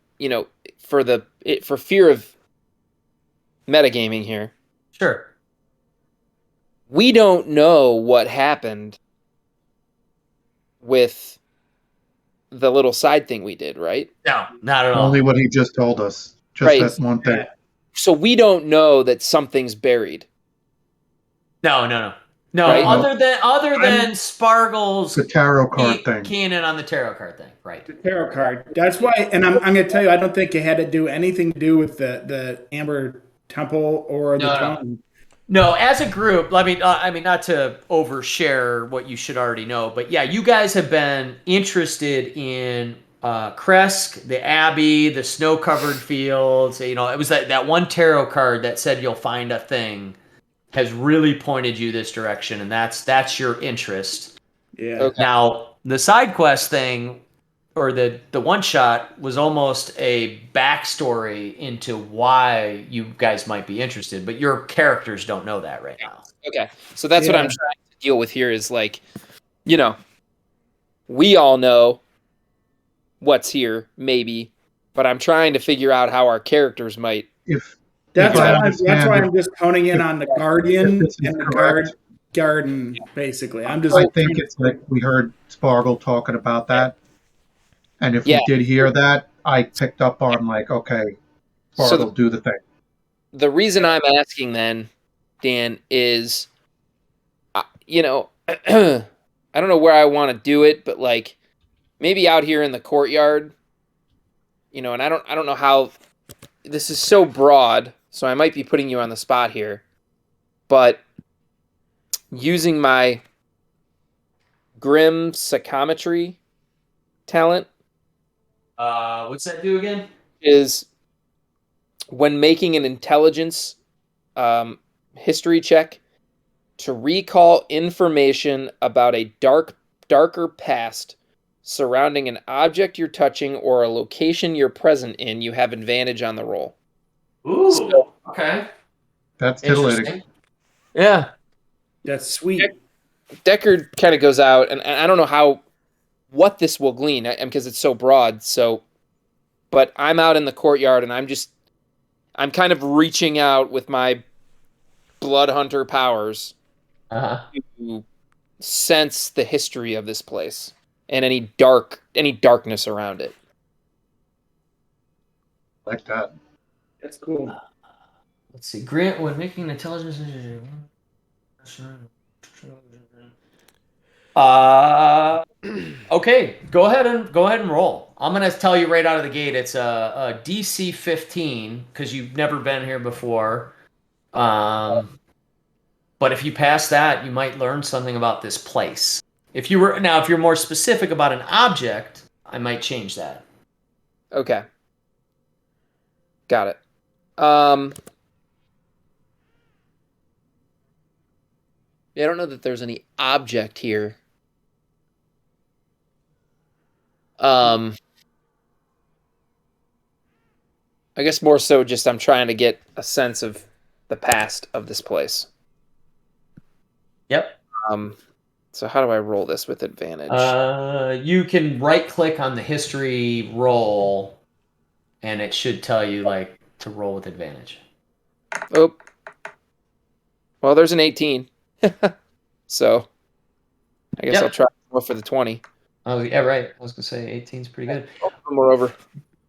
for fear of metagaming here. Sure. We don't know what happened with the little side thing we did, right? No, not at all. Only what he just told us. Just Right. that one thing. So we don't know that something's buried. No. Right. Other than Spargle's The tarot card thing. keying in on the tarot card thing, right? The tarot card. That's why, and I'm going to tell you, I don't think it had to do anything to do with the Amber Temple or the No. Throne. No, as a group, I mean, not to overshare what you should already know, but yeah, you guys have been interested in Kresk, the Abbey, the snow-covered fields. You know, it was that one tarot card that said you'll find a thing has really pointed you this direction, and that's your interest. Yeah. Okay. Now, the side quest thing, or the one shot, was almost a backstory into why you guys might be interested, but your characters don't know that right now. Okay. So that's what Yeah. I'm trying to deal with here is like, we all know what's here, maybe, but I'm trying to figure out how our characters might. If That's if I why understand it, I'm just honing in on the Guardian this is and the correct. Garden, basically. I'm just I think it's like we heard Spargle talking about that. And if Yeah. we did hear that, I picked up on like, okay, So Spargle, the- do the thing. The reason I'm asking then, Dan, is, I don't know where I want to do it, but like maybe out here in the courtyard, and I don't know how. This is so broad, so I might be putting you on the spot here, but using my grim psychometry talent What's that do again? is when making an intelligence history check to recall information about a darker past surrounding an object you're touching or a location you're present in, you have advantage on the roll. Ooh, So- okay. That's titillating. Interesting. Yeah. that's sweet. Deckard kind of goes out, and I don't know what this will glean because it's so broad. But I'm out in the courtyard, and I'm kind of reaching out with my blood hunter powers Uh-huh. to sense the history of this place and any darkness around it. Like that. That's cool. Let's see. Grant, when making an intelligence. Okay. Go ahead and roll. I'm gonna tell you right out of the gate. It's a DC 15 because you've never been here before. But if you pass that, you might learn something about this place. If you're more specific about an object, I might change that. Okay. Got it. Yeah, I don't know that there's any object here. I guess more so just I'm trying to get a sense of the past of this place. Yep. So how do I roll this with advantage? You can right click on the history roll, and it should tell you like to roll with advantage. Oh. Well, there's an 18. So I guess Yep. I'll try more for the 20. Oh yeah, right. I was gonna say 18 is pretty good. Moreover.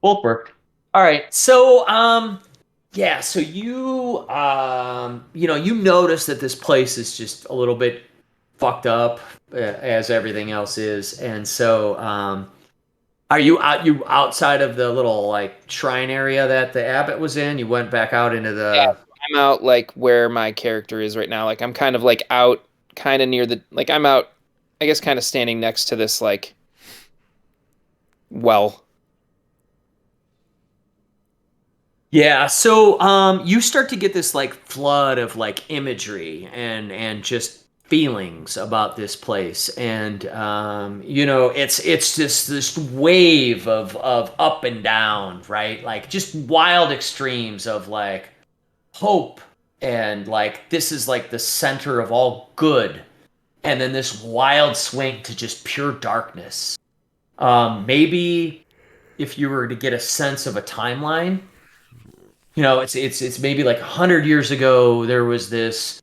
Both worked. All right. So yeah. So you you notice that this place is just a little bit fucked up as everything else is, and so are you outside of the little like shrine area that the abbot was in? You went back out into the. Yeah, I'm out like where my character is right now. Like I'm kind of like out, kind of near the like I'm out. I guess kind of standing next to this like well. Yeah, so you start to get this like flood of like imagery and just feelings about this place, and you know, it's just this wave of up and down, right? Like just wild extremes of like hope, and like this is like the center of all good, and then this wild swing to just pure darkness. Maybe if you were to get a sense of a timeline, you know, it's maybe like 100 years ago there was this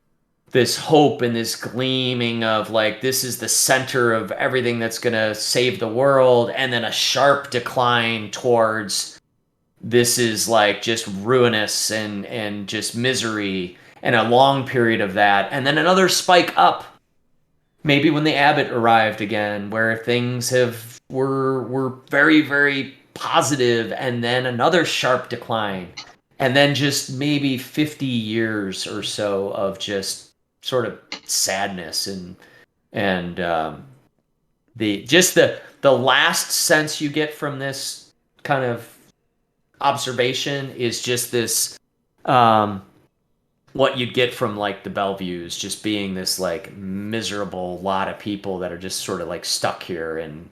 hope and this gleaming of like this is the center of everything that's gonna save the world, and then a sharp decline towards this is like just ruinous and just misery, and a long period of that, and then another spike up maybe when the abbot arrived again, where things were very very positive, and then another sharp decline, and then just maybe 50 years or so of just sort of sadness, and the last sense you get from this kind of observation is just this what you'd get from like the Bellevues, just being this like miserable lot of people that are just sort of like stuck here and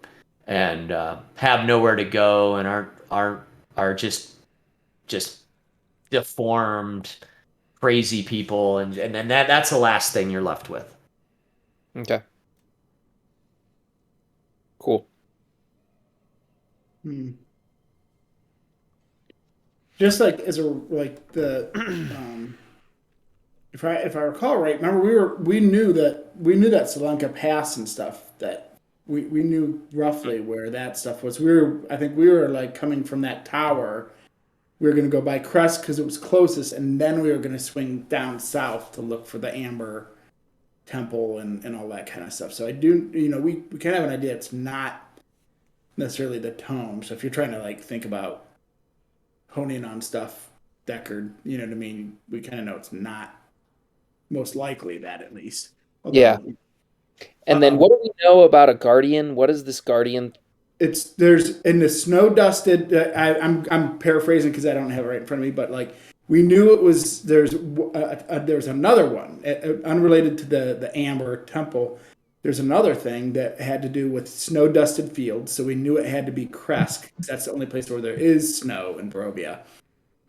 have nowhere to go, and are just deformed, crazy people, and then that's the last thing you're left with. Okay. Cool. Just like as a like the if I recall right, remember we knew that Salenka Pass and stuff, that we knew roughly where that stuff was. I think we were like coming from that tower. We were going to go by Crest because it was closest, and then we were going to swing down south to look for the Amber Temple and all that kind of stuff. So I do, you know, we kind of have an idea it's not necessarily the tome. So if you're trying to like think about honing on stuff, Deckard, you know what I mean? We kind of know it's not most likely that, at least. Although, Yeah. And then what do we know about a Guardian? What is this Guardian? There's in the snow dusted. I'm paraphrasing because I don't have it right in front of me, but like we knew it was there's another one unrelated to the Amber Temple. There's another thing that had to do with snow dusted fields, so we knew it had to be Kresk. That's the only place where there is snow in Barovia.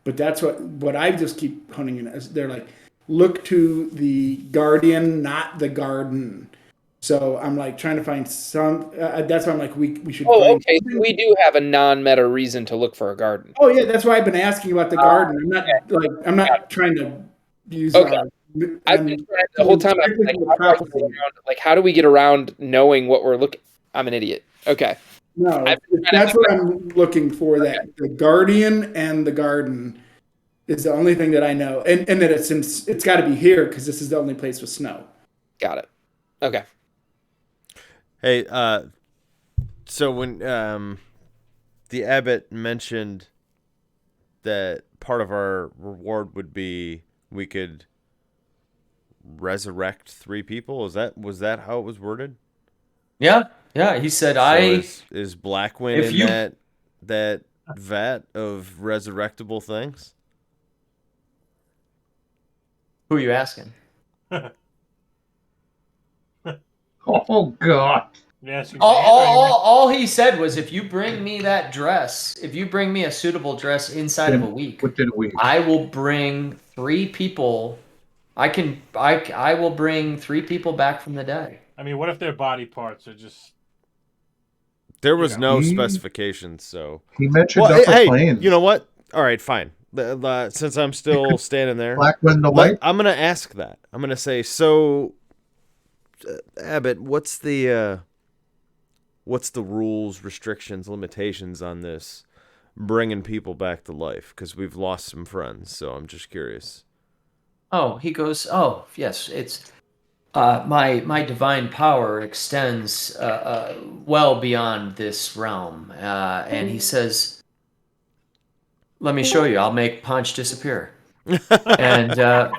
But that's what I just keep honing in. They're like, look to the Guardian, not the Garden. So I'm like trying to find some. That's why I'm like we should. Oh, okay. So we do have a non-meta reason to look for a garden. Oh yeah, that's why I've been asking about the garden. I'm not trying to use. Okay. I've been trying the whole time. I'm like, how do we get around knowing what we're looking? I'm an idiot. Okay. No, that's what I'm looking for. Okay. That the Guardian and the Garden is the only thing that I know, and that it's got to be here because this is the only place with snow. Got it. Okay. Hey, so when the abbot mentioned that part of our reward would be we could resurrect 3 people, was that how it was worded? Yeah. He said, is Blackwind in that vat of resurrectable things? Who are you asking? Oh God! Yes. All he said was, if you bring me that dress, if you bring me a suitable dress inside of a week, Within a week, I will bring 3 people. I will bring 3 people back from the dead. I mean, what if their body parts are just? There was no specifications, so he mentioned upper planes. You know what? All right, fine. Since I'm still standing there, Blackwind the White. I'm gonna ask that. I'm gonna say, so Abbott, what's the rules, restrictions, limitations on this bringing people back to life? Because we've lost some friends, so I'm just curious. Oh, he goes, oh, yes, it's my divine power extends well beyond this realm. And he says, let me show you. I'll make Punch disappear. And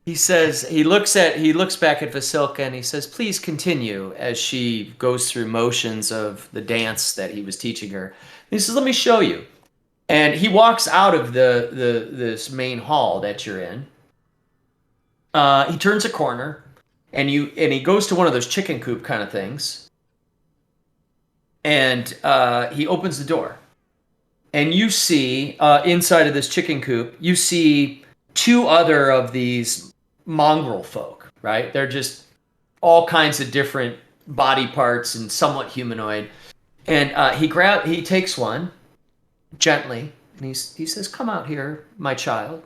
he says he looks back at Vasilka and he says, "Please continue," as she goes through motions of the dance that he was teaching her. And he says, "Let me show you." And he walks out of this main hall that you're in. He turns a corner, and he goes to one of those chicken coop kind of things, and he opens the door, and you see inside of this chicken coop, you see two other of these mongrel folk. Right? They're just all kinds of different body parts and somewhat humanoid. And he takes one gently, and he says, "Come out here, my child."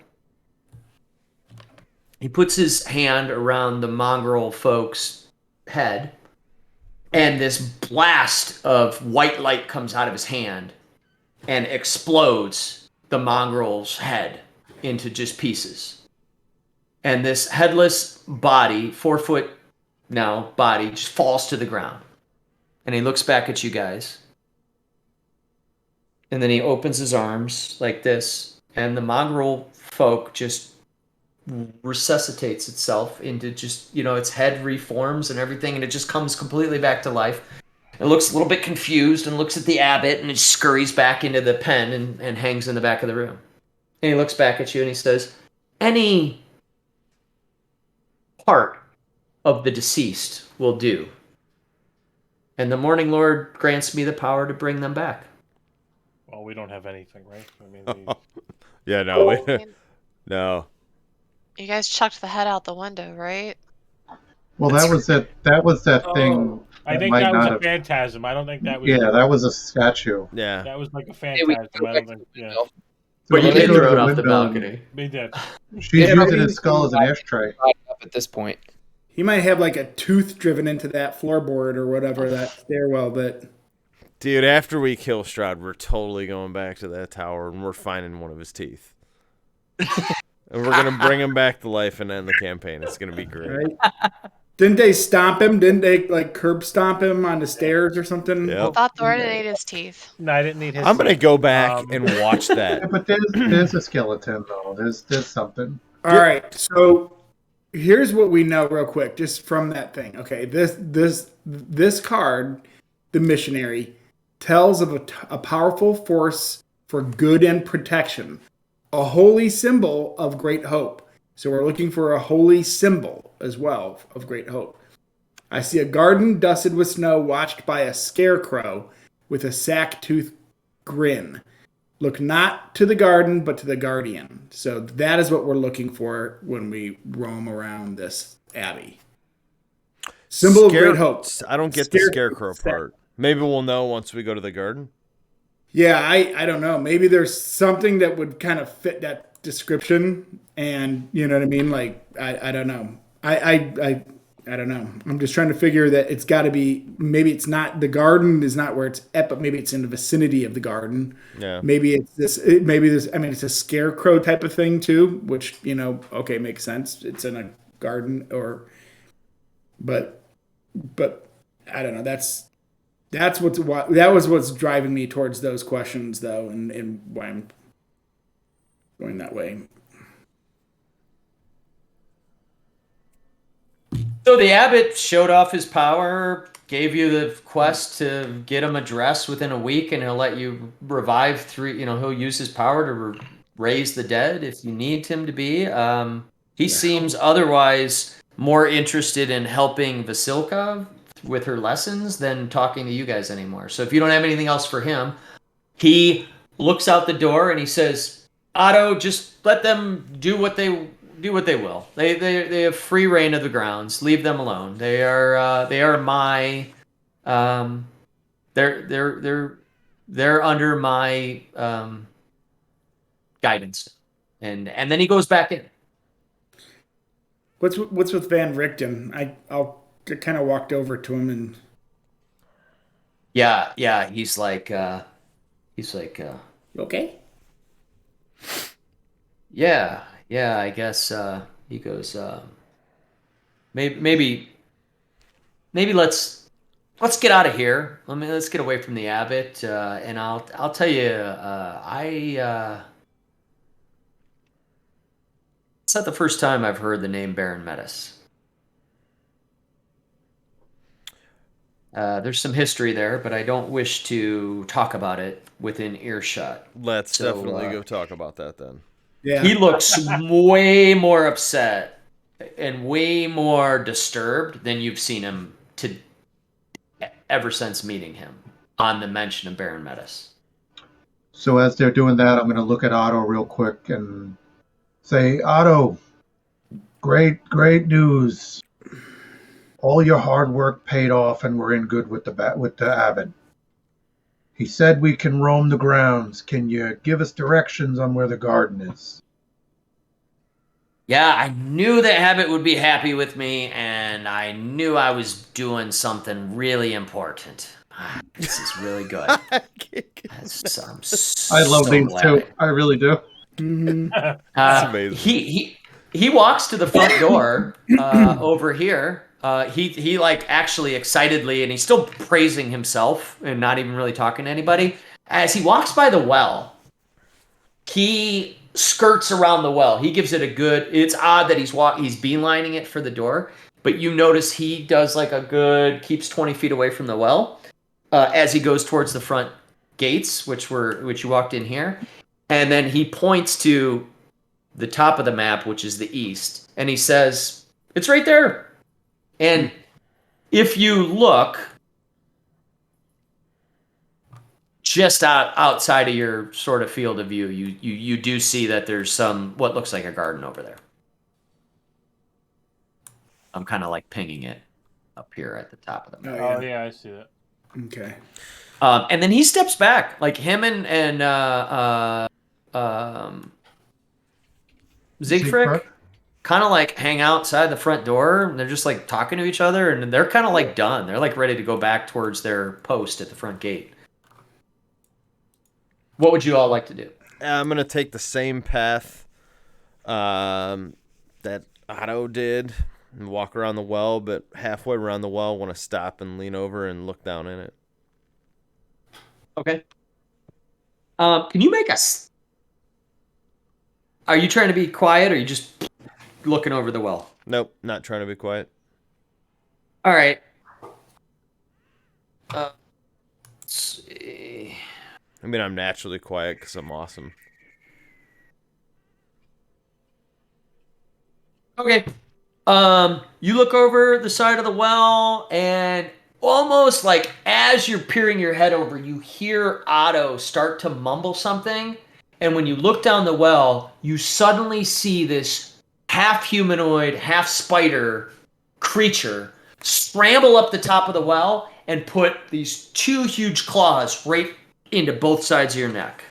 He puts his hand around the mongrel folk's head, and this blast of white light comes out of his hand and explodes the mongrel's head into just pieces. And this headless body, 4 foot now body, just falls to the ground. And he looks back at you guys. And then he opens his arms like this, and the mongrel folk just resuscitates itself into just, its head reforms and everything, and it just comes completely back to life. It looks a little bit confused and looks at the abbot, and it scurries back into the pen and hangs in the back of the room. And he looks back at you and he says, "Any part of the deceased will do. And the Morning Lord grants me the power to bring them back." Well, we don't have anything, right? I mean, Yeah, no, I mean, no. you guys chucked the head out the window, right? Well, that was it. That was that thing. I think might that was not a have- phantasm. I don't think that was. Yeah, that was a statue. Yeah. That was like a Hey, we phantasm. go I back don't to think. Yeah, the But you Well, did they throw go it to off the the window. balcony. we did. She's Yeah, using maybe his skull as an ashtray. Up at this point. He might have like a tooth driven into that floorboard or whatever, that stairwell that. Dude, after we kill Stroud, we're totally going back to that tower and we're finding one of his teeth. And we're going to bring him back to life and end the campaign. It's going to be great. Right? Didn't they stomp him? Didn't they like curb stomp him on the stairs or something? Yep. I thought Thornton ate his teeth. No, I didn't need his. I'm going to go back Um, and watch Yeah, that. but there's a skeleton though. There's something. All right, so here's what we know real quick, just from that thing. Okay, this card, the missionary, tells of a powerful force for good and protection, a holy symbol of great hope. So we're looking for a holy symbol as well of great hope. I see a garden dusted with snow, watched by a scarecrow with a sack-tooth grin. Look not to the garden, but to the guardian. So that is what we're looking for when we roam around this abbey. Symbol of great hope. I don't get the scarecrow part. Maybe we'll know once we go to the garden. Yeah, I don't know. Maybe there's something that would kind of fit that description, and you know what I mean. Like I don't know. I don't know. I'm just trying to figure that it's got to be. Maybe it's not the garden is not where it's at, but maybe it's in the vicinity of the garden. Yeah. Maybe it's this. Maybe this. I mean, it's a scarecrow type of thing too, which okay, makes sense. It's in a garden, but I don't know. That was what's driving me towards those questions, though, and why I'm going that way. So the abbot showed off his power, gave you the quest to get him a dress within a week, and he'll let you revive 3. He'll use his power to raise the dead if you need him to be. He seems otherwise more interested in helping Vasilka with her lessons than talking to you guys anymore. So if you don't have anything else for him, he looks out the door and he says, "Otto, just let them do what they will. They have free reign of the grounds. Leave them alone. They are my they're under my guidance." And then he goes back in. What's with Van Richten? I'll kind of walked over to him and Yeah, he's like okay. Yeah, I guess he goes maybe let's get out of here. Let's get away from the abbot, and I'll tell you It's not the first time I've heard the name Baron Metis. There's some history there, but I don't wish to talk about it within earshot. Let's So, definitely go talk about that then. Yeah. He looks way more upset and way more disturbed than you've seen him ever since meeting him on the mention of Baron Metis. So as they're doing that, I'm going to look at Otto real quick and say, Otto, great news. All your hard work paid off, and we're in good with the abbot. He said we can roam the grounds. Can you give us directions on where the garden is? Yeah, I knew the abbot would be happy with me, and I knew I was doing something really important. This is really good. I'm I love so these glad. too. I really do. That's amazing. He walks to the front door over here. He like actually excitedly, and he's still praising himself and not even really talking to anybody. As he walks by the well, he skirts around the well. He gives it a good. It's odd that he's beelining it for the door, but you notice he does like a good keeps 20 feet away from the well as he goes towards the front gates, which you walked in here, and then he points to the top of the map, which is the east, and he says, "It's right there." And if you look just outside of your sort of field of view, you do see that there's some what looks like a garden over there. I'm kind of like pinging it up here at the top of the map. Oh yeah, I see that. Okay. And then he steps back, like him and Siegfried kind of like hang outside the front door, and they're just like talking to each other, and they're kind of like done. They're like ready to go back towards their post at the front gate. What would you all like to do? I'm gonna take the same path that Otto did and walk around the well, but halfway around the well, want to stop and lean over and look down in it. Okay. Can you make us? Are you trying to be quiet, or are you just looking over the well? Nope, not trying to be quiet. All right. Let's see. I mean, I'm naturally quiet because I'm awesome. Okay. You look over the side of the well, and almost like as you're peering your head over, you hear Otto start to mumble something. And when you look down the well, you suddenly see this half humanoid, half spider creature scramble up the top of the well and put these two huge claws right into both sides of your neck.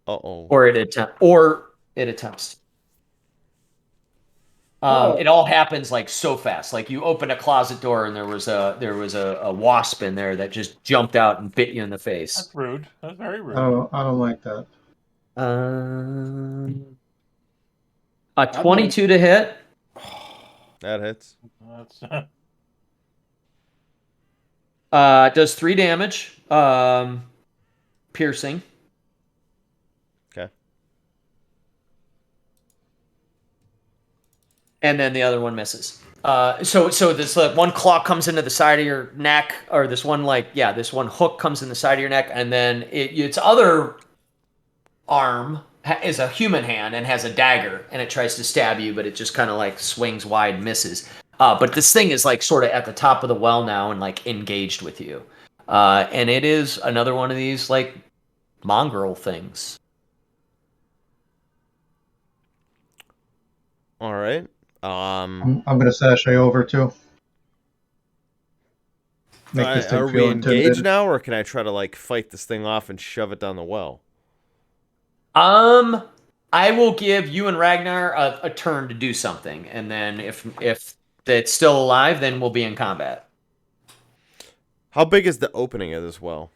Uh-oh. Or it attempts. It all happens like so fast. Like you open a closet door and there was a wasp in there that just jumped out and bit you in the face. That's rude. That's very rude. Oh, I don't like that. A 22 to hit. That hits. That's Does 3 damage. Piercing. Okay. And then the other one misses. So this one claw comes into the side of your neck, or this one hook comes in the side of your neck, and then its other arm is a human hand and has a dagger, and it tries to stab you, but it just kind of like swings wide, misses. But this thing is like sort of at the top of the well now and like engaged with you, and it is another one of these like mongrel things. All right. I'm going to sashay over too. Make this thing Are we feel engaged intimidated. now, or can I try to like fight this thing off and shove it down the well? I will give you and Ragnar a turn to do something, and then if it's still alive, then we'll be in combat. How big is the opening of this well?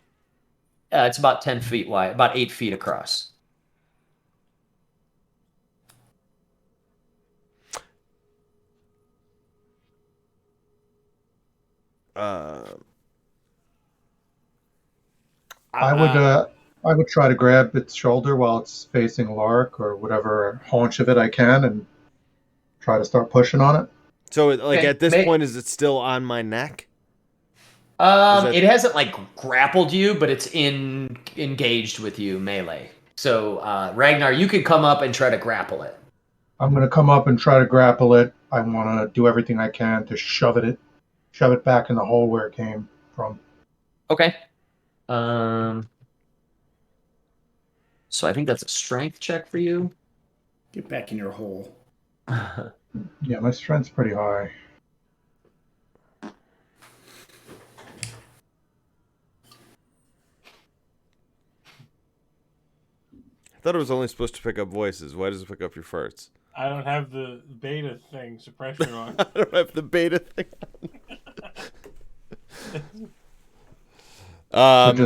It's about 10 feet wide, about 8 feet across. I would I would try to grab its shoulder while it's facing Lark or whatever haunch of it I can, and try to start pushing on it. So, like, Okay, at this point, is it still on my neck? It hasn't like grappled you, but it's engaged with you melee. So Ragnar, you could come up and try to grapple it. I'm going to come up and try to grapple it. I want to do everything I can to shove it back in the hole where it came from. Okay. So I think that's a strength check for you. Get back in your hole. Yeah, my strength's pretty high. I thought it was only supposed to pick up voices. Why does it pick up your farts? I don't have the beta thing suppression on. I don't have the beta thing on.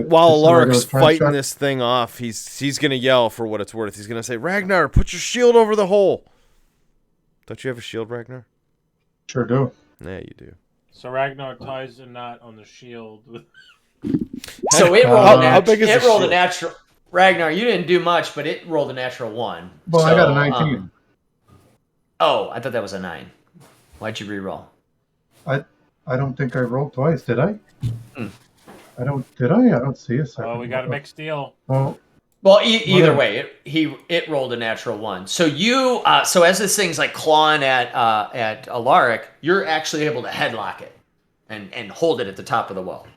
While Alaric's fighting this thing off, he's gonna yell for what it's worth. He's gonna say, "Ragnar, put your shield over the hole." Don't you have a shield, Ragnar? Sure do. Yeah, you do. So Ragnar ties a knot on the shield. So it rolled a shield? natural. Ragnar, you didn't do much, but it rolled a natural 1. Well, so, I got a 19. I thought that was a 9. Why'd you re-roll? I don't think I rolled twice, did I? Hmm. Did I? I don't see a second. Oh, we got a mixed deal. Well, Either way, it rolled a natural 1. So you, so as this thing's like clawing at Alaric, you're actually able to headlock it and hold it at the top of the well.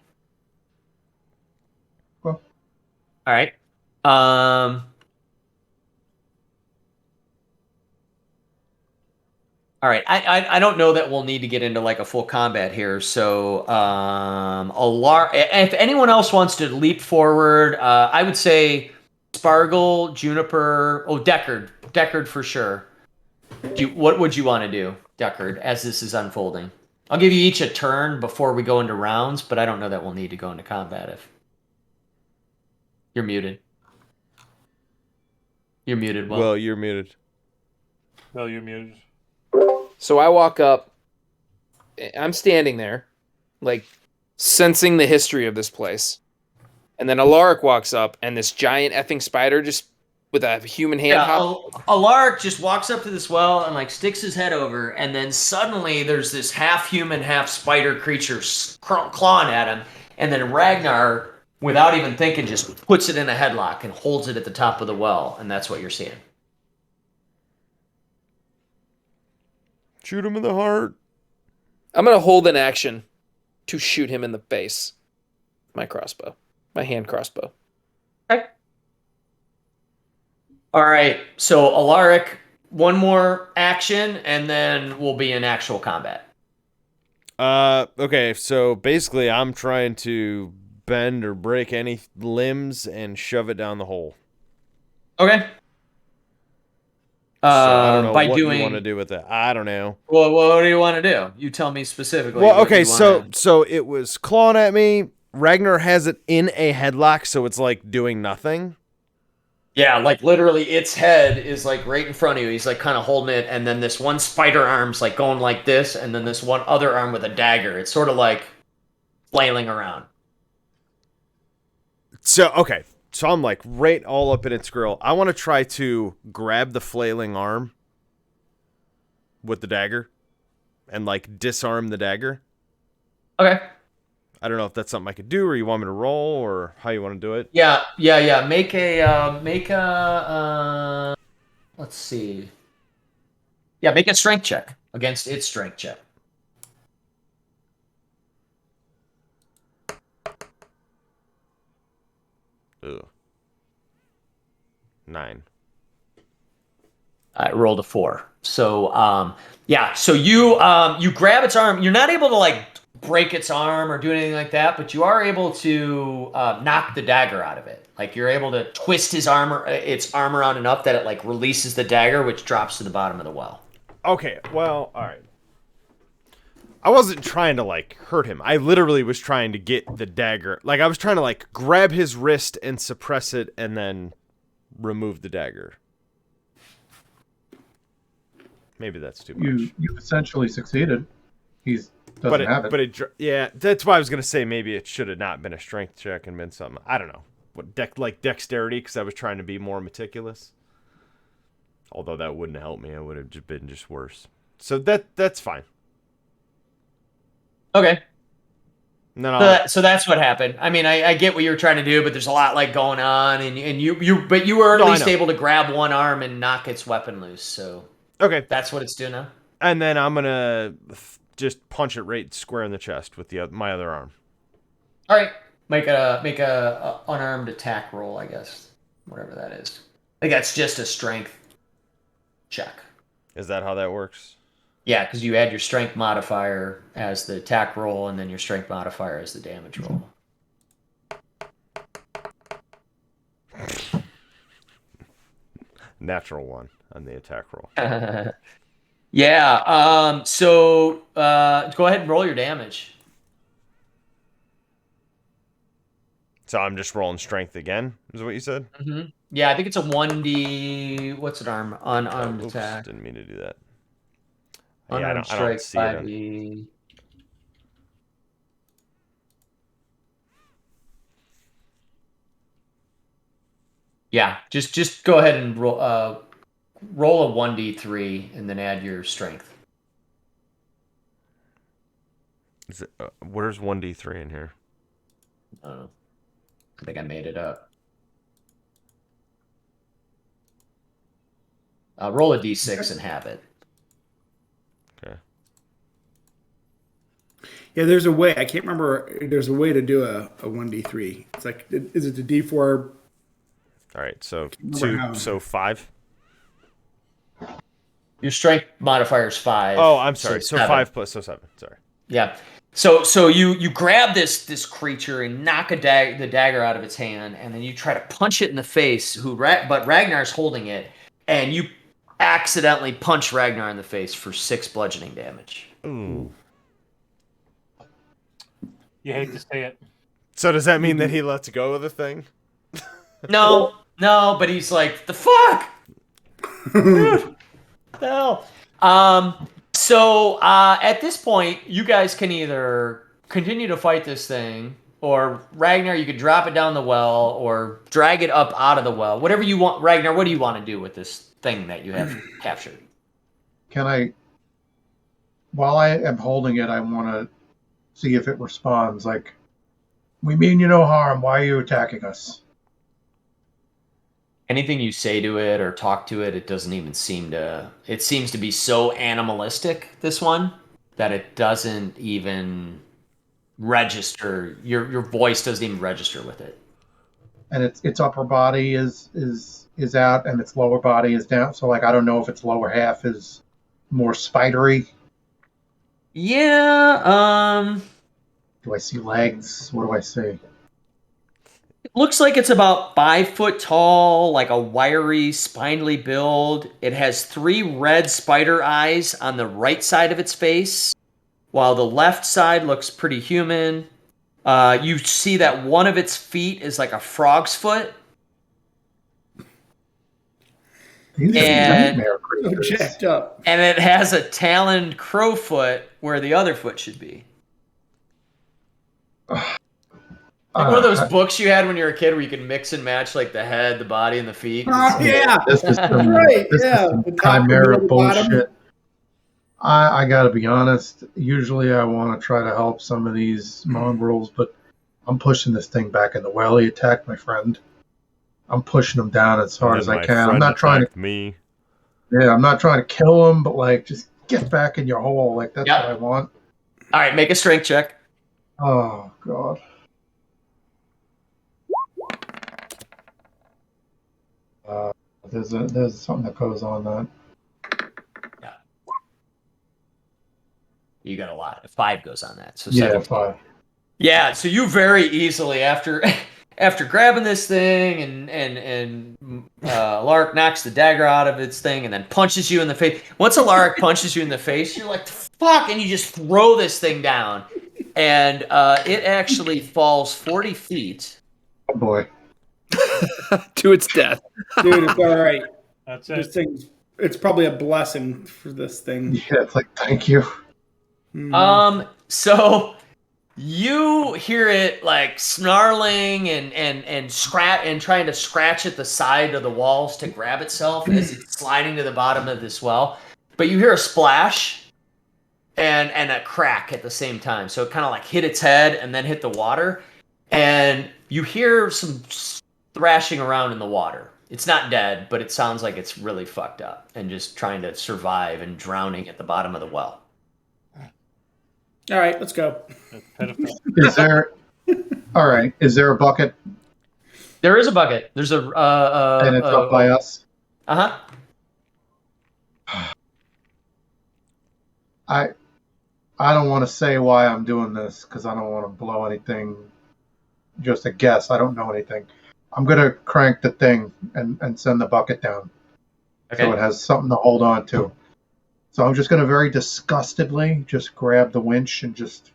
Well. All right. All right. I don't know that we'll need to get into like a full combat here. So if anyone else wants to leap forward, I would say Spargle, Juniper, Deckard for sure. What would you want to do, Deckard, as this is unfolding? I'll give you each a turn before we go into rounds, but I don't know that we'll need to go into combat if you're muted. You're muted, Will. Well, you're muted. Well, you're muted. So I walk up. I'm standing there, like, sensing the history of this place. And then Alaric walks up, and this giant effing spider just with a human hand hop. Alaric just walks up to this well and, like, sticks his head over, and then suddenly there's this half-human, half-spider creature clawing at him, and then Ragnar, without even thinking, just puts it in a headlock and holds it at the top of the well, and that's what you're seeing. Shoot him in the heart. I'm going to hold an action to shoot him in the face. My crossbow. My hand crossbow. Okay. All right. So, Alaric, one more action, and then we'll be in actual combat. Okay, so basically I'm trying to bend or break any limbs and shove it down the hole. Okay. So I don't know by what doing, you want to do with that. I don't know. Well, what do you want to do? You tell me specifically. Well, what okay, you wanna... so it was clawing at me. Ragnar has it in a headlock, so it's like doing nothing. Yeah, like literally its head is like right in front of you. He's like kind of holding it, and then this one spider arm's like going like this, and then this one other arm with a dagger. It's sort of like flailing around. So, okay. So I'm like right all up in its grill. I want to try to grab the flailing arm with the dagger and like disarm the dagger. Okay. I don't know if that's something I could do, or you want me to roll, or how you want to do it. Yeah. Make a let's see. Yeah, make a strength check against its strength check. Ugh. 9. I rolled a 4. So, so you grab its arm. You're not able to like break its arm or do anything like that, but you are able to knock the dagger out of it. Like you're able to twist its arm around enough that it like releases the dagger, which drops to the bottom of the well. Okay, well, all right. I wasn't trying to like hurt him. I literally was trying to get the dagger. Like I was trying to like grab his wrist and suppress it and then remove the dagger. Maybe that's too much. You essentially succeeded. Doesn't have it. Yeah, that's why I was gonna say maybe it should have not been a strength check and been something. I don't know. dexterity because I was trying to be more meticulous. Although that wouldn't have helped me, it would have just been worse. So that's fine. Okay. And then So that's what happened. I mean, I get what you were trying to do, but there's a lot like going on, and you were at least able to grab one arm and knock its weapon loose. So okay, that's what it's doing now. And then I'm gonna just punch it right square in the chest with my other arm. All right, make a unarmed attack roll, I guess, whatever that is. I think that's just a strength check. Is that how that works? Yeah, because you add your strength modifier as the attack roll, and then your strength modifier as the damage roll. Natural 1 on the attack roll. Yeah. So go ahead and roll your damage. So I'm just rolling strength again, is what you said? Mm-hmm. Yeah, I think it's a 1d. What's an arm? Unarmed attack. Didn't mean to do that. Unarmed I don't strike, see it. 5e. Yeah, just go ahead and roll a 1d3 and then add your strength. Is it, where's 1d3 in here? I don't know. I think I made it up. Roll a d6 and have it. Okay. Yeah, there's a way. I can't remember. There's a way to do a 1d3. It's like, is it the d4? All right, so Remember 2, so 5. Your strength modifier is 5. Oh, I'm sorry. So 7. 5 plus 7. Sorry. Yeah. So you grab this creature and knock the dagger out of its hand, and then you try to punch it in the face. But Ragnar's holding it, and you accidentally punch Ragnar in the face for 6 bludgeoning damage. Ooh. You hate to say it. So does that mean that he lets go of the thing? No, but he's like, the fuck, dude, what the hell. So at this point, you guys can either continue to fight this thing, or Ragnar, you could drop it down the well, or drag it up out of the well. Whatever you want, Ragnar. What do you want to do with this thing that you have captured? Can I, while I am holding it, I want to see if it responds. Like, we mean you no harm. Why are you attacking us? Anything you say to it or talk to it, it doesn't even seem to. It seems to be so animalistic, this one, that it doesn't even register. Your voice doesn't even register with it. And its upper body is out, and its lower body is down. So, like, I don't know if its lower half is more spidery. Yeah. Do I see legs? What do I see? It looks like it's about 5 foot tall, like a wiry, spindly build. It has 3 red spider eyes on the right side of its face, while the left side looks pretty human. You see that one of its feet is like a frog's foot. These are And- nightmare So creatures. jacked up. And it has a taloned crow foot where the other foot should be. Like one of those books you had when you were a kid where you could mix and match like the head, the body, and the feet. Oh, yeah. This is some, Right, this yeah. is some The top, the chimera middle, the bottom. bullshit. I gotta be honest. Usually I want to try to help some of these mongrels, but I'm pushing this thing back in the well. He attacked my friend. I'm pushing him down as hard as I can. I'm not trying to. Me. Yeah, I'm not trying to kill him, but like, just get back in your hole. Like that's Yep. what I want. All right, make a strength check. Oh God. There's something that goes on that. You got a lot. 5 goes on that. So Yeah, 7. 5. Yeah, so you very easily after grabbing this thing and Alaric knocks the dagger out of its thing and then punches you in the face. Once Alaric punches you in the face, you're like, fuck, and you just throw this thing down. And it actually falls 40 feet. Oh boy. To its death. Dude, it's all right. That's This it. thing's, it's probably a blessing for this thing. Yeah, it's like thank you. Mm. So You hear it like snarling and scratch and trying to scratch at the side of the walls to grab itself as it's sliding to the bottom of this well. But you hear a splash and a crack at the same time. So it kind of like hit its head and then hit the water. And you hear some thrashing around in the water. It's not dead, but it sounds like it's really fucked up and just trying to survive and drowning at the bottom of the well. All right, let's go. That's pitiful. Is there? All right. Is there a bucket? There is a bucket. There's a And it's up by us. Uh-huh. I don't want to say why I'm doing this because I don't want to blow anything. Just a guess. I don't know anything. I'm gonna crank the thing and send the bucket down, Okay. so it has something to hold on to. So I'm just gonna very disgustedly just grab the winch and just.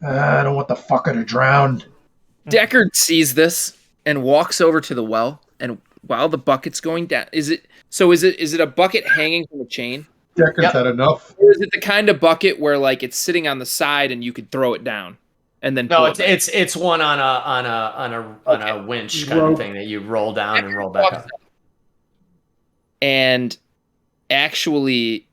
I don't want the fucker to drown. Deckard sees this and walks over to the well, and while the bucket's going down, is it a bucket hanging from a chain? Deckard's Yep. had enough. Or is it the kind of bucket where like it's sitting on the side and you could throw it down and then No, pull it's it back? it's one on a winch kind of thing that you roll down and roll back up. And actually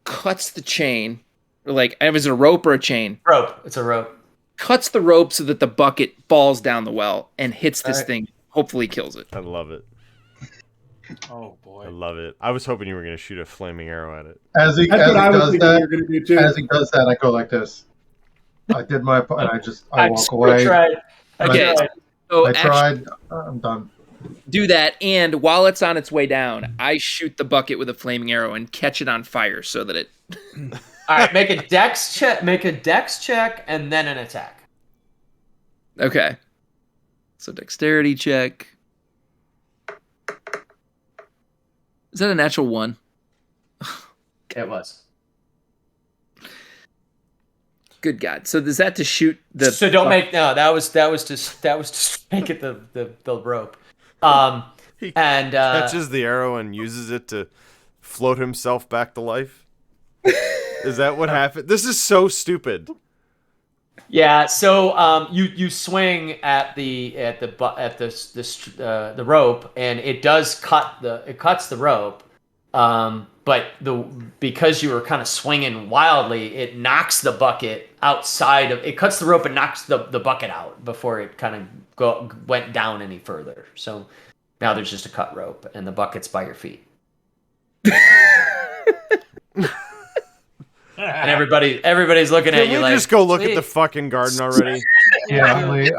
cuts the chain, or like is it a rope or a chain? Rope. It's a rope. Cuts the rope so that the bucket falls down the well and hits this Alright. thing. Hopefully kills it. I love it. Oh I boy. love it. I was hoping you were going to shoot a flaming arrow at it. As he That's what I was does thinking you that, were going to do too. as he does that, I go like this. I did my and I walk just away. tried. Okay. tried. So I actually tried. I'm done. do that, and while it's on its way down, I shoot the bucket with a flaming arrow and catch it on fire so that it. All right, make a dex check. Make a dex check and then an attack. Okay. So dexterity check. Is that a natural 1? It was. Good God. So is that to shoot the? So don't make no. That was just make it the rope. He And catches the arrow and uses it to float himself back to life. Is that what happened? This is so stupid. yeah. So you swing at the rope and it does cuts the rope. But because you were kind of swinging wildly, it knocks the bucket outside of it. Cuts the rope and knocks the bucket out before it kind of went down any further. So now there's just a cut rope and the bucket's by your feet. And everybody's looking at Can you we like, just go look at the "Sweet." fucking garden already? Yeah, I'm leaving.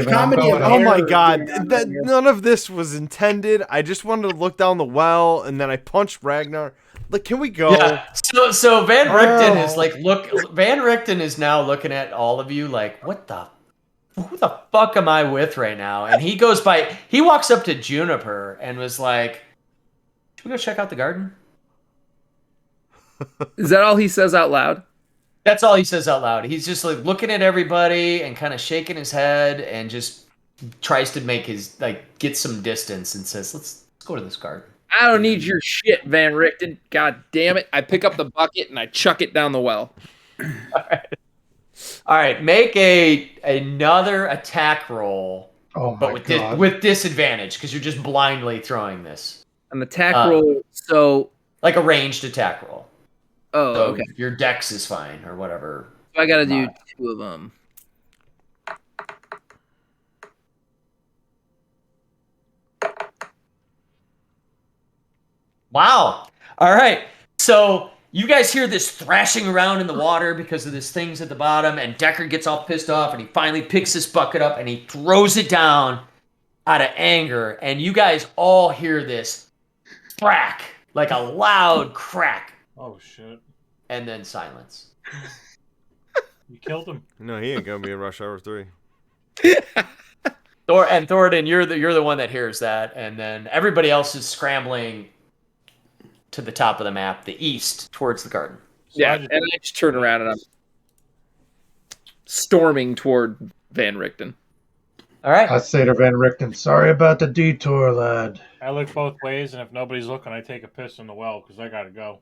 I'm Comedy going of out. Oh my error god, going on that here. none of this was intended. I just wanted to look down the well, and then I punched Ragnar. Like, can we go? Yeah. So Van Richten is Oh. like Van Richten is now looking at all of you like, who the fuck am I with right now? And he walks up to Juniper and was like, should we go check out the garden? Is that all he says out loud? That's all he says out loud. He's just like looking at everybody and kind of shaking his head and just tries to make his get some distance and says, let's go to this garden. I don't need your shit, Van Richten. God damn it. I pick up the bucket and I chuck it down the well. All right, make another attack roll, Oh but my with god. with disadvantage because you're just blindly throwing this. An attack Uh, roll. So, Like a ranged attack roll. oh, So okay. your dex is fine or whatever. So I got to do Mod. 2 of them. Wow. All right. So you guys hear this thrashing around in the water because of this thing's at the bottom, and Deckard gets all pissed off and he finally picks this bucket up and he throws it down out of anger. And you guys all hear this crack, like a loud crack, Oh shit! and then silence. You killed him. No, he ain't gonna be in Rush Hour 3. Thoradin, you're the one that hears that, and then everybody else is scrambling to the top of the map, the east, towards the garden. So Yeah, I and I just turn around and I'm storming toward Van Richten. All right. I say to Van Richten, sorry about the detour, lad. I look both ways, and if nobody's looking, I take a piss in the well because I gotta go.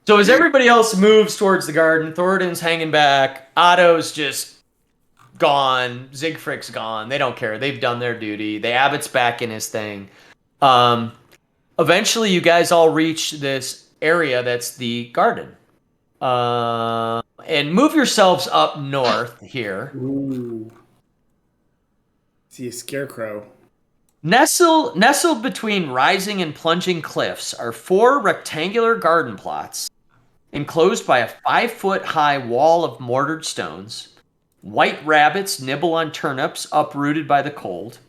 So as everybody else moves towards the garden, Thoradin's hanging back. Otto's just gone. Siegfried's gone. They don't care. They've done their duty. The abbot's back in his thing. Eventually, you guys all reach this area that's the garden. And move yourselves up north here. Ooh. See a scarecrow. Nestled between rising and plunging cliffs are 4 rectangular garden plots, enclosed by a 5-foot-high wall of mortared stones. White rabbits nibble on turnips uprooted by the cold.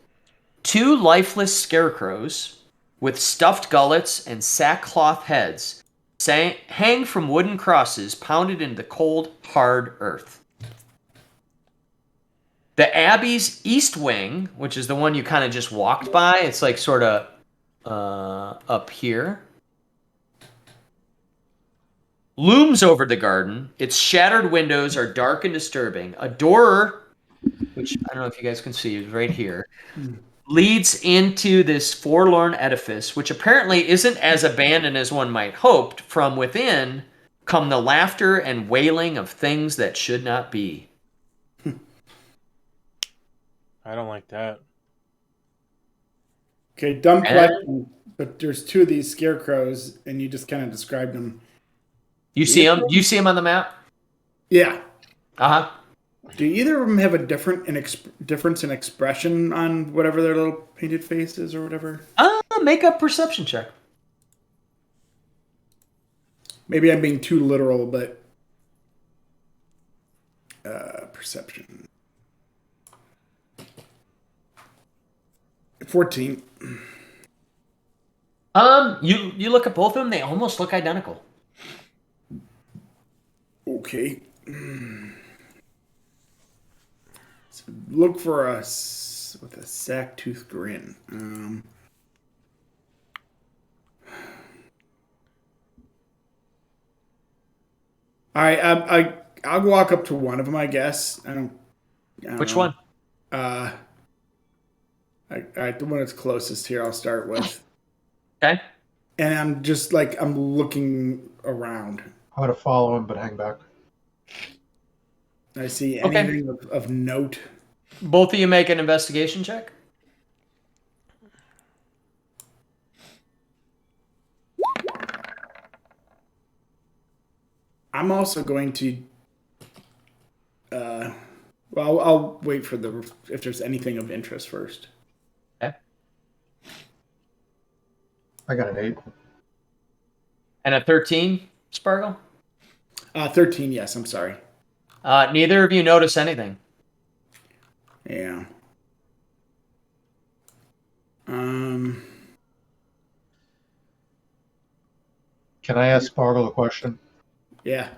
2 lifeless scarecrows with stuffed gullets and sackcloth heads hang from wooden crosses pounded into the cold, hard earth. The Abbey's east wing, which is the one you kind of just walked by, it's like sort of up here, looms over the garden. Its shattered windows are dark and disturbing. A door, which I don't know if you guys can see, is right here, leads into this forlorn edifice, which apparently isn't as abandoned as one might hoped. From within come the laughter and wailing of things that should not be. I don't like that. Okay, dumb question. But there's 2 of these scarecrows, and you just kind of described them. You see them? You see them on the map? Yeah. Uh-huh. Do either of them have a difference in expression on whatever their little painted face is or whatever? Make a perception check. Maybe I'm being too literal, but perception. 14. You look at both of them, they almost look identical. Okay. So look for us with a sack-tooth grin. All right, I'll walk up to one of them, I guess. I don't Which know. one? All right, the one that's closest here, I'll start with. Okay. And I'm just like, I'm looking around. I'm gonna follow him, but hang back. I see Okay. anything of note. Both of you make an investigation check. I'm also going to. Well, I'll wait for if there's anything of interest first. Okay. I got an 8. And a 13, Sparkle? 13. Yes, I'm sorry. Neither of you notice anything. Yeah. Can I ask Spargle a question? Yeah.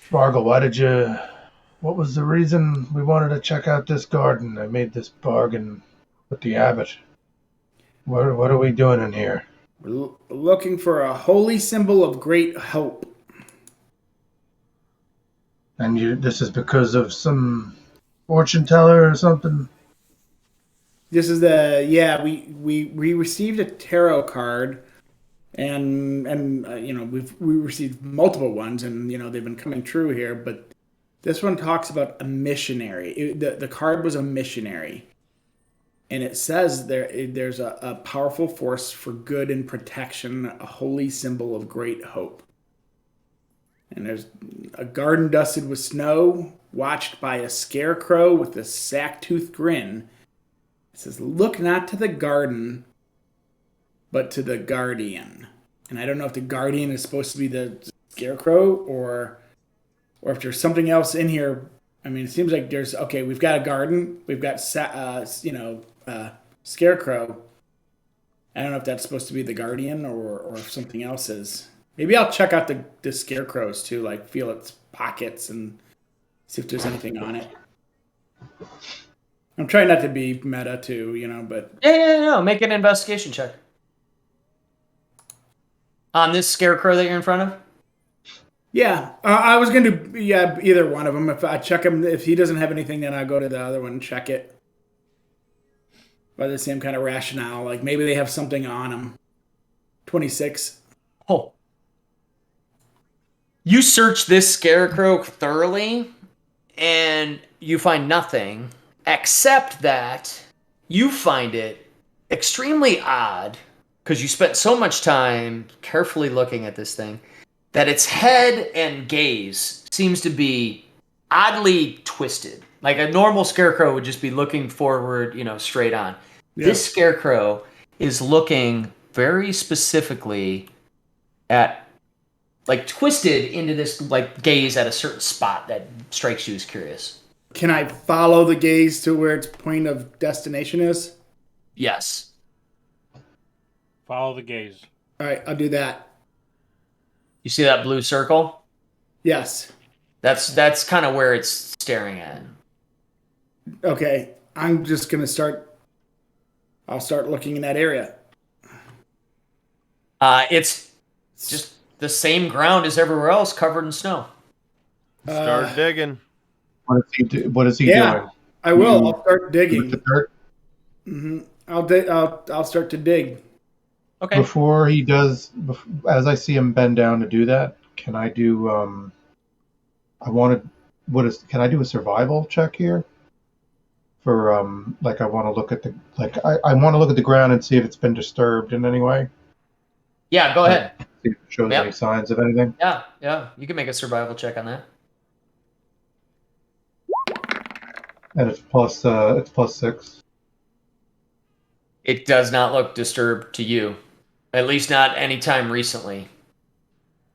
Spargle, what was the reason we wanted to check out this garden? I made this bargain with the abbot. What are we doing in here? We're looking for a holy symbol of great hope. And this is because of some fortune teller or something? This is we received a tarot card, and we received multiple ones, and they've been coming true here. But this one talks about a missionary. The card was a missionary, and it says there's a powerful force for good and protection, a holy symbol of great hope. And there's a garden dusted with snow, watched by a scarecrow with a sack-toothed grin. It says, "Look not to the garden, but to the guardian." And I don't know if the guardian is supposed to be the scarecrow or if there's something else in here. I mean, it seems like we've got a garden, we've got scarecrow. I don't know if that's supposed to be the guardian or if something else is. Maybe I'll check out the scarecrows too, like feel its pockets and see if there's anything on it. I'm trying not to be meta too, but Yeah. Make an investigation check. On this scarecrow that you're in front of? yeah, I was going to either one of them. If I check him, if he doesn't have anything, then I'll go to the other one and check it. by the same kind of rationale. Like maybe they have something on them. 26. Oh. You search this scarecrow thoroughly, and you find nothing, except that you find it extremely odd, because you spent so much time carefully looking at this thing, that its head and gaze seems to be oddly twisted. Like a normal scarecrow would just be looking forward, straight on. Yeah. This scarecrow is looking very specifically at, like, twisted into this, like, gaze at a certain spot that strikes you as curious. Can I follow the gaze to where its point of destination is? Yes. Follow the gaze. All right, I'll do that. You see that blue circle? Yes. That's kind of where it's staring at. Okay, I'm just gonna start. I'll start looking in that area. It's just the same ground as everywhere else, covered in snow. Start digging. What is he Yeah. doing? I will. You- I'll start With digging. the dirt? I'll start to dig. Okay. Before he does, as I see him bend down to do that, can I do? Can I do a survival check here? For like I want to look at I want to look at the ground and see if it's been disturbed in any way. Yeah, go ahead. See if it shows Yep. any signs of anything. Yeah. You can make a survival check on that. And it's plus 6. It does not look disturbed to you. At least not any time recently.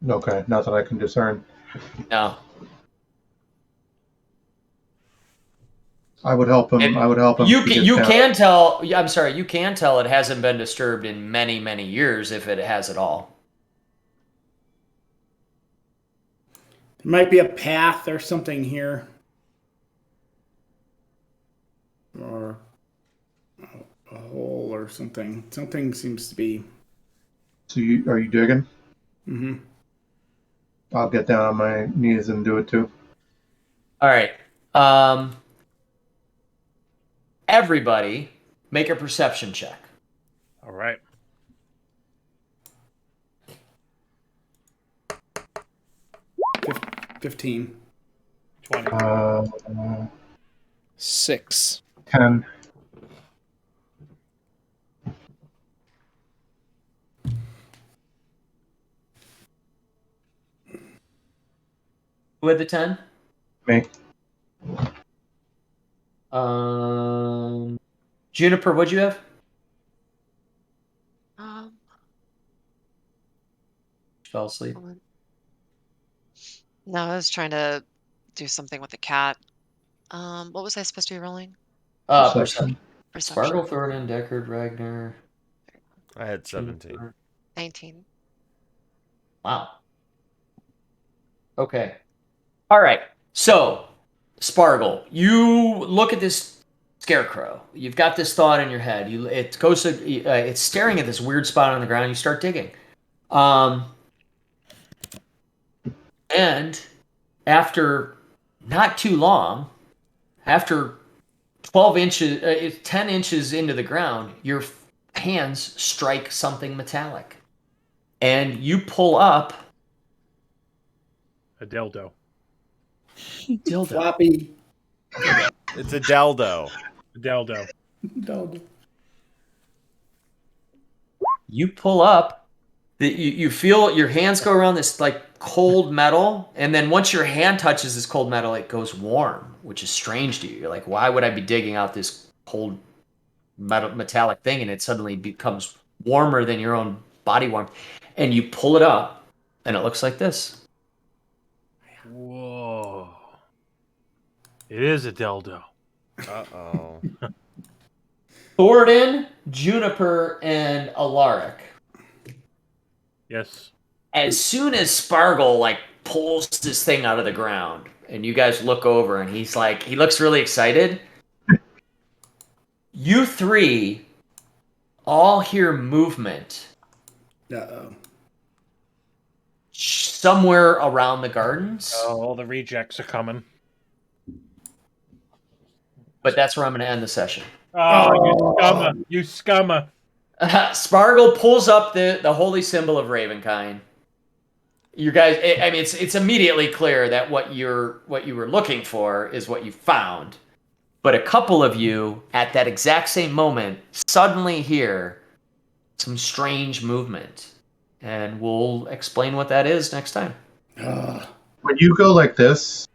Okay, not that I can discern. No. I would help him. And I would help him. You if he can, gets you down. can tell. I'm sorry. You can tell it hasn't been disturbed in many, many years, if it has at all. There might be a path or something here, or a hole or something. Something seems to be. So are you digging? Mm-hmm. I'll get down on my knees and do it too. All right. Everybody, make a perception check. All right. Fif- 15. 20. 6. 10. Who had the 10? Me. Juniper, what'd you have? Fell asleep. Hold on. No, I was trying to do something with the cat. What was I supposed to be rolling? Perception. Perception. Sparkle, Thorin, Deckard, Ragnar. I had 17. 19. Wow. Okay. All right. So, Spargle, you look at this scarecrow. You've got this thought in your head. It's staring at this weird spot on the ground. You start digging. And after not too long, after 10 inches into the ground, your hands strike something metallic. And you pull up A dildo. dildo. Floppy. It's a Deldo. A dildo. Dog. You pull up, you feel your hands go around this like cold metal, and then once your hand touches this cold metal, it goes warm, which is strange to you. You're like, why would I be digging out this cold metallic thing? And it suddenly becomes warmer than your own body warmth. And you pull it up, and it looks like this. Whoa. It is a dildo. Uh-oh. Thorin, Juniper, and Alaric. Yes. As soon as Spargle like pulls this thing out of the ground, and you guys look over, and he looks really excited. You three all hear movement Uh-oh. somewhere around the gardens, Oh, all the rejects are coming. but that's where I'm going to end the session. Oh, you scummer! You scummer! Spargle pulls up the holy symbol of Ravenkind. You guys, I mean, it's immediately clear that what you were looking for is what you found. But a couple of you, at that exact same moment, suddenly hear some strange movement, and we'll explain what that is next time. When you go like this,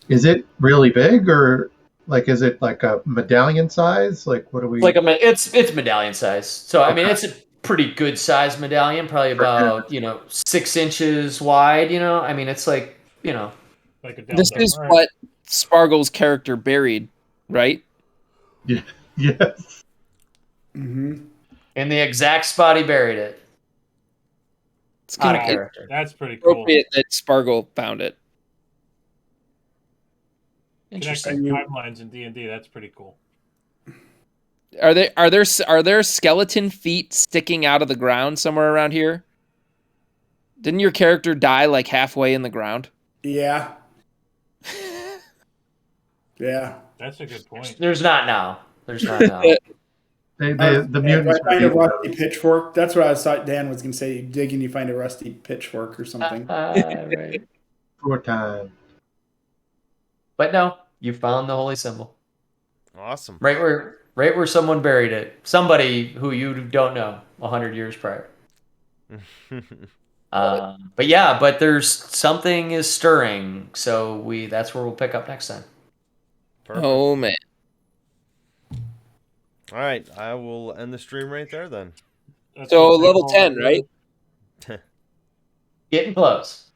is it really big, or like is it like a medallion size? Like what do we? It's medallion size. So I mean, it's a pretty good size medallion, probably about 6 inches wide. I mean, it's like Like a This dildo. is All right. what Spargle's character buried, right? Yes. Mm-hmm. in the exact spot he buried it. It's Out kind of of character. That's pretty cool. appropriate that Spargle found it. Interesting. Connecting timelines in D&D. That's pretty cool. Are there skeleton feet sticking out of the ground somewhere around here? Didn't your character die like halfway in the ground? Yeah. Yeah. That's a good point. There's not now. There's not now. The mutants. I find a rusty pitchfork. That's what I thought Dan was going to say. You dig and you find a rusty pitchfork or something. Right. For time. But no, you found the holy symbol Awesome. right where someone buried it. Somebody who you don't know 100 years prior. But there's something is stirring, so that's where we'll pick up next time. Perfect. Oh man. All right, I will end the stream right there then. That's So a pretty level cool 10, idea. right? Getting close.